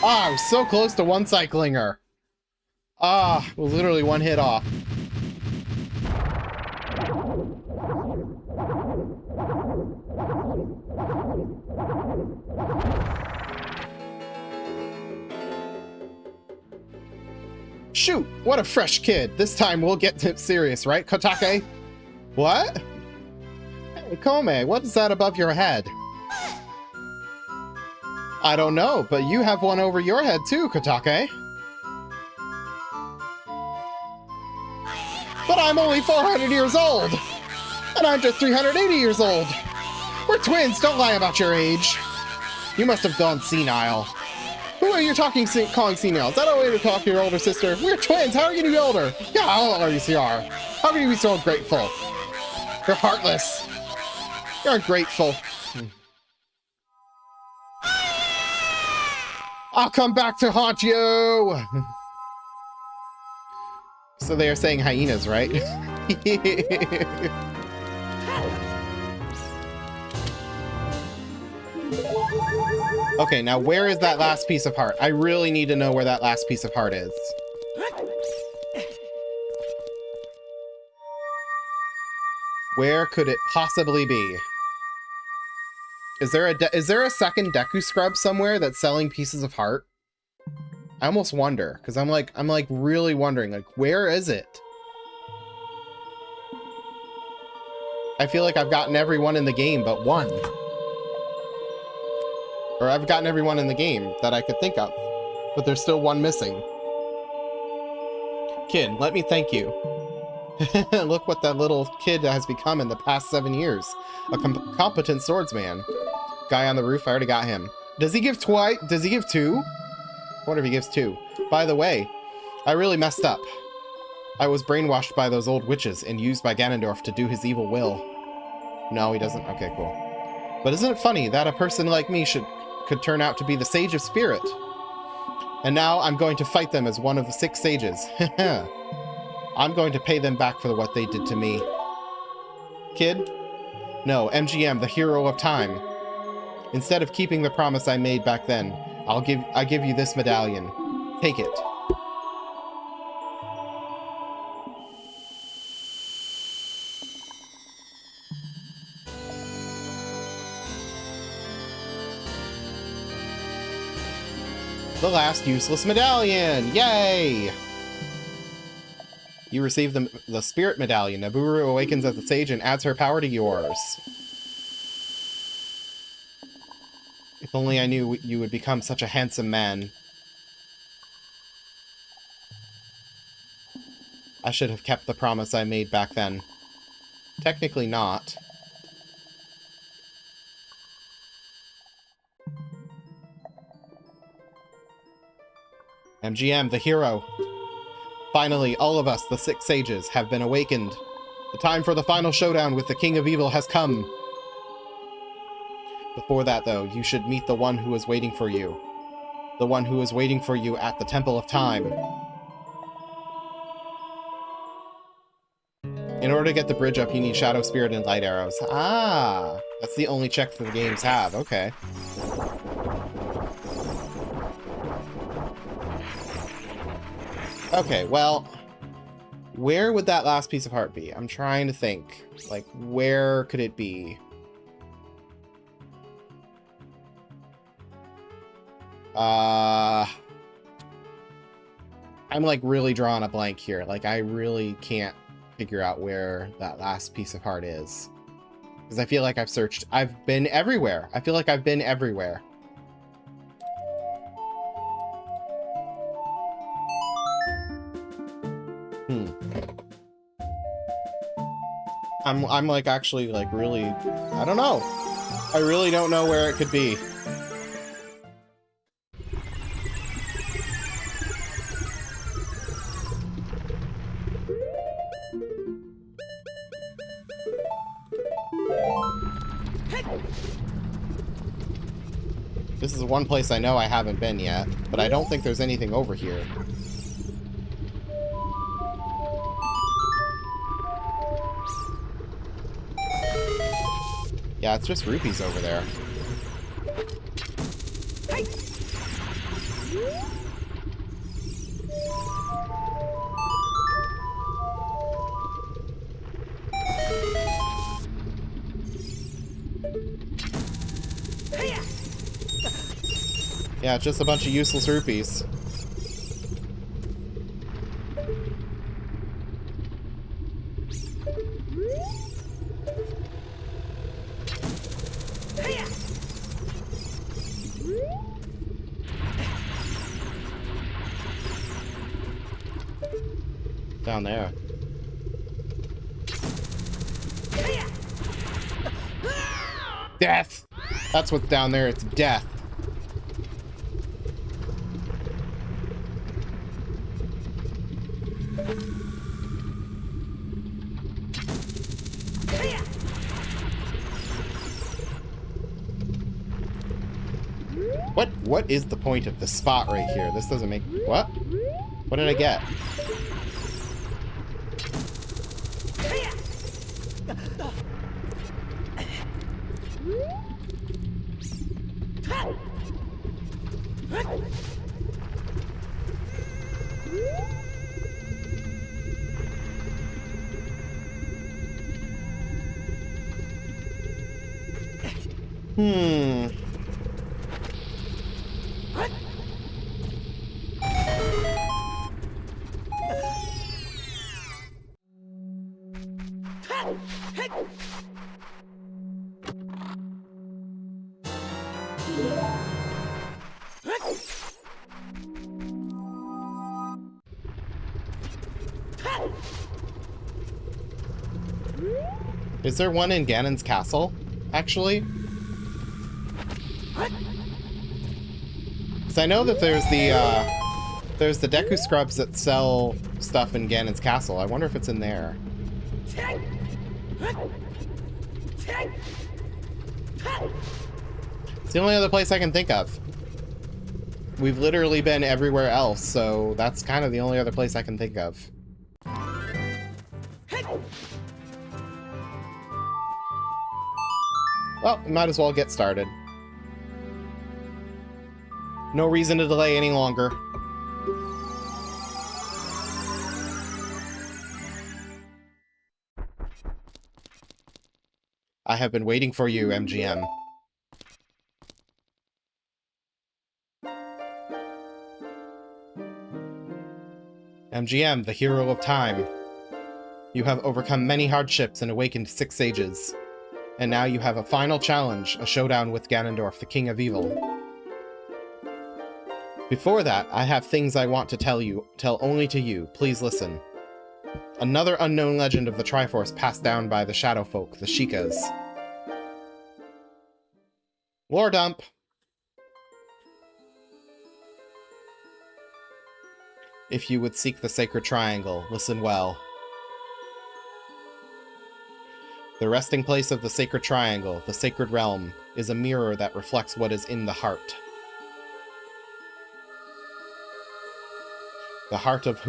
Ah, I was so close to one-cycling her. Ah, was literally one hit off. Shoot, what a fresh kid. This time we'll get serious, right, Kotake? What? Hey, Kome, what is that above your head? I don't know, but you have one over your head too, Kotake. But I'm only 400 years old! And I'm just 380 years old! We're twins, don't lie about your age! You must have gone senile. Who way you're talking, calling senile? Is that a way to talk to your older sister? We're twins. How are you gonna be older? Yeah, how old are you, CR? How can you be so ungrateful? You're heartless. You're ungrateful. I'll come back to haunt you. So they are saying hyenas, right? Okay, now where is that last piece of heart? I really need to know where that last piece of heart is. Where could it possibly be? Is there a second Deku Scrub somewhere that's selling pieces of heart? I almost wonder, because I'm like really wondering, like, where is it? I feel like I've gotten everyone in the game but one. Or I've gotten everyone in the game that I could think of, but there's still one missing. Kid, let me thank you. Look what that little kid has become in the past 7 years. A competent swordsman. Guy on the roof, I already got him. Does he give twice? Does he give two? I wonder if he gives two. By the way, I really messed up. I was brainwashed by those old witches and used by Ganondorf to do his evil will. No, he doesn't? Okay, cool. But isn't it funny that a person like me could turn out to be the Sage of Spirit? And now I'm going to fight them as one of the 6 sages. I'm going to pay them back for what they did to me. Kid? No, MGM, the hero of time. Instead of keeping the promise I made back then, I give you this medallion. Take it. The last useless medallion! Yay! You receive the Spirit Medallion. Nabooru awakens as a sage and adds her power to yours. If only I knew you would become such a handsome man. I should have kept the promise I made back then. Technically not. MGM, the hero. Finally, all of us, the 6 sages, have been awakened. The time for the final showdown with the King of Evil has come. Before that, though, you should meet the one who is waiting for you. The one who is waiting for you at the Temple of Time. In order to get the bridge up, you need Shadow Spirit and Light Arrows. Ah! That's the only check that the games have. Okay. Okay, well, where would that last piece of heart be? I'm trying to think. Like, where could it be? I'm like really drawing a blank here. Like, I really can't figure out where that last piece of heart is. Because I feel like I've been everywhere. I feel like I've been everywhere. I'm like actually like really, I don't know. I really don't know where it could be. This is one place I know I haven't been yet, but I don't think there's anything over here. Yeah, it's just rupees over there. Yeah, it's just a bunch of useless rupees. Down there. Death! That's what's down there, it's death. What is the point of this spot right here? This doesn't make... What? What did I get? Hmm. Is there one in Ganon's castle, actually? Because I know that there's the Deku Scrubs that sell stuff in Ganon's castle. I wonder if it's in there. It's the only other place I can think of. We've literally been everywhere else, so that's kind of the only other place I can think of. Well, we might as well get started. No reason to delay any longer. I have been waiting for you, MGM. MGM, the hero of time. You have overcome many hardships and awakened 6 sages. And now you have a final challenge, a showdown with Ganondorf, the King of Evil. Before that, I have things I want to tell only to you. Please listen. Another unknown legend of the Triforce passed down by the Shadow Folk, the Sheikahs. Lore dump! If you would seek the Sacred Triangle, listen well. The resting place of the Sacred Triangle, the Sacred Realm, is a mirror that reflects what is in the heart. The heart of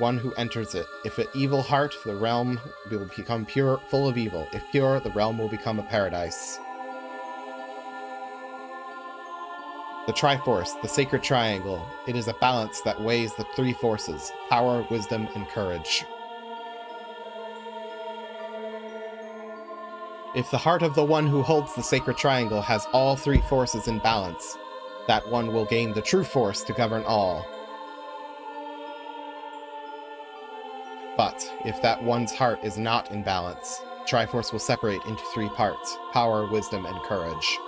one who enters it. If an evil heart, the realm will become pure, full of evil. If pure, the realm will become a paradise. The Triforce, the Sacred Triangle. It is a balance that weighs the 3 forces: power, wisdom, and courage. If the heart of the one who holds the Sacred Triangle has all 3 forces in balance, that one will gain the true force to govern all. But if that one's heart is not in balance, Triforce will separate into 3 parts: power, wisdom, and courage.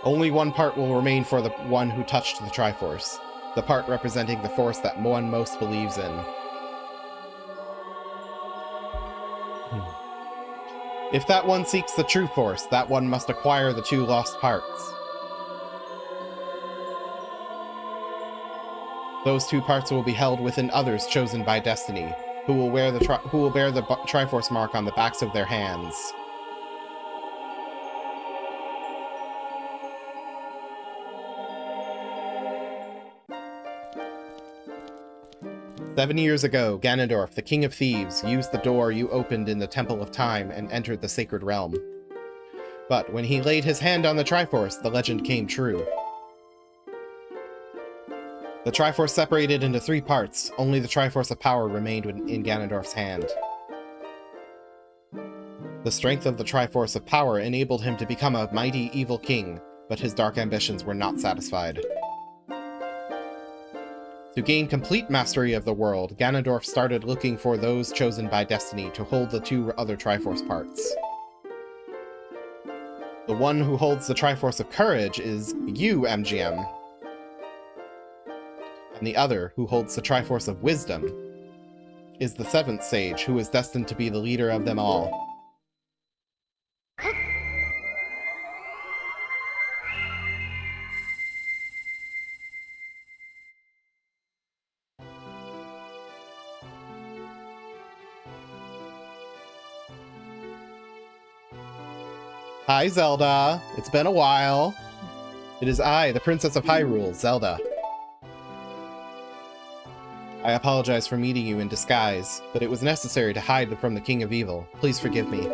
Only one part will remain for the one who touched the Triforce, the part representing the force that one most believes in. If that one seeks the true force, that one must acquire the 2 lost parts. Those 2 parts will be held within others chosen by destiny, who will bear the Triforce mark on the backs of their hands. "7 years ago, Ganondorf, the King of Thieves, used the door you opened in the Temple of Time and entered the Sacred Realm. But when he laid his hand on the Triforce, the legend came true. The Triforce separated into 3 parts. Only the Triforce of Power remained in Ganondorf's hand. The strength of the Triforce of Power enabled him to become a mighty evil king, but his dark ambitions were not satisfied. To gain complete mastery of the world, Ganondorf started looking for those chosen by destiny to hold the 2 other Triforce parts. The one who holds the Triforce of Courage is you, MGM. And the other, who holds the Triforce of Wisdom, is the 7th Sage, who is destined to be the leader of them all. Hi, Zelda. It's been a while. It is I, the Princess of Hyrule, Zelda. I apologize for meeting you in disguise, but it was necessary to hide from the King of Evil. Please forgive me.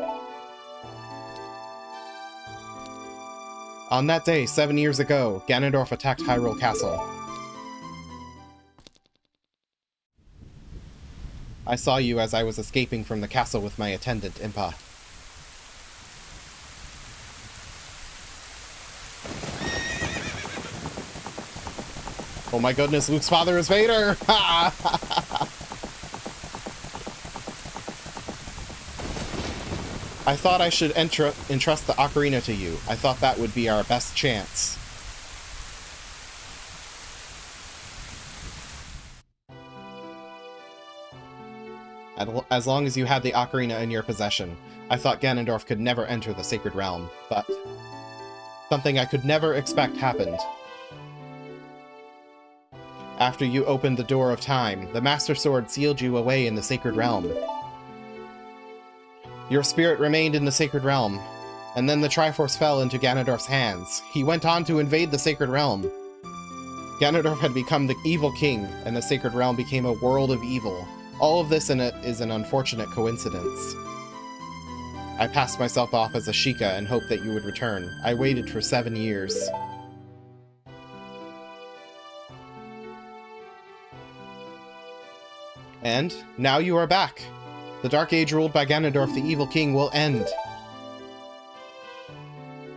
On that day, 7 years ago, Ganondorf attacked Hyrule Castle. I saw you as I was escaping from the castle with my attendant, Impa. Oh my goodness, Luke's father is Vader! I thought I should entrust the ocarina to you. I thought that would be our best chance. As long as you had the ocarina in your possession, I thought Ganondorf could never enter the Sacred Realm, but something I could never expect happened. After you opened the door of time, the Master Sword sealed you away in the Sacred Realm. Your spirit remained in the Sacred Realm, and then the Triforce fell into Ganondorf's hands. He went on to invade the Sacred Realm. Ganondorf had become the evil king, and the Sacred Realm became a world of evil. All of this is an unfortunate coincidence. I passed myself off as a Sheikah and hoped that you would return. I waited for 7 years. And now you are back. The Dark Age ruled by Ganondorf, the evil king, will end.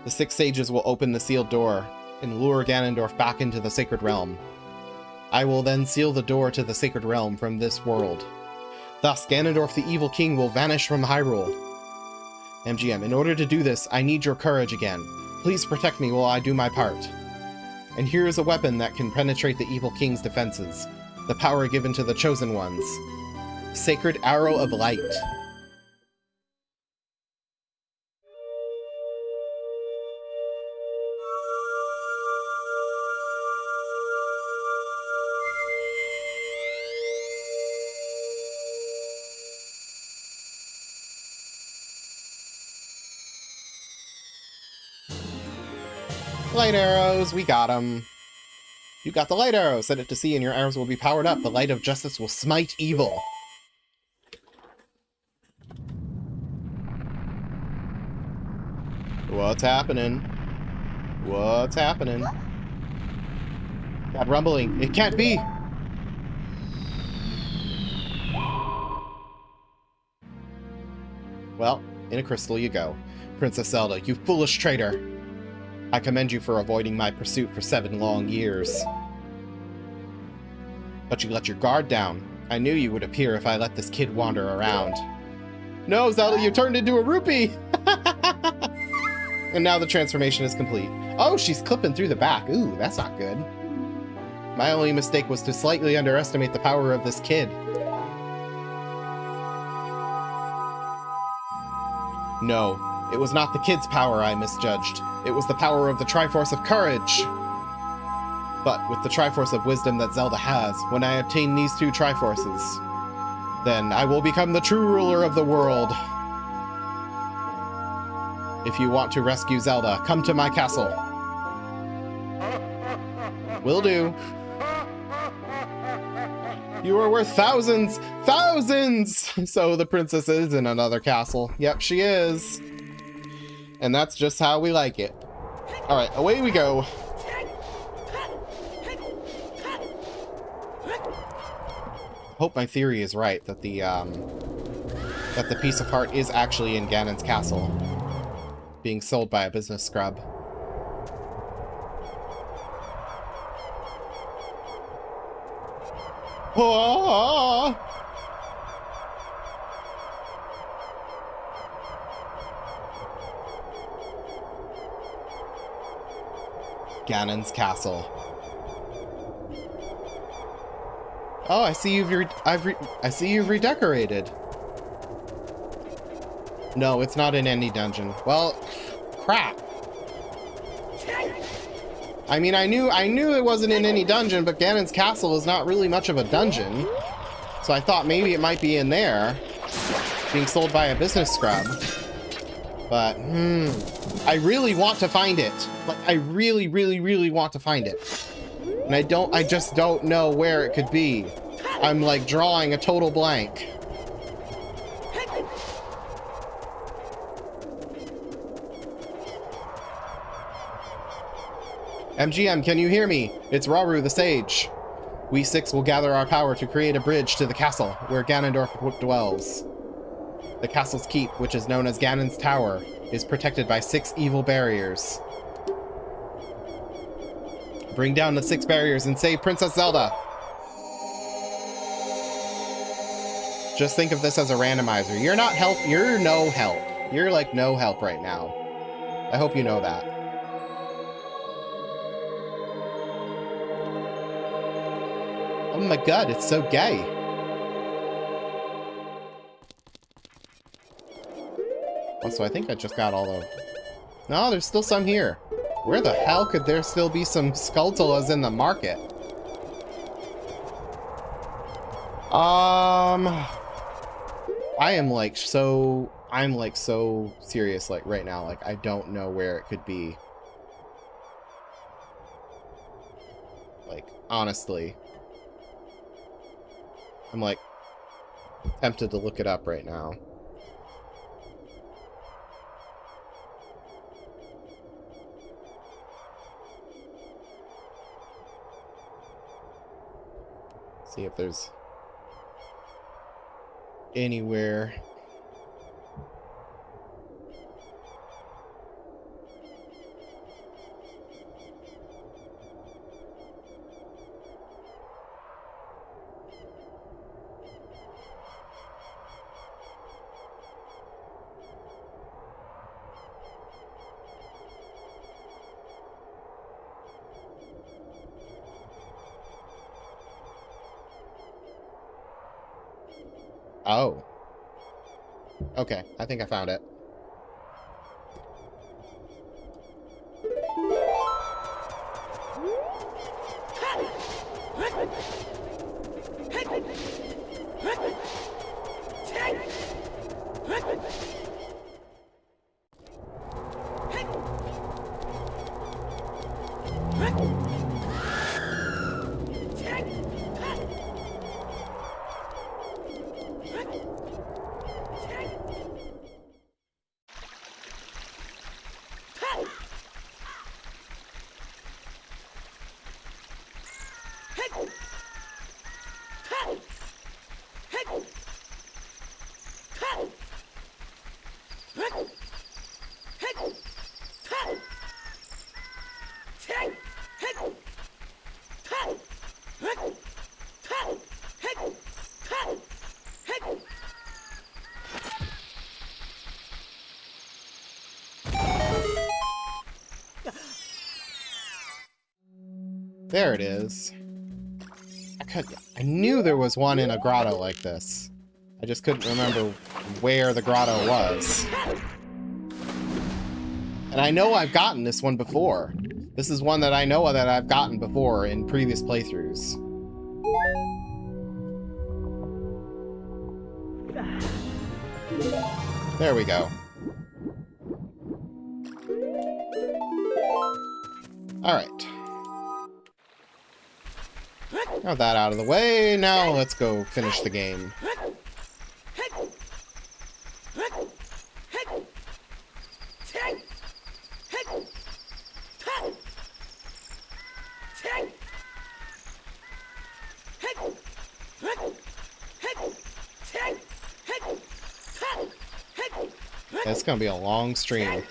The 6 sages will open the sealed door and lure Ganondorf back into the Sacred Realm. I will then seal the door to the Sacred Realm from this world. Thus, Ganondorf, the evil king, will vanish from Hyrule. MGM, in order to do this, I need your courage again. Please protect me while I do my part. And here is a weapon that can penetrate the evil king's defenses. The power given to the Chosen Ones. Sacred Arrow of Light. Light arrows, we got them. You got the light arrow. Set it to sea and your arrows will be powered up. The light of justice will smite evil. What's happening? What's happening? That rumbling. It can't be! Well, in a crystal you go. Princess Zelda, you foolish traitor! I commend you for avoiding my pursuit for 7 long years. But you let your guard down. I knew you would appear if I let this kid wander around. No, Zelda, you turned into a rupee! And now the transformation is complete. Oh, she's clipping through the back. Ooh, that's not good. My only mistake was to slightly underestimate the power of this kid. No, it was not the kid's power I misjudged. It was the power of the Triforce of Courage. But with the Triforce of Wisdom that Zelda has, when I obtain these 2 Triforces, then I will become the true ruler of the world. If you want to rescue Zelda, come to my castle. Will do. You are worth thousands! Thousands! So the princess is in another castle. Yep, she is. And that's just how we like it. Alright, away we go. Hope my theory is right, that the piece of heart is actually in Ganon's castle. Being sold by a business scrub. Oh! Ganon's castle. Oh, I see I see you've redecorated. No, it's not in any dungeon. Well, crap. I mean, I knew it wasn't in any dungeon, but Ganon's castle is not really much of a dungeon. So I thought maybe it might be in there, being sold by a business scrub. But, I really want to find it. Like, I really, really, really want to find it. And I just don't know where it could be. I'm like drawing a total blank. MGM, can you hear me? It's Rauru the Sage. We six will gather our power to create a bridge to the castle where Ganondorf dwells. The castle's keep, which is known as Ganon's Tower, is protected by 6 evil barriers. Bring down the 6 barriers and save Princess Zelda! Just think of this as a randomizer. You're not help. You're no help. You're like no help right now. I hope you know that. Oh my god, it's so gay. Also, I think I just got all the... No, there's still some here. Where the hell could there still be some Skulltulas in the market? I'm like so serious, like, right now. Like, I don't know where it could be. Like, honestly. I'm, like, tempted to look it up right now. See if there's anywhere. Oh. Okay, I think I found it. There it is. I knew there was one in a grotto like this. I just couldn't remember where the grotto was. And I know I've gotten this one before. This is one that I know that I've gotten before in previous playthroughs. There we go. Alright. Got that out of the way. Now let's go finish the game. It's gonna be a long stream,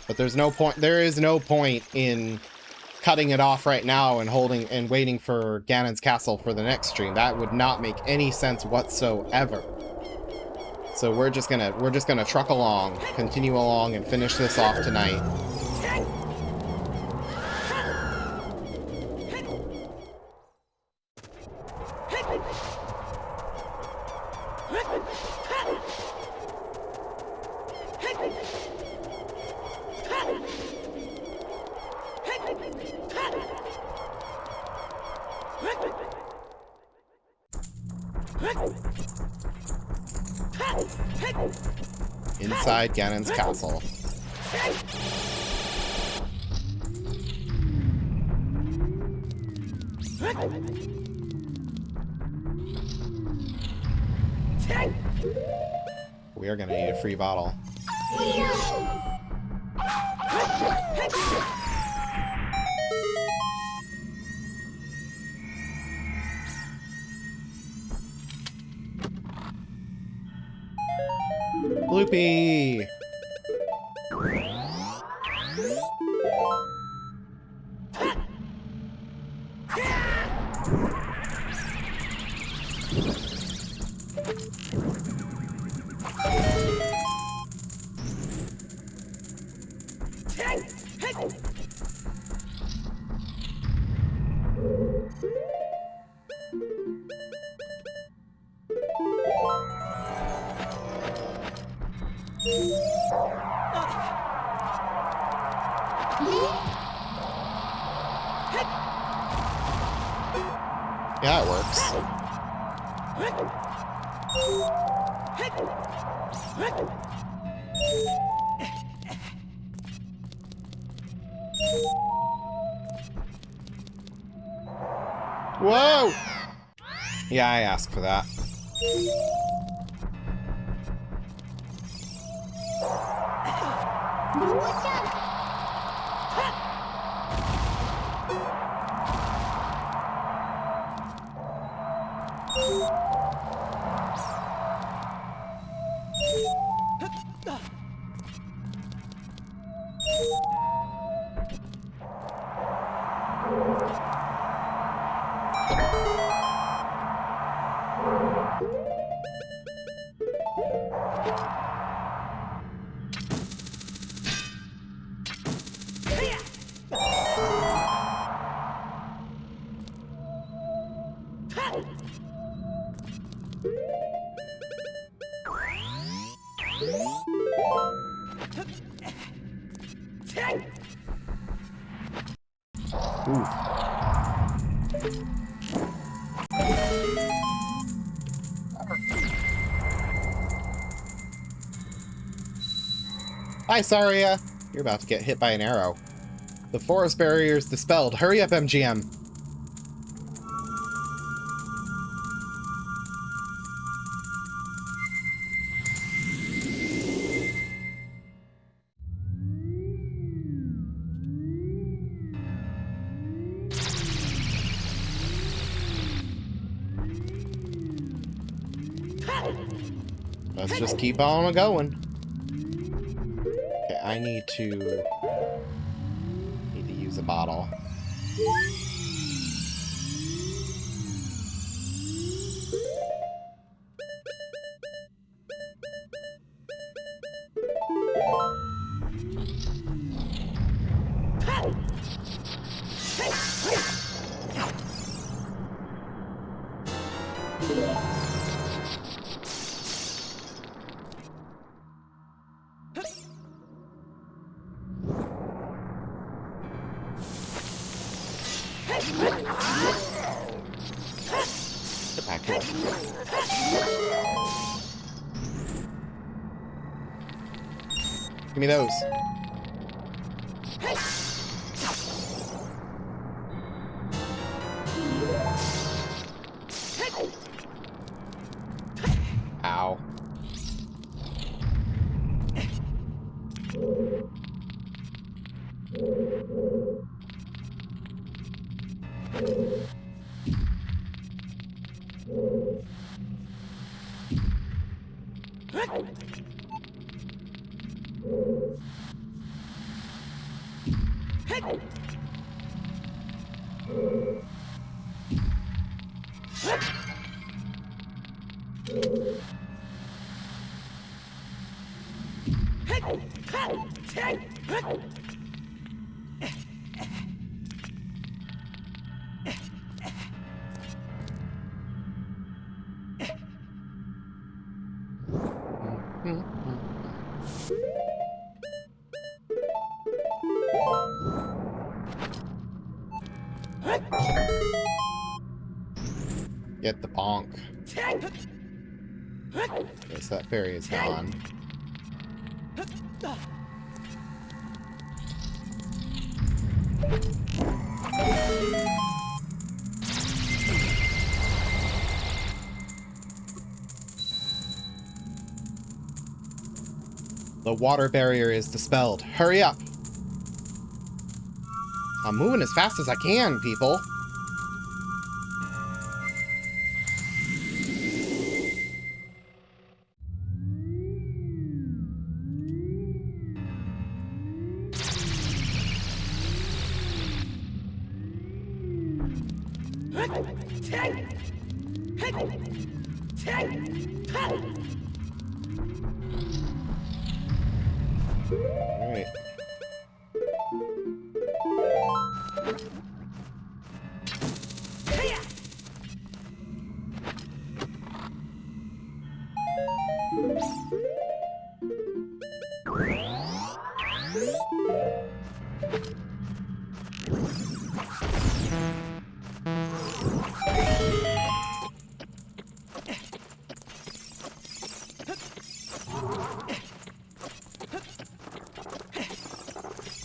but there is no point in cutting it off right now and waiting for Ganon's castle for the next stream. That would not make any sense whatsoever. So we're just gonna truck along, continue along, and finish this off tonight. Inside Ganon's castle. We are gonna need a free bottle. Bloopy! Yeah, it works. Whoa! Yeah, I asked for that. Ooh. Hi, Saria! You're about to get hit by an arrow. The forest barrier is dispelled. Hurry up, MGM! Let's just keep on going. Okay, I need to use a bottle. Get back here. Give me those. Ow. Get the bonk. Yes, that fairy is gone. The water barrier is dispelled. Hurry up! I'm moving as fast as I can, people. Alright.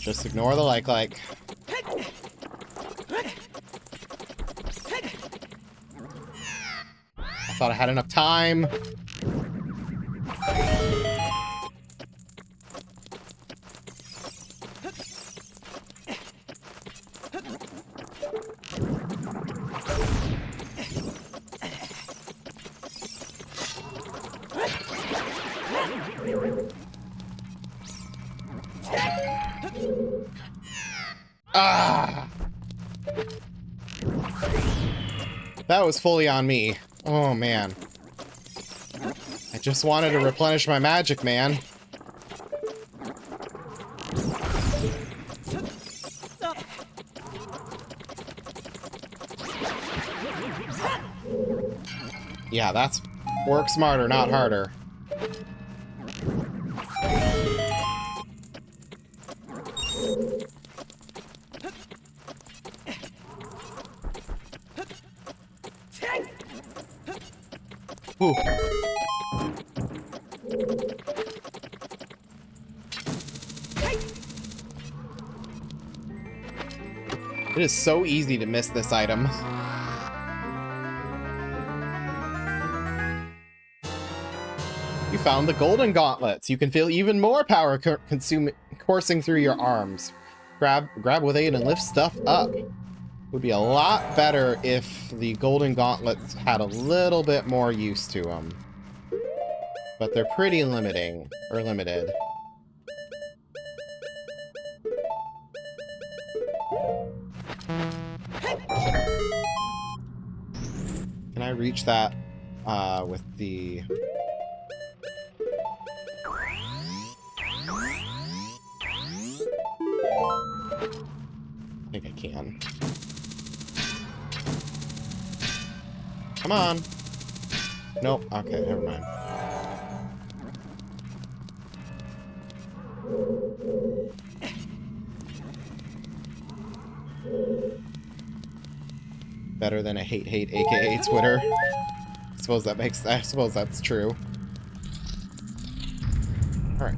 Just ignore the like. I thought I had enough time. Ah! That was fully on me. Oh, man. I just wanted to replenish my magic, man. Yeah, that's work smarter, not harder. Ooh. It is so easy to miss this item. You found the golden gauntlets. You can feel even more power coursing through your arms. Grab with aid and lift stuff up. Would be a lot better if the golden gauntlets had a little bit more use to them. But they're pretty limited. Can I reach that with the... I think I can. Come on. Nope. Okay, never mind. Better than a hate aka Twitter. I suppose that's true. All right.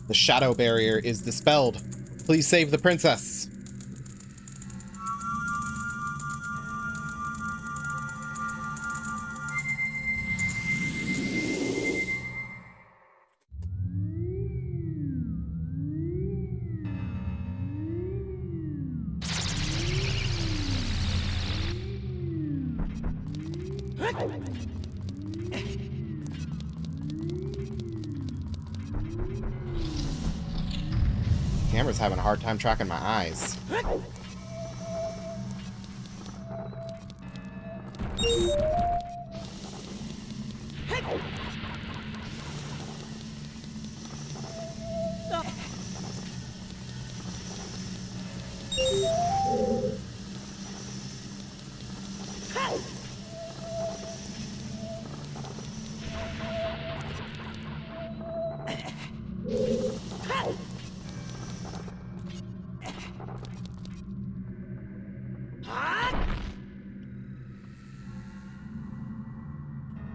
The shadow barrier is dispelled. Please save the princess. Camera's having a hard time tracking my eyes.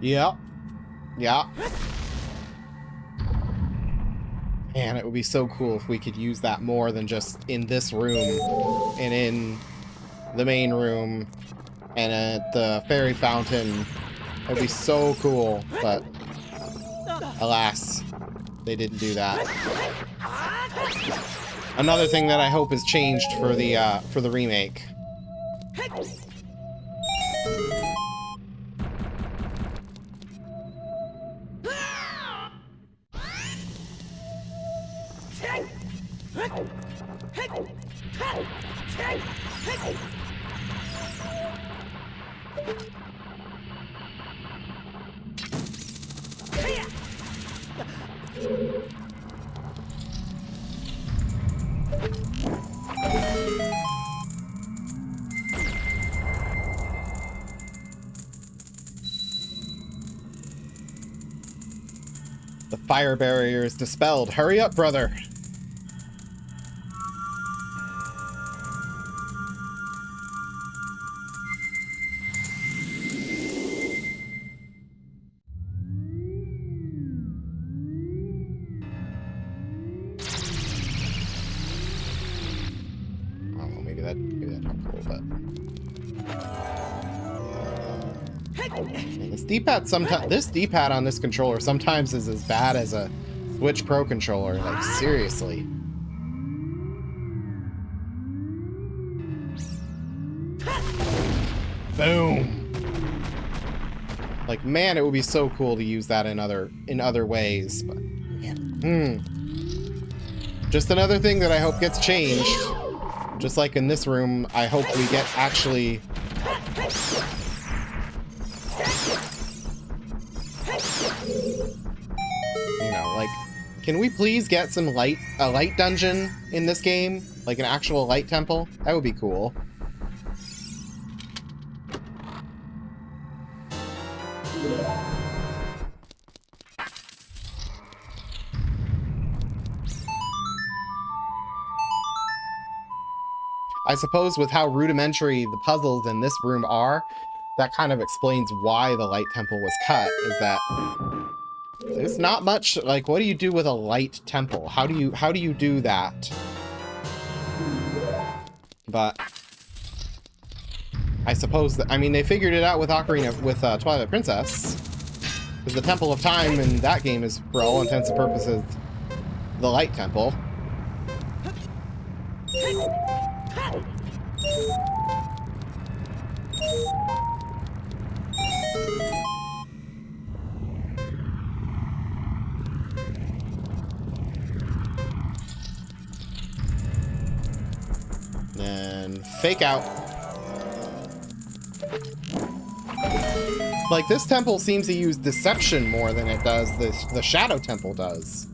Yep. Yeah. Man, it would be so cool if we could use that more than just in this room and in the main room and at the fairy fountain. It'd be so cool, but alas, they didn't do that. Another thing that I hope is changed for the remake. The fire barrier is dispelled. Hurry up, brother. Maybe that helped a little bit. This D-pad this D-pad on this controller sometimes is as bad as a Switch Pro controller. Like, seriously. Boom. Like, man, it would be so cool to use that in other ways. But just another thing that I hope gets changed. Just like in this room, I hope we get actually. You know, like, can we please get some a light dungeon in this game? Like an actual light temple? That would be cool. I suppose with how rudimentary the puzzles in this room are, that kind of explains why the light temple was cut, is that there's not much, like, what do you do with a light temple? How do you do that? But I suppose that, I mean, they figured it out with Twilight Princess. Because the Temple of Time in that game is, for all intents and purposes, the light temple. And fake out. Like, this temple seems to use deception more than it does the Shadow Temple does.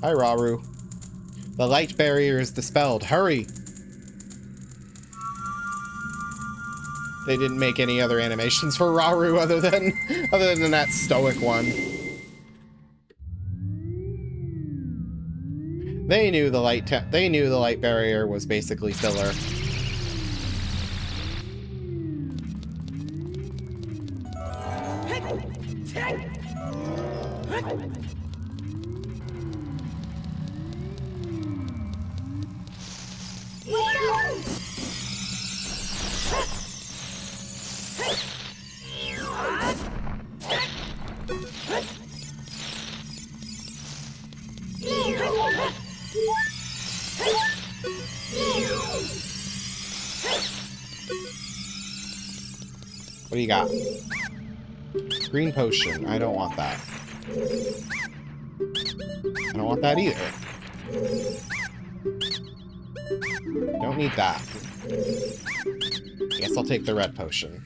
Hi, Rauru. The light barrier is dispelled. Hurry! They didn't make any other animations for Rauru other than that stoic one. They knew the light barrier was basically filler. What do you got? Green potion. I don't want that. I don't want that either. Don't need that. Guess I'll take the red potion.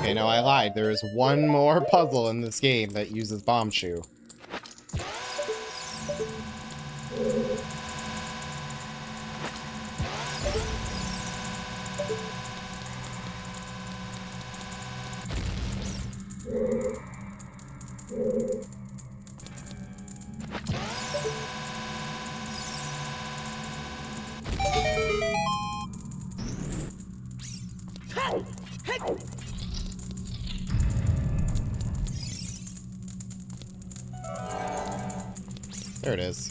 Okay, no, I lied. There is one more puzzle in this game that uses Bomb Shoe. There it is.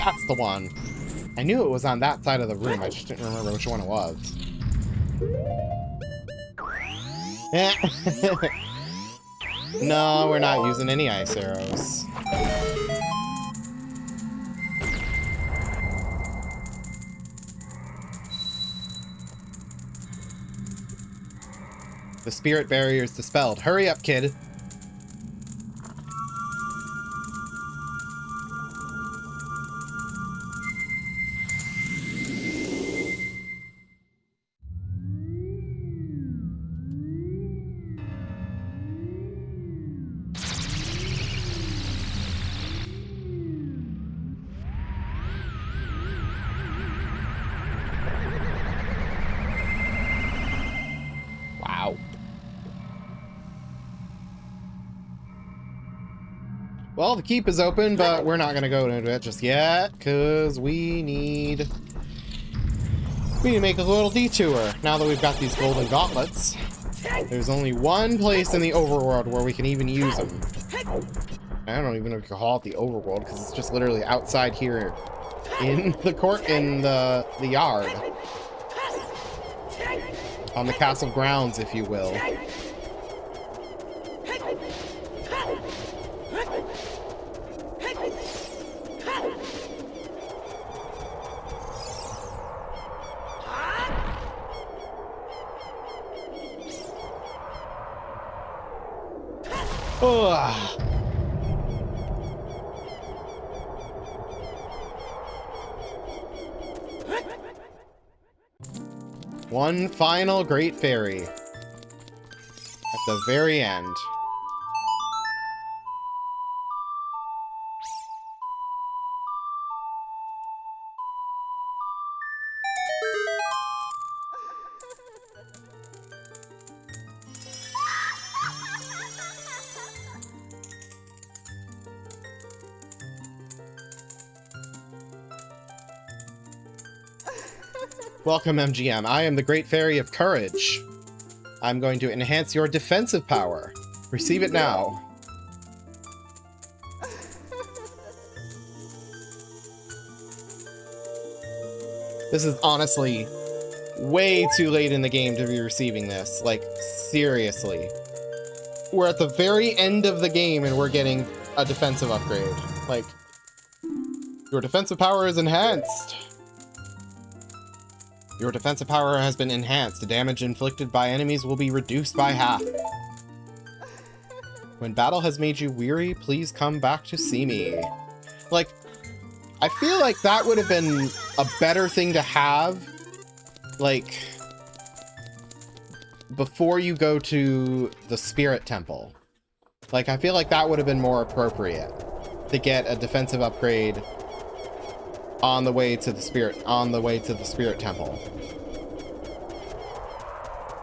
That's the one. I knew it was on that side of the room. I just didn't remember which one it was. No, we're not using any ice arrows. The spirit barrier is dispelled. Hurry up, kid. Wow. Well, the keep is open, but we're not going to go into it just yet, because we need to make a little detour. Now that we've got these golden gauntlets, there's only one place in the overworld where we can even use them. I don't even know if you can call it the overworld, because it's just literally outside here in the court, in the yard. On the castle grounds, if you will. Ugh. One final great fairy. At the very end. Welcome, MGM. I am the Great Fairy of Courage. I'm going to enhance your defensive power. Receive it now. This is honestly way too late in the game to be receiving this. Like, seriously. We're at the very end of the game and we're getting a defensive upgrade. Like, your defensive power is enhanced. Your defensive power has been enhanced. The damage inflicted by enemies will be reduced by half. When battle has made you weary, please come back to see me. Like, I feel like that would have been a better thing to have. Like, before you go to the Spirit Temple. Like, I feel like that would have been more appropriate to get a defensive upgrade on the way to the Spirit Temple.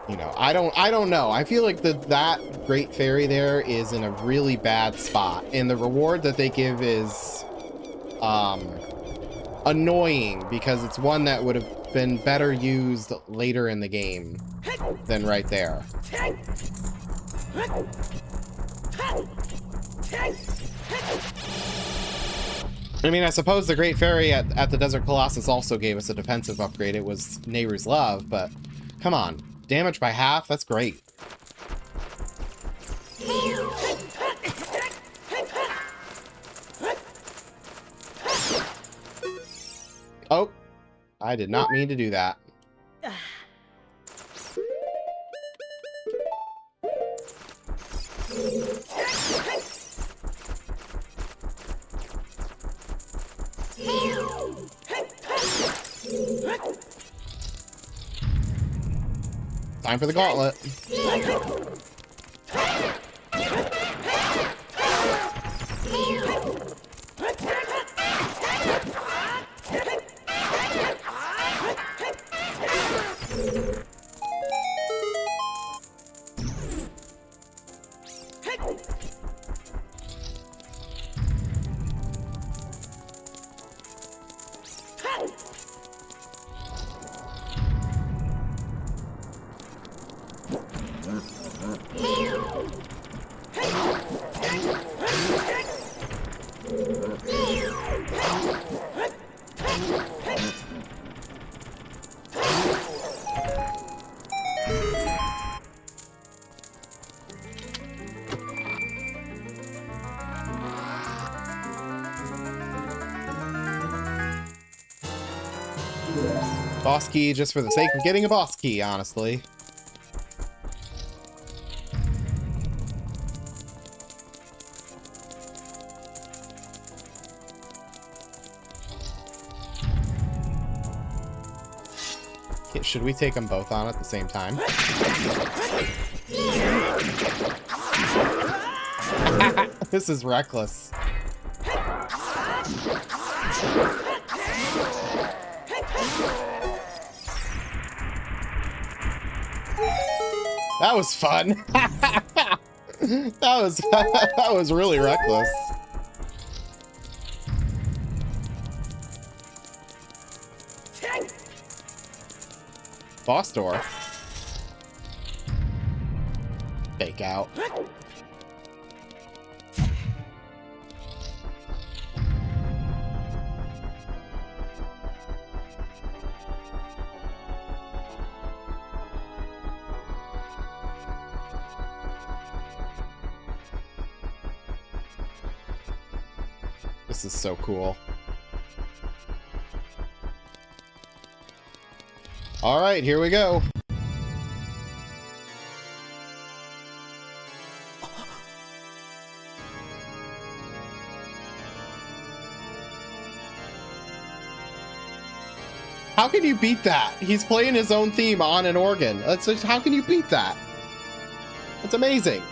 You know, I don't know. I feel like that Great Fairy there is in a really bad spot, and the reward that they give is annoying because it's one that would have been better used later in the game than right there. I mean, I suppose the Great Fairy at the Desert Colossus also gave us a defensive upgrade. It was Nehru's Love, but come on. Damage by half? That's great. Oh, I did not mean to do that. Time for the gauntlet. Boss key just for the sake of getting a boss key, honestly. Okay, should we take them both on at the same time? This is reckless. That was fun. that was really reckless. Boss door. Fake out. This is so cool. All right, here we go. How can you beat that? He's playing his own theme on an organ. That's just, how can you beat that? That's amazing.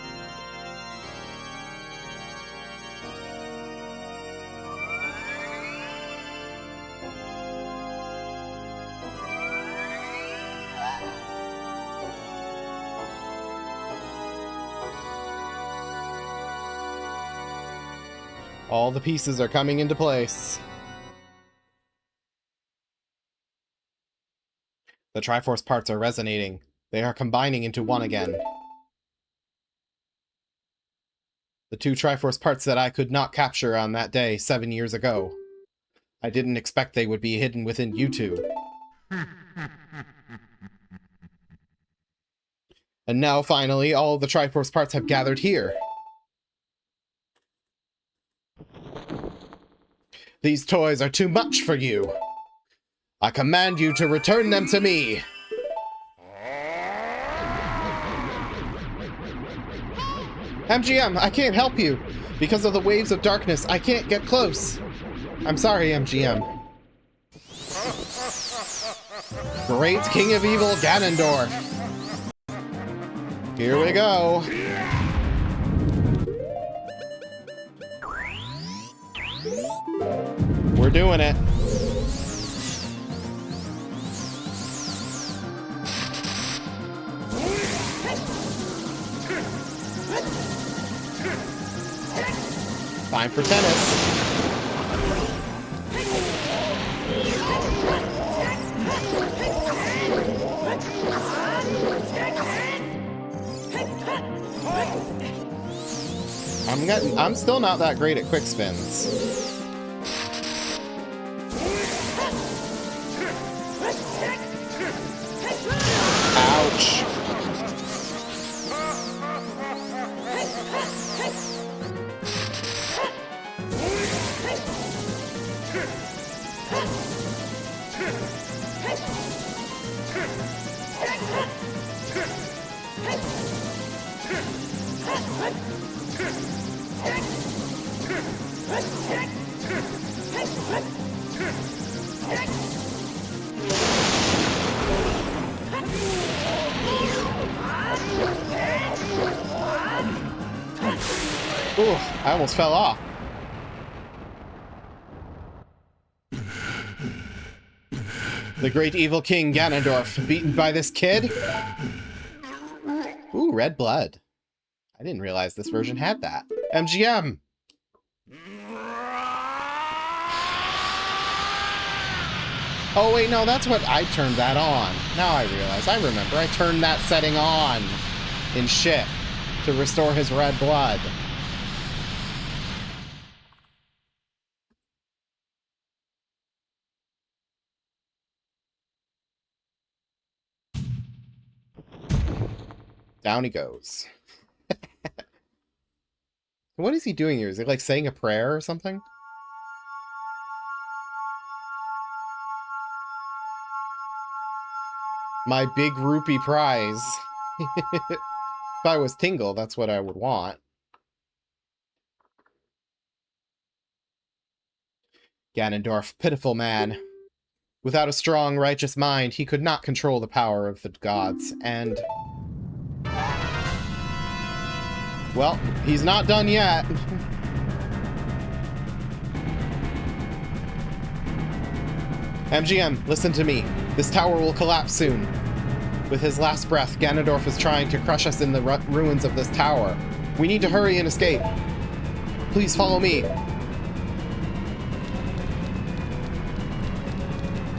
All the pieces are coming into place. The Triforce parts are resonating. They are combining into one again. The two Triforce parts that I could not capture on that day 7 years ago. I didn't expect they would be hidden within you two. And now, finally, all the Triforce parts have gathered here. These toys are too much for you. I command you to return them to me. MGM, I can't help you. Because of the waves of darkness, I can't get close. I'm sorry, MGM. Great King of Evil Ganondorf. Here we go. We're doing it. Time for tennis. I'm still not that great at quick spins. Ouch. Ooh, I almost fell off. The great evil king Ganondorf, beaten by this kid? Ooh, red blood. I didn't realize this version had that. MGM! Oh wait, no, that's what I turned that on. Now I realize. I remember. I turned that setting on in ship to restore his red blood. Down he goes. What is he doing here? Is he like saying a prayer or something? My big rupee prize. If I was Tingle, that's what I would want. Ganondorf, pitiful man. Without a strong, righteous mind, he could not control the power of the gods, and... well, he's not done yet. MGM, listen to me. This tower will collapse soon. With his last breath, Ganondorf is trying to crush us in the ruins of this tower. We need to hurry and escape. Please follow me.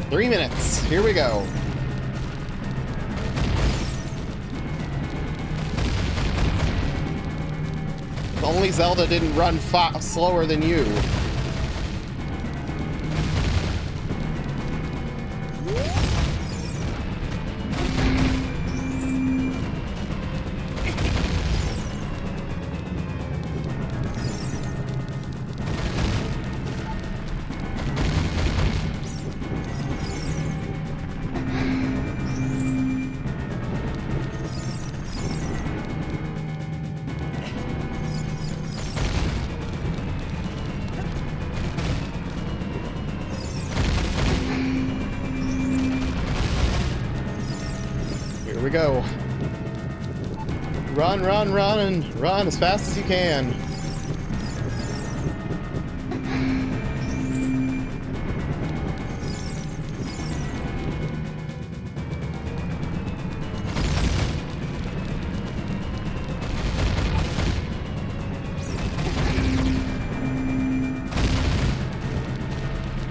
3 minutes. Here we go. If only Zelda didn't run slower than you. Here we go. Run, run, run, and run as fast as you can.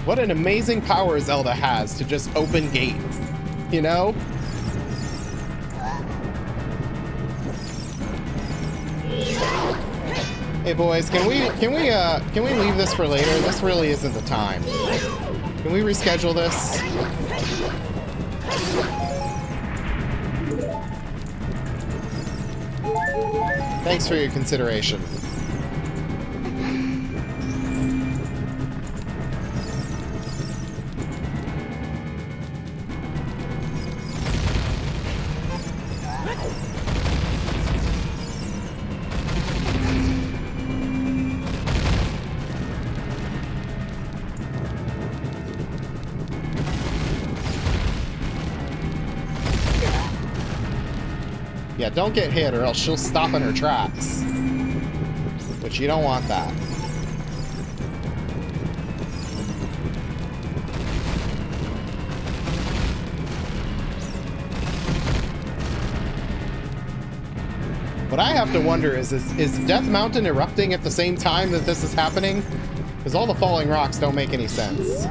What an amazing power Zelda has to just open gates, you know? Hey boys, can we leave this for later? This really isn't the time. Can we reschedule this? Thanks for your consideration. Yeah, don't get hit or else she'll stop in her tracks. Which you don't want that. What I have to wonder is Death Mountain erupting at the same time that this is happening? Because all the falling rocks don't make any sense.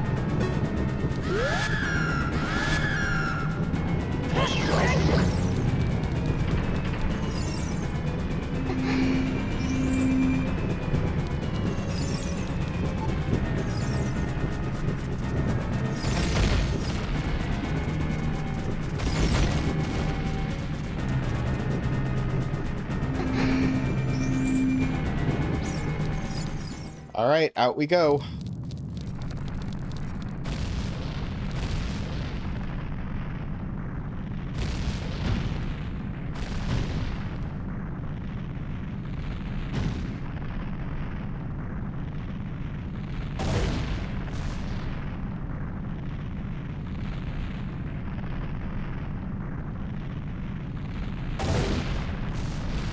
All right, out we go.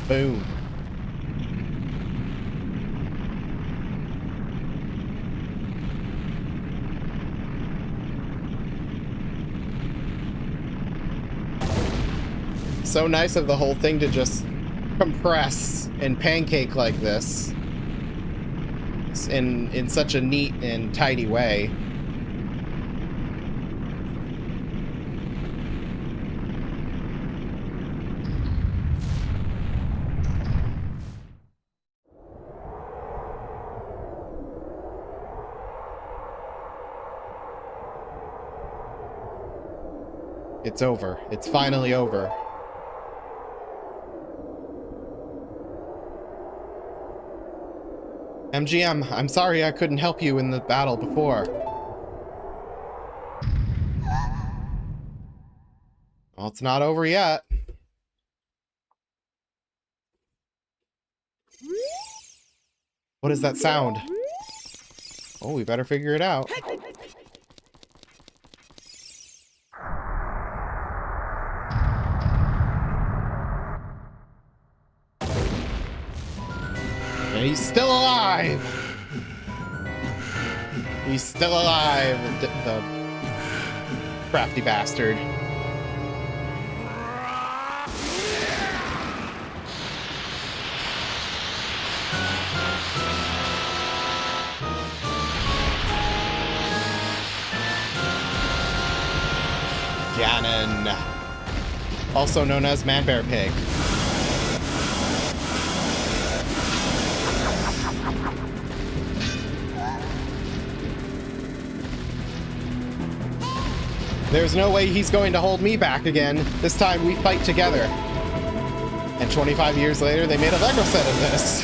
Boom. So nice of the whole thing to just compress and pancake like this in such a neat and tidy way. It's over. It's finally over. MGM, I'm sorry I couldn't help you in the battle before. Well, it's not over yet. What is that sound? Oh, we better figure it out. And he's still alive! He's still alive, the crafty bastard. Ganon, also known as Man-Bear Pig. There's no way he's going to hold me back again. This time we fight together. And 25 years later, they made a Lego set of this.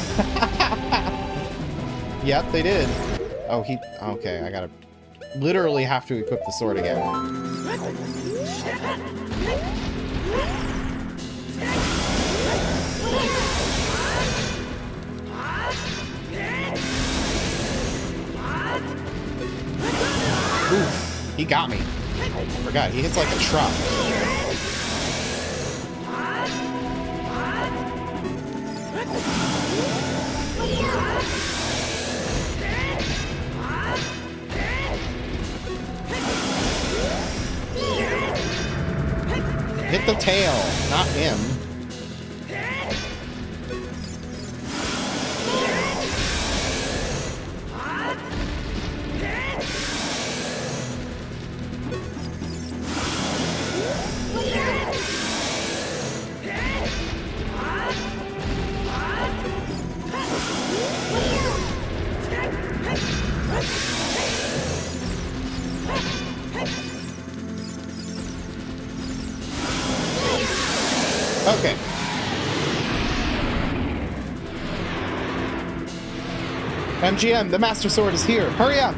Yep, they did. Oh, okay, I gotta literally have to equip the sword again. Oof, he got me. I forgot, he hits like a truck. Hit the tail, not him. Okay. MGM, the Master Sword is here. Hurry up!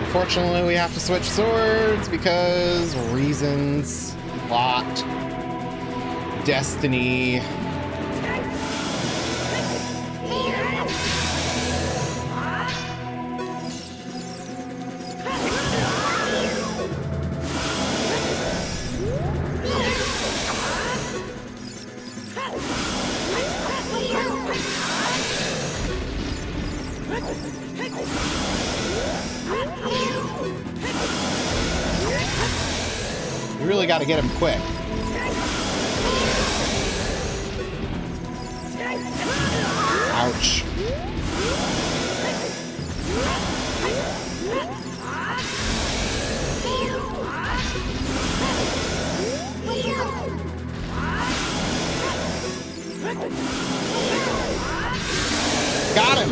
Unfortunately, we have to switch swords because reasons. Plot. Destiny. really got to get him quick. Ouch. Got him!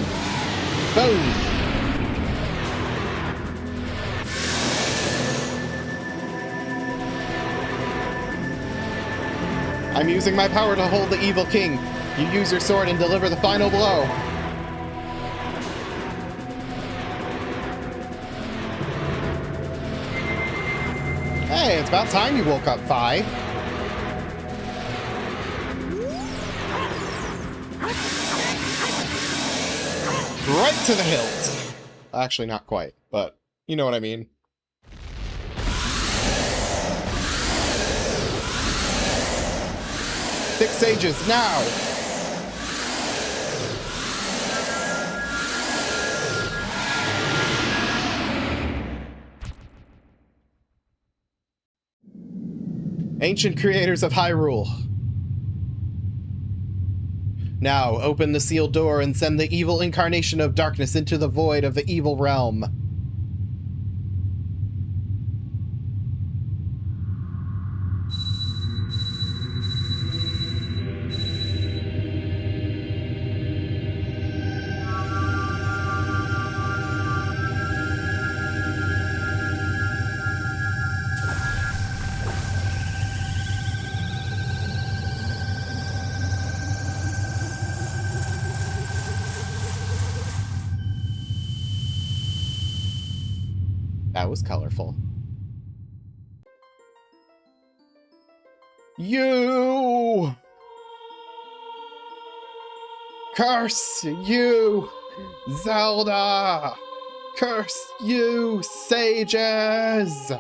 Boom! I'm using my power to hold the evil king. You use your sword and deliver the final blow. Hey, it's about time you woke up, Fi. Right to the hilt. Actually, not quite, but you know what I mean. Six sages, now! Ancient creators of Hyrule. Now, open the sealed door and send the evil incarnation of darkness into the void of the evil realm. That was colorful. You! Curse you, Zelda! Curse you, sages!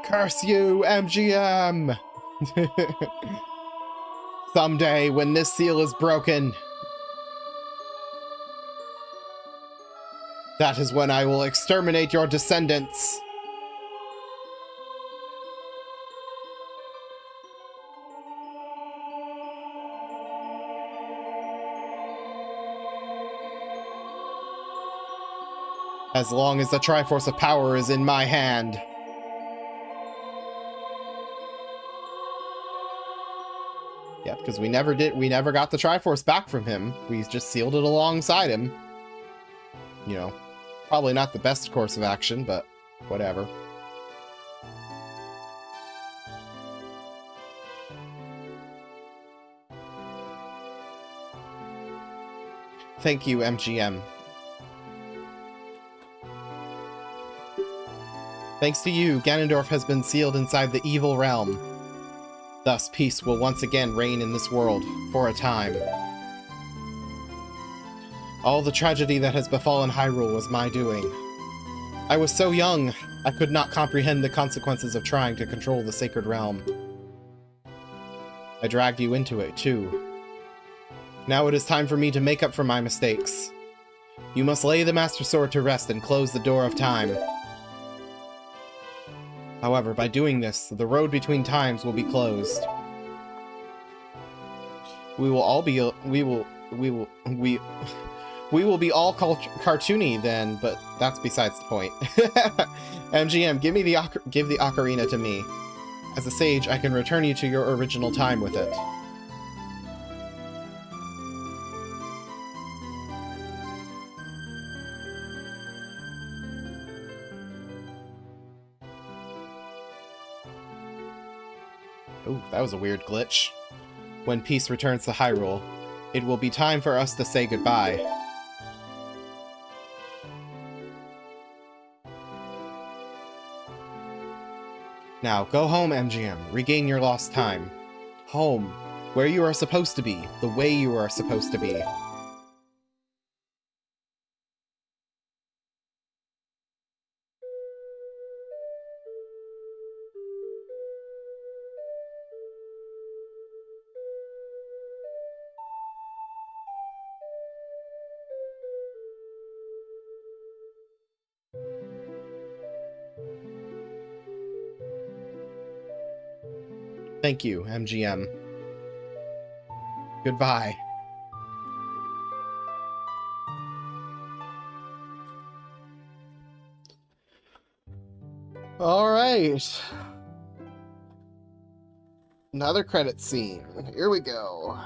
Curse you, MGM! Someday, when this seal is broken, that is when I will exterminate your descendants. As long as the Triforce of Power is in my hand. Yeah, because we never got the Triforce back from him. We just sealed it alongside him. You know, probably not the best course of action, but whatever. Thank you, MGM. Thanks to you, Ganondorf has been sealed inside the evil realm. Thus, peace will once again reign in this world, for a time. All the tragedy that has befallen Hyrule was my doing. I was so young, I could not comprehend the consequences of trying to control the sacred realm. I dragged you into it, too. Now it is time for me to make up for my mistakes. You must lay the Master Sword to rest and close the door of time. However, by doing this, the road between times will be closed. We will be all cartoony then, but that's besides the point. MGM, give the ocarina to me. As a sage, I can return you to your original time with it. Ooh, that was a weird glitch. When peace returns to Hyrule, it will be time for us to say goodbye. Now, go home, MGM. Regain your lost time. Home, where you are supposed to be, the way you are supposed to be. Thank you, MGM. Goodbye. All right. Another credit scene. Here we go.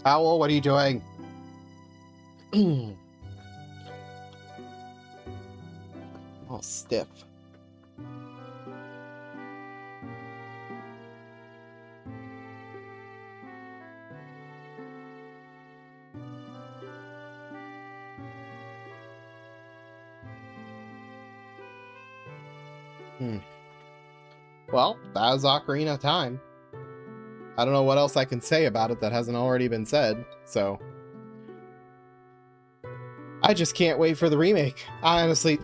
Owl, what are you doing? All stiff. Well, that was Ocarina of Time. I don't know what else I can say about it that hasn't already been said, so... I just can't wait for the remake. I honestly,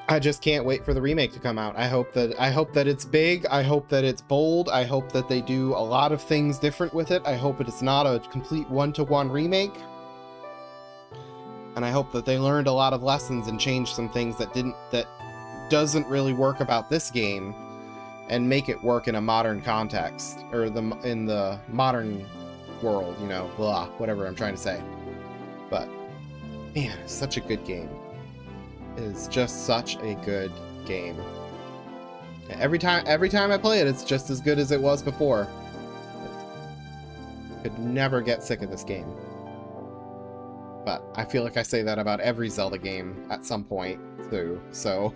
I just can't wait for the remake to come out. I hope that it's big. I hope that it's bold. I hope that they do a lot of things different with it. I hope it's not a complete one-to-one remake. And I hope that they learned a lot of lessons and changed some things that doesn't really work about this game and make it work in a modern context, or in the modern world, you know, blah, whatever I'm trying to say. But man, it's such a good game. It is just such a good game. Every time I play it, it's just as good as it was before. Could never get sick of this game. But I feel like I say that about every Zelda game at some point, too. So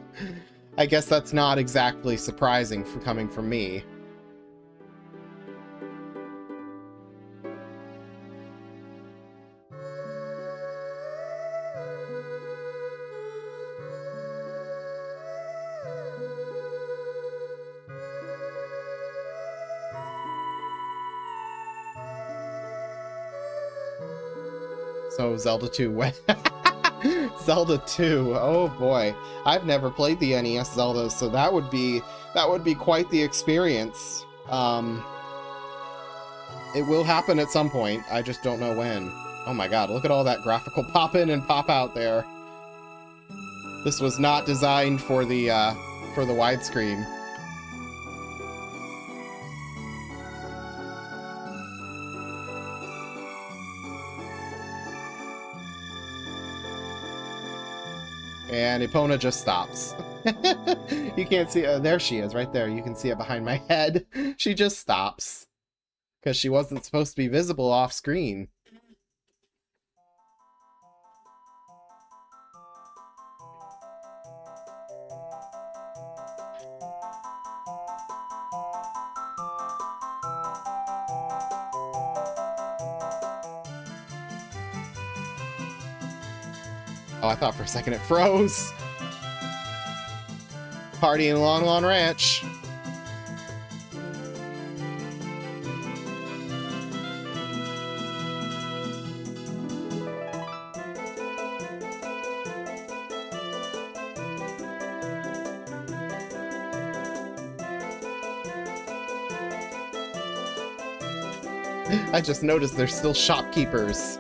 I guess that's not exactly surprising for coming from me. So Zelda 2 Zelda 2, oh boy. I've never played the NES Zeldas, so that would be quite the experience. It will happen at some point, I just don't know when. Oh my god, look at all that graphical pop in and pop out there. This was not designed for the widescreen. And Epona just stops. You can't see... there she is, right there. You can see it behind my head. She just stops. Because she wasn't supposed to be visible off screen. Oh, I thought for a second it froze. Party in Long Lawn Ranch. I just noticed there's still shopkeepers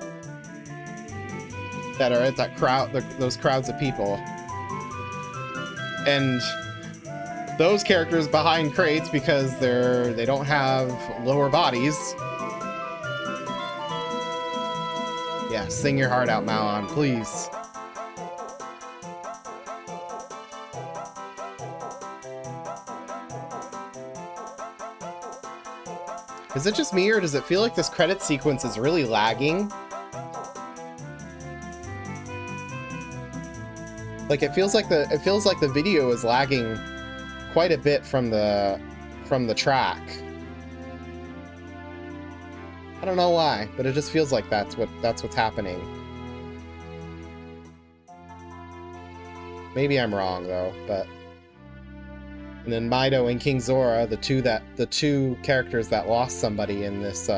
that are at that crowd, those crowds of people. And those characters behind crates because they don't have lower bodies. Yeah, sing your heart out, Malon, please. Is it just me, or does it feel like this credit sequence is really lagging? Like it feels like the video is lagging quite a bit from the track. I don't know why, but it just feels like that's what's happening. Maybe I'm wrong though, but and then Mido and King Zora, the two characters that lost somebody in this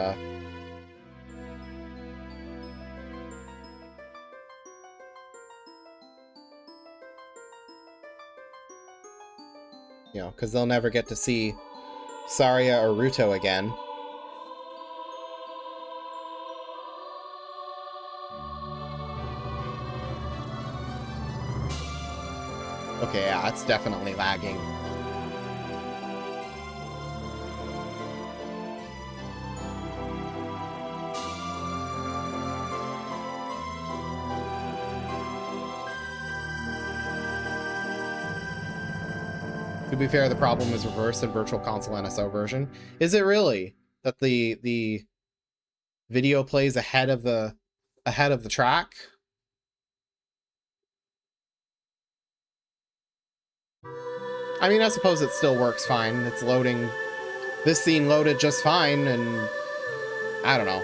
you know, because they'll never get to see Saria or Ruto again. Okay, yeah, it's definitely lagging. To be fair, the problem is reversed in Virtual Console NSO version. Is it really that the video plays ahead of the track? I mean, I suppose it still works fine. It's loading. This scene loaded just fine, and I don't know.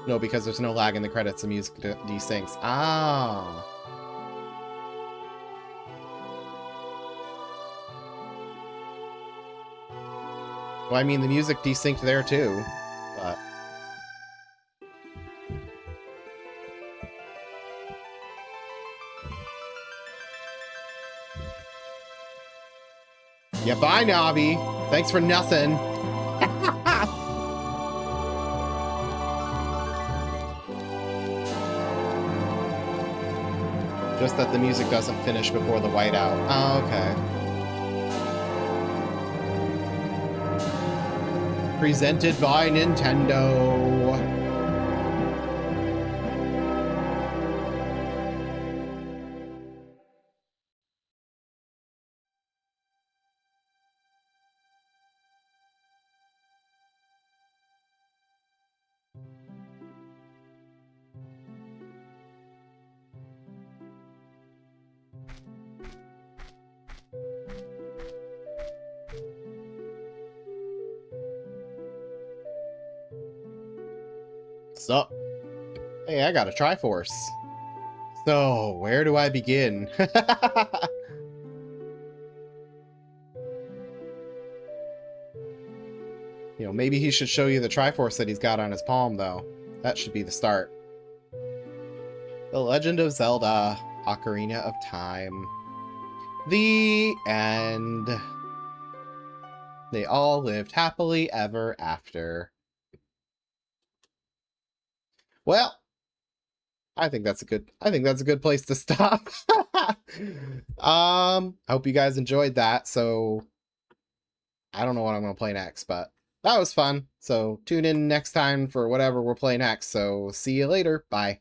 No, because there's no lag in the credits, the music desyncs. Ah. Well, I mean, the music desynced there too, but... Yeah, bye, Navi. Thanks for nothing. Just that the music doesn't finish before the whiteout. Oh, okay. Presented by Nintendo. So, hey, I got a Triforce. So, where do I begin? You know, maybe he should show you the Triforce that he's got on his palm, though. That should be the start. The Legend of Zelda, Ocarina of Time. The end. They all lived happily ever after. Well, I think that's a good place to stop. I hope you guys enjoyed that. So I don't know what I'm going to play next, but that was fun. So tune in next time for whatever we'll play next. So see you later. Bye.